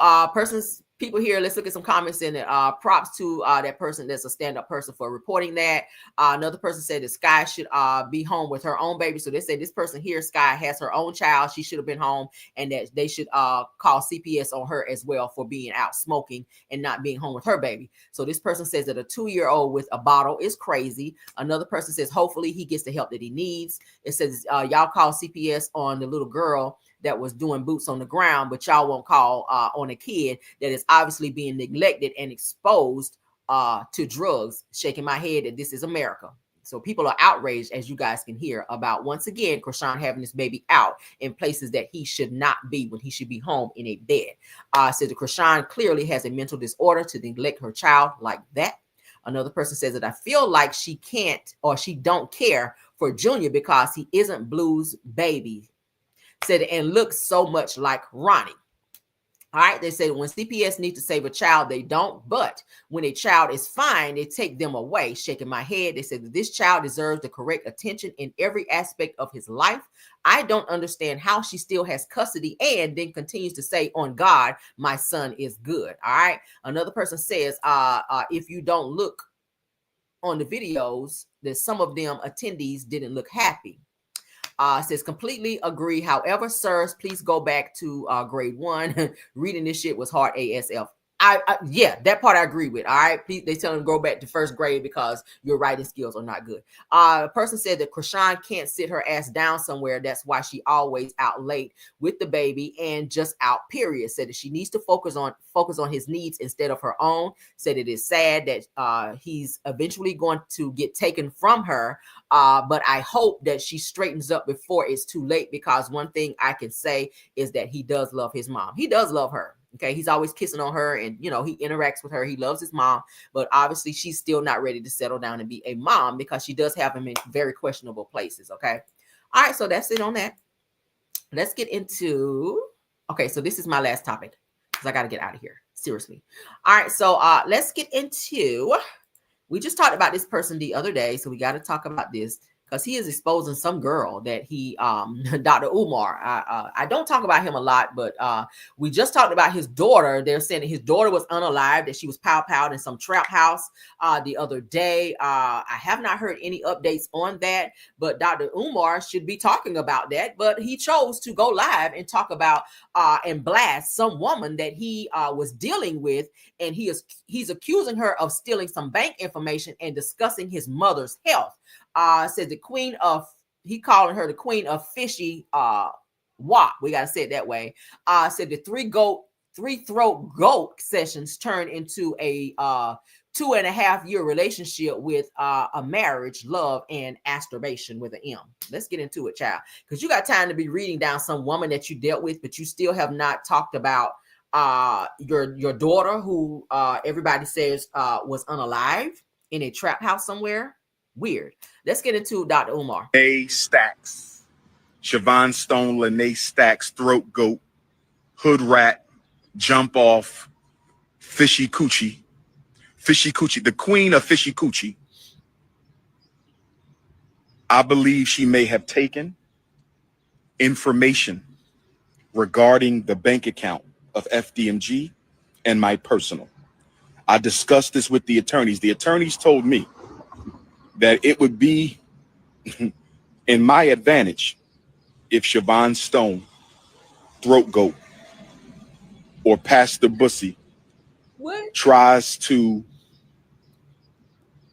people here, let's look at some comments in it. Props to that person that's a stand-up person for reporting that. Another person said that Sky should be home with her own baby. So they say this person here, Sky, has her own child. She should have been home, and that they should call CPS on her as well for being out smoking and not being home with her baby. So this person says that a 2-year-old with a bottle is crazy. Another person says hopefully he gets the help that he needs. It says y'all call CPS on the little girl that was doing boots on the ground, but y'all won't call on a kid that is obviously being neglected and exposed to drugs. Shaking my head that this is America. So people are outraged, as you guys can hear, about once again Cresan having this baby out in places that he should not be, when he should be home in a bed. Says that Cresan clearly has a mental disorder to neglect her child like that. Another person says that I feel like she can't or she don't care for Junior because he isn't Blue's baby. Said and looks so much like Ronnie. All right, they say when CPS needs to save a child, they don't. But when a child is fine, they take them away. Shaking my head, they said that this child deserves the correct attention in every aspect of his life. I don't understand how she still has custody and then continues to say, on God, my son is good. All right. Another person says, if you don't look on the videos, that some of them attendees didn't look happy. Says completely agree. However, sirs, please go back to grade 1. Reading this shit was hard ASF. Yeah, that part I agree with. All right, please, they tell him to go back to first grade because your writing skills are not good. A person said that Cresan can't sit her ass down somewhere. That's why she always out late with the baby and just out. Period. Said that she needs to focus on his needs instead of her own. Said it is sad that he's eventually going to get taken from her. But I hope that she straightens up before it's too late, because one thing I can say is that he does love his mom. He does love her. Okay, he's always kissing on her and, you know, he interacts with her. He loves his mom, but obviously she's still not ready to settle down and be a mom because she does have him in very questionable places. Okay. All right. So that's it on that. Let's get into, okay. So this is my last topic because I got to get out of here. Seriously. All right. So let's get into, we just talked about this person the other day. So we got to talk about this, because he is exposing some girl that he, Dr. Umar. I don't talk about him a lot, but we just talked about his daughter. They're saying that his daughter was unalived, that she was pow-powed in some trap house the other day. I have not heard any updates on that, but Dr. Umar should be talking about that. But he chose to go live and talk about and blast some woman that he was dealing with, and he's accusing her of stealing some bank information and discussing his mother's health. Said the queen of, he calling her the queen of fishy wop. We got to say it that way. Said the three throat goat sessions turned into a 2.5-year relationship with a marriage, love, and masturbation with an M. Let's get into it, child. Because you got time to be reading down some woman that you dealt with, but you still have not talked about your daughter, who everybody says was unalive in a trap house somewhere. Weird. Let's get into Dr. Umar. A Stacks, Siobhan Stone, Lene Stacks, Throat Goat, Hood Rat, Jump Off, Fishy Coochie, the queen of Fishy Coochie. I believe she may have taken information regarding the bank account of FDMG and my personal. I discussed this with the attorneys. The attorneys told me that it would be in my advantage if Siobhan Stone, Throat Goat, or Pastor Bussy tries to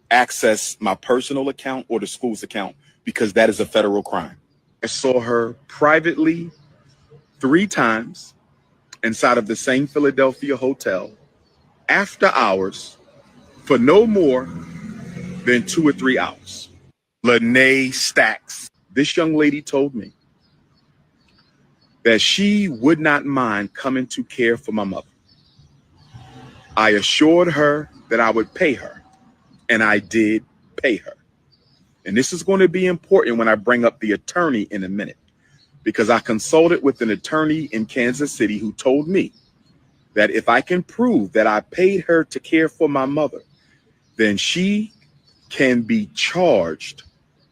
access my personal account or the school's account, because that is a federal crime. I saw her privately 3 times inside of the same Philadelphia hotel after hours for no more than 2 or 3 hours. Lene Stacks. This young lady told me that she would not mind coming to care for my mother. I assured her that I would pay her, and I did pay her. And this is going to be important when I bring up the attorney in a minute, because I consulted with an attorney in Kansas City who told me that if I can prove that I paid her to care for my mother, then she can be charged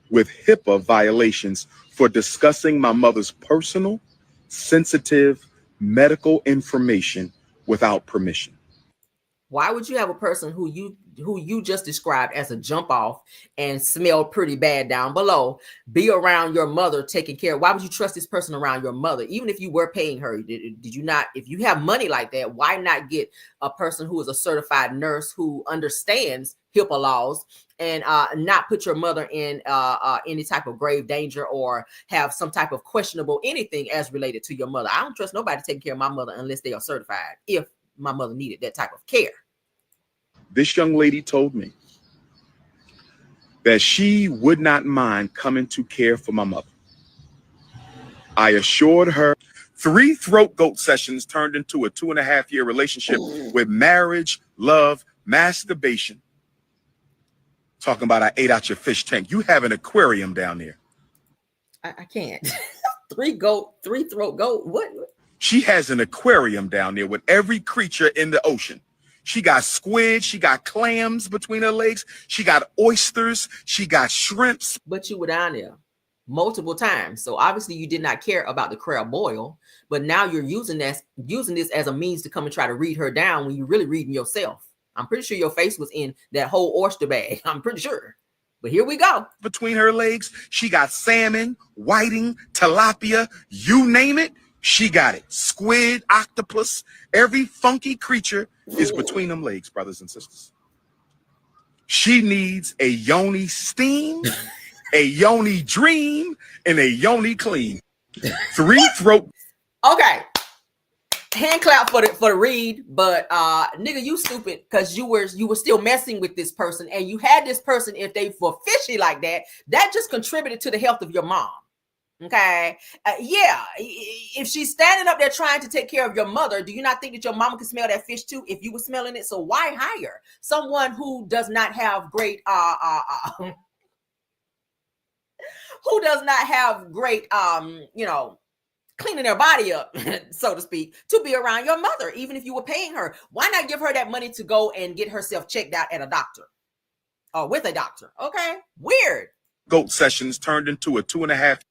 with HIPAA violations for discussing my mother's personal, sensitive medical information without permission. Why would you have a person who you just described as a jump off and smell pretty bad down below be around your mother taking care? Why would you trust this person around your mother? Even if you were paying her, did you not? If you have money like that, why not get a person who is a certified nurse who understands HIPAA laws and not put your mother in any type of grave danger or have some type of questionable anything as related to your mother? I don't trust nobody taking care of my mother unless they are certified, if my mother needed that type of care. This young lady told me that she would not mind coming to care for my mother. I assured her 3 throat goat sessions turned into a 2.5-year relationship with marriage, love, masturbation. Talking about I ate out your fish tank. You have an aquarium down there. I can't. 3 throat goat. What? She has an aquarium down there with every creature in the ocean. She got squid, she got clams between her legs, she got oysters, she got shrimps. But you were down there multiple times, so obviously you did not care about the crab boil. But now you're using this as a means to come and try to read her down when you're really reading yourself. I'm pretty sure your face was in that whole oyster bag. I'm pretty sure. But here we go. Between her legs, she got salmon, whiting, tilapia, you name it. She got it. Squid, octopus, every funky creature is between them legs, brothers and sisters. She needs a yoni steam, a yoni dream, and a yoni clean. 3 throat. Okay. Hand clap for the read, but nigga, you stupid, because you were still messing with this person, and you had this person, if they were fishy like that, that just contributed to the health of your mom. Okay. Yeah. If she's standing up there trying to take care of your mother, do you not think that your mama can smell that fish too if you were smelling it? So why hire someone who does not have great cleaning their body up, so to speak, to be around your mother, even if you were paying her? Why not give her that money to go and get herself checked out at a doctor or with a doctor? Okay. Weird. Goat sessions turned into a 2.5.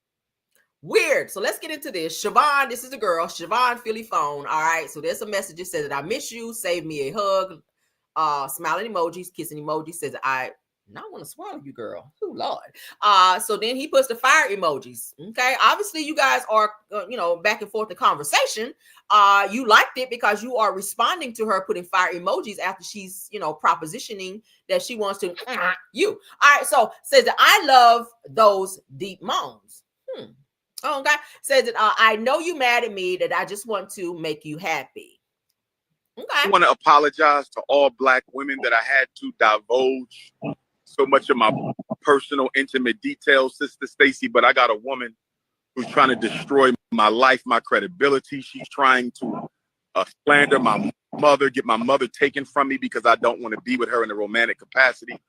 Weird. So let's get into this. Siobhan, this is the girl. Siobhan Philly phone. All right. So there's a message that says that I miss you. Save me a hug. Smiling emojis, kissing emoji. Says I not want to swallow you, girl. Oh Lord. So then he puts the fire emojis. Okay. Obviously, you guys are back and forth in conversation. You liked it because you are responding to her putting fire emojis after she's propositioning that she wants to you. All right. So says that I love those deep moans. Oh, okay. Says that I know you mad at me, that I just want to make you happy. Okay. I want to apologize to all Black women that I had to divulge so much of my personal, intimate details, Sister Stacy. But I got a woman who's trying to destroy my life, my credibility. She's trying to slander my mother, get my mother taken from me because I don't want to be with her in a romantic capacity.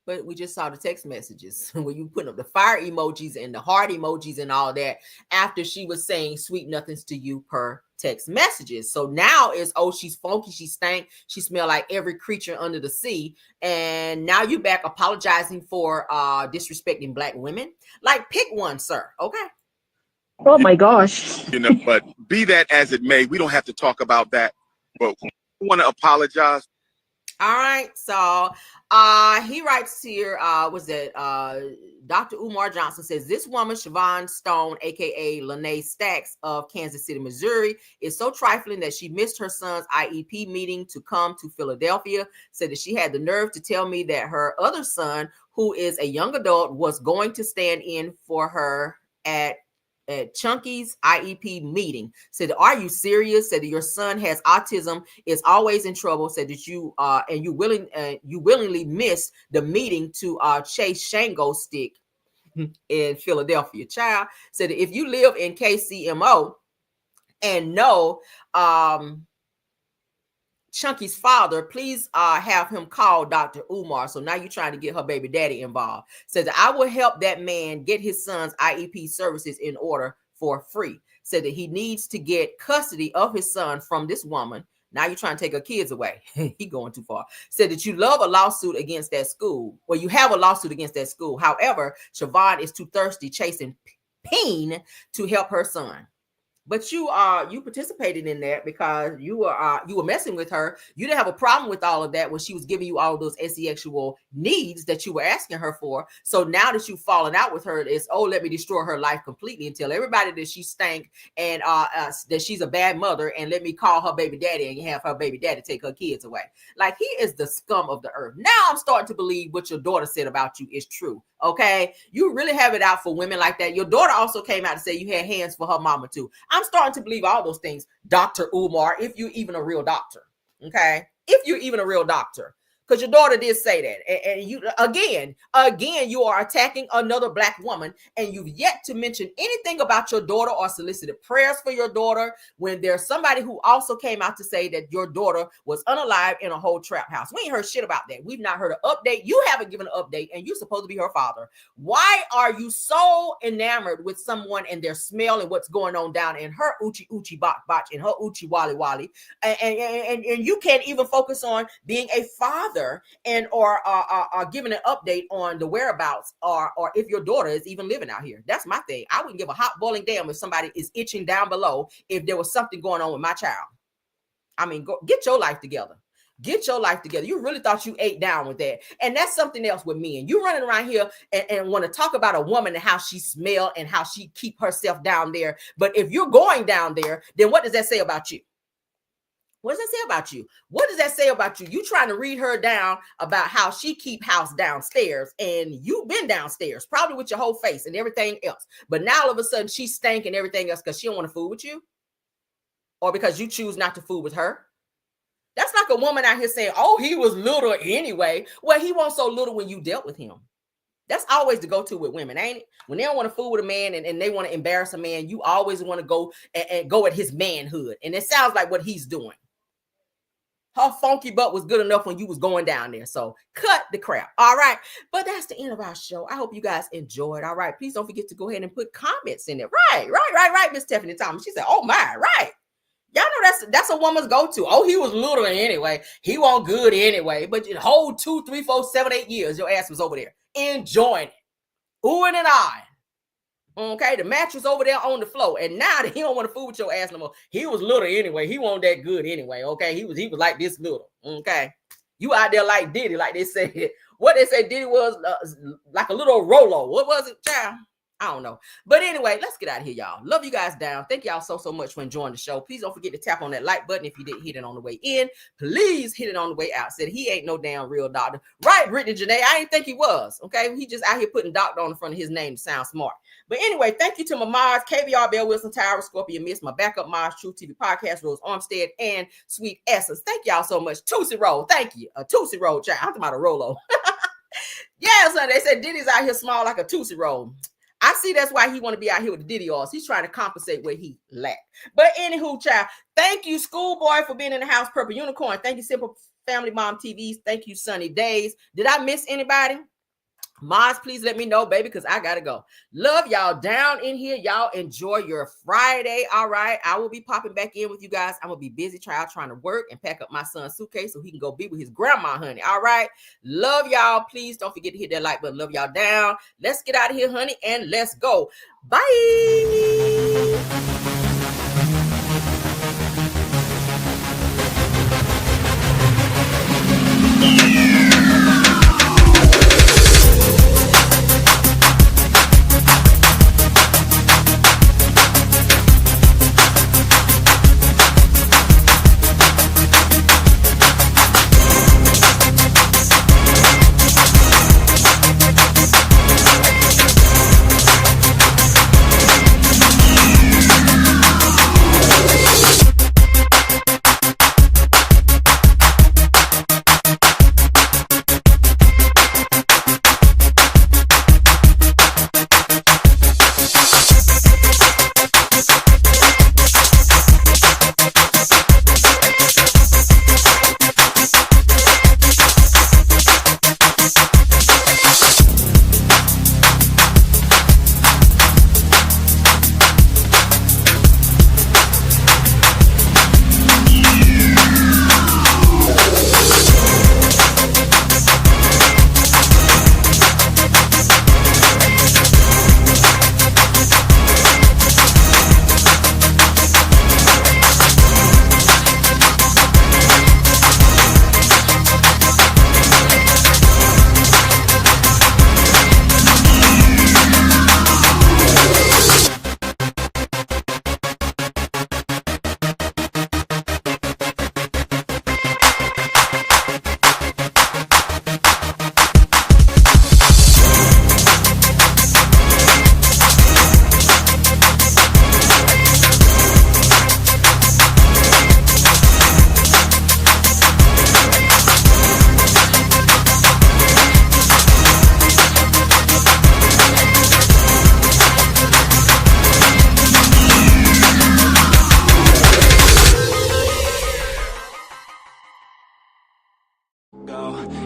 But we just saw the text messages where you put up the fire emojis and the heart emojis and all that after she was saying sweet nothings to you per text messages. So now it's, oh, she's funky, she stank, she smelled like every creature under the sea. And now you're back apologizing for disrespecting Black women. Like, pick one, sir. Okay. Oh my gosh. You know, but be that as it may, we don't have to talk about that. But we want to apologize. All right, so he writes here, was it Dr. Umar Johnson says, this woman, Siobhan Stone, aka Lene Stacks of Kansas City, Missouri, is so trifling that she missed her son's IEP meeting to come to Philadelphia. Said that she had the nerve to tell me that her other son, who is a young adult, was going to stand in for her at Chunky's IEP meeting. Said, are you serious? Said that your son has autism, is always in trouble. Said that you and you willingly missed the meeting to chase Shango Stick in Philadelphia. Child said that if you live in KCMO and know Chunky's father, please have him call Dr. Umar. So now you're trying to get her baby daddy involved. Says, I will help that man get his son's IEP services in order for free. Said that he needs to get custody of his son from this woman. Now you're trying to take her kids away. He going too far. Said that you love a lawsuit against that school. Well, you have a lawsuit against that school. However, Siobhan is too thirsty chasing pain to help her son. But you participated in that because you were messing with her. You didn't have a problem with all of that when she was giving you all of those sexual needs that you were asking her for. So now that you've fallen out with her, it's, oh, let me destroy her life completely and tell everybody that she stank and that she's a bad mother, and let me call her baby daddy and have her baby daddy take her kids away. Like, he is the scum of the earth. Now I'm starting to believe what your daughter said about you is true. Okay, you really have it out for women like that. Your daughter also came out to say you had hands for her mama too. I'm starting to believe all those things, Dr. Umar, if you're even a real doctor. Okay, if you're even a real doctor, because your daughter did say that. And you again, you are attacking another black woman, and you've yet to mention anything about your daughter or solicited prayers for your daughter when there's somebody who also came out to say that your daughter was unalive in a whole trap house. We ain't heard shit about that. We've not heard an update. You haven't given an update, and you're supposed to be her father. Why are you so enamored with someone and their smell and what's going on down in her uchi botch and her uchi wali and you can't even focus on being a father and or giving an update on the whereabouts or if your daughter is even living out here? That's my thing. I wouldn't give a hot boiling damn if somebody is itching down below if there was something going on with my child. I mean, go get your life together. Get your life together. You really thought you ate down with that. And that's something else with men. You running around here and want to talk about a woman and how she smell and how she keep herself down there. But if you're going down there, then what does that say about you? What does that say about you? What does that say about you? You trying to read her down about how she keep house downstairs, and you've been downstairs probably with your whole face and everything else. But now all of a sudden she stank and everything else because she don't want to fool with you, or because you choose not to fool with her. That's like a woman out here saying, "Oh, he was little anyway." Well, he wasn't so little when you dealt with him. That's always the go-to with women, ain't it? When they don't want to fool with a man and they want to embarrass a man, you always want to go and go at his manhood, and it sounds like what he's doing. Her funky butt was good enough when you was going down there. So cut the crap. All right. But that's the end of our show. I hope you guys enjoyed. All right. Please don't forget to go ahead and put comments in it. Right. Miss Stephanie Thomas. She said, oh my, right. Y'all know that's a woman's go-to. Oh, he was little anyway. He wasn't good anyway. But the whole 2, 3, 4, 7, 8 years, your ass was over there enjoying it. Oohing and ahhing. Okay, the mattress over there on the floor, and now that he don't want to fool with your ass no more. He was little anyway. He wasn't that good anyway. Okay, he was like this little. Okay, you out there like Diddy, like they said. What they said Diddy was like a little Rolo. What was it, child? I don't know. But anyway, let's get out of here, y'all. Love you guys down. Thank y'all so much for enjoying the show. Please don't forget to tap on that like button if you didn't hit it on the way in. Please hit it on the way out. Said he ain't no damn real doctor. Right, Brittany Janae? I didn't think he was. Okay, he just out here putting doctor on the front of his name to sound smart. But anyway, thank you to my Mars, KVR, Bell Wilson, Tyra, Scorpion Miss, my backup Mars, True TV Podcast, Rose Armstead, and Sweet Essence. Thank y'all so much. Tootsie Roll. Thank you. A Tootsie Roll, child. I'm talking about a Rolo. Yeah, son. They said Diddy's out here small like a Tootsie Roll. I see that's why he want to be out here with the Diddy oils. He's trying to compensate what he lacked. But anywho, child, thank you, Schoolboy, for being in the house. Purple Unicorn. Thank you, Simple Family Mom TVs. Thank you, Sunny Days. Did I miss anybody? Maz, please let me know, baby, because I got to go. Love y'all down in here. Y'all enjoy your Friday. All right. I will be popping back in with you guys. I'm going to be busy trying to work and pack up my son's suitcase so he can go be with his grandma, honey. All right. Love y'all. Please don't forget to hit that like button. Love y'all down. Let's get out of here, honey, and let's go. Bye.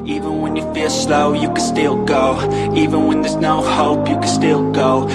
Even when you feel slow, you can still go. Even when there's no hope, you can still go.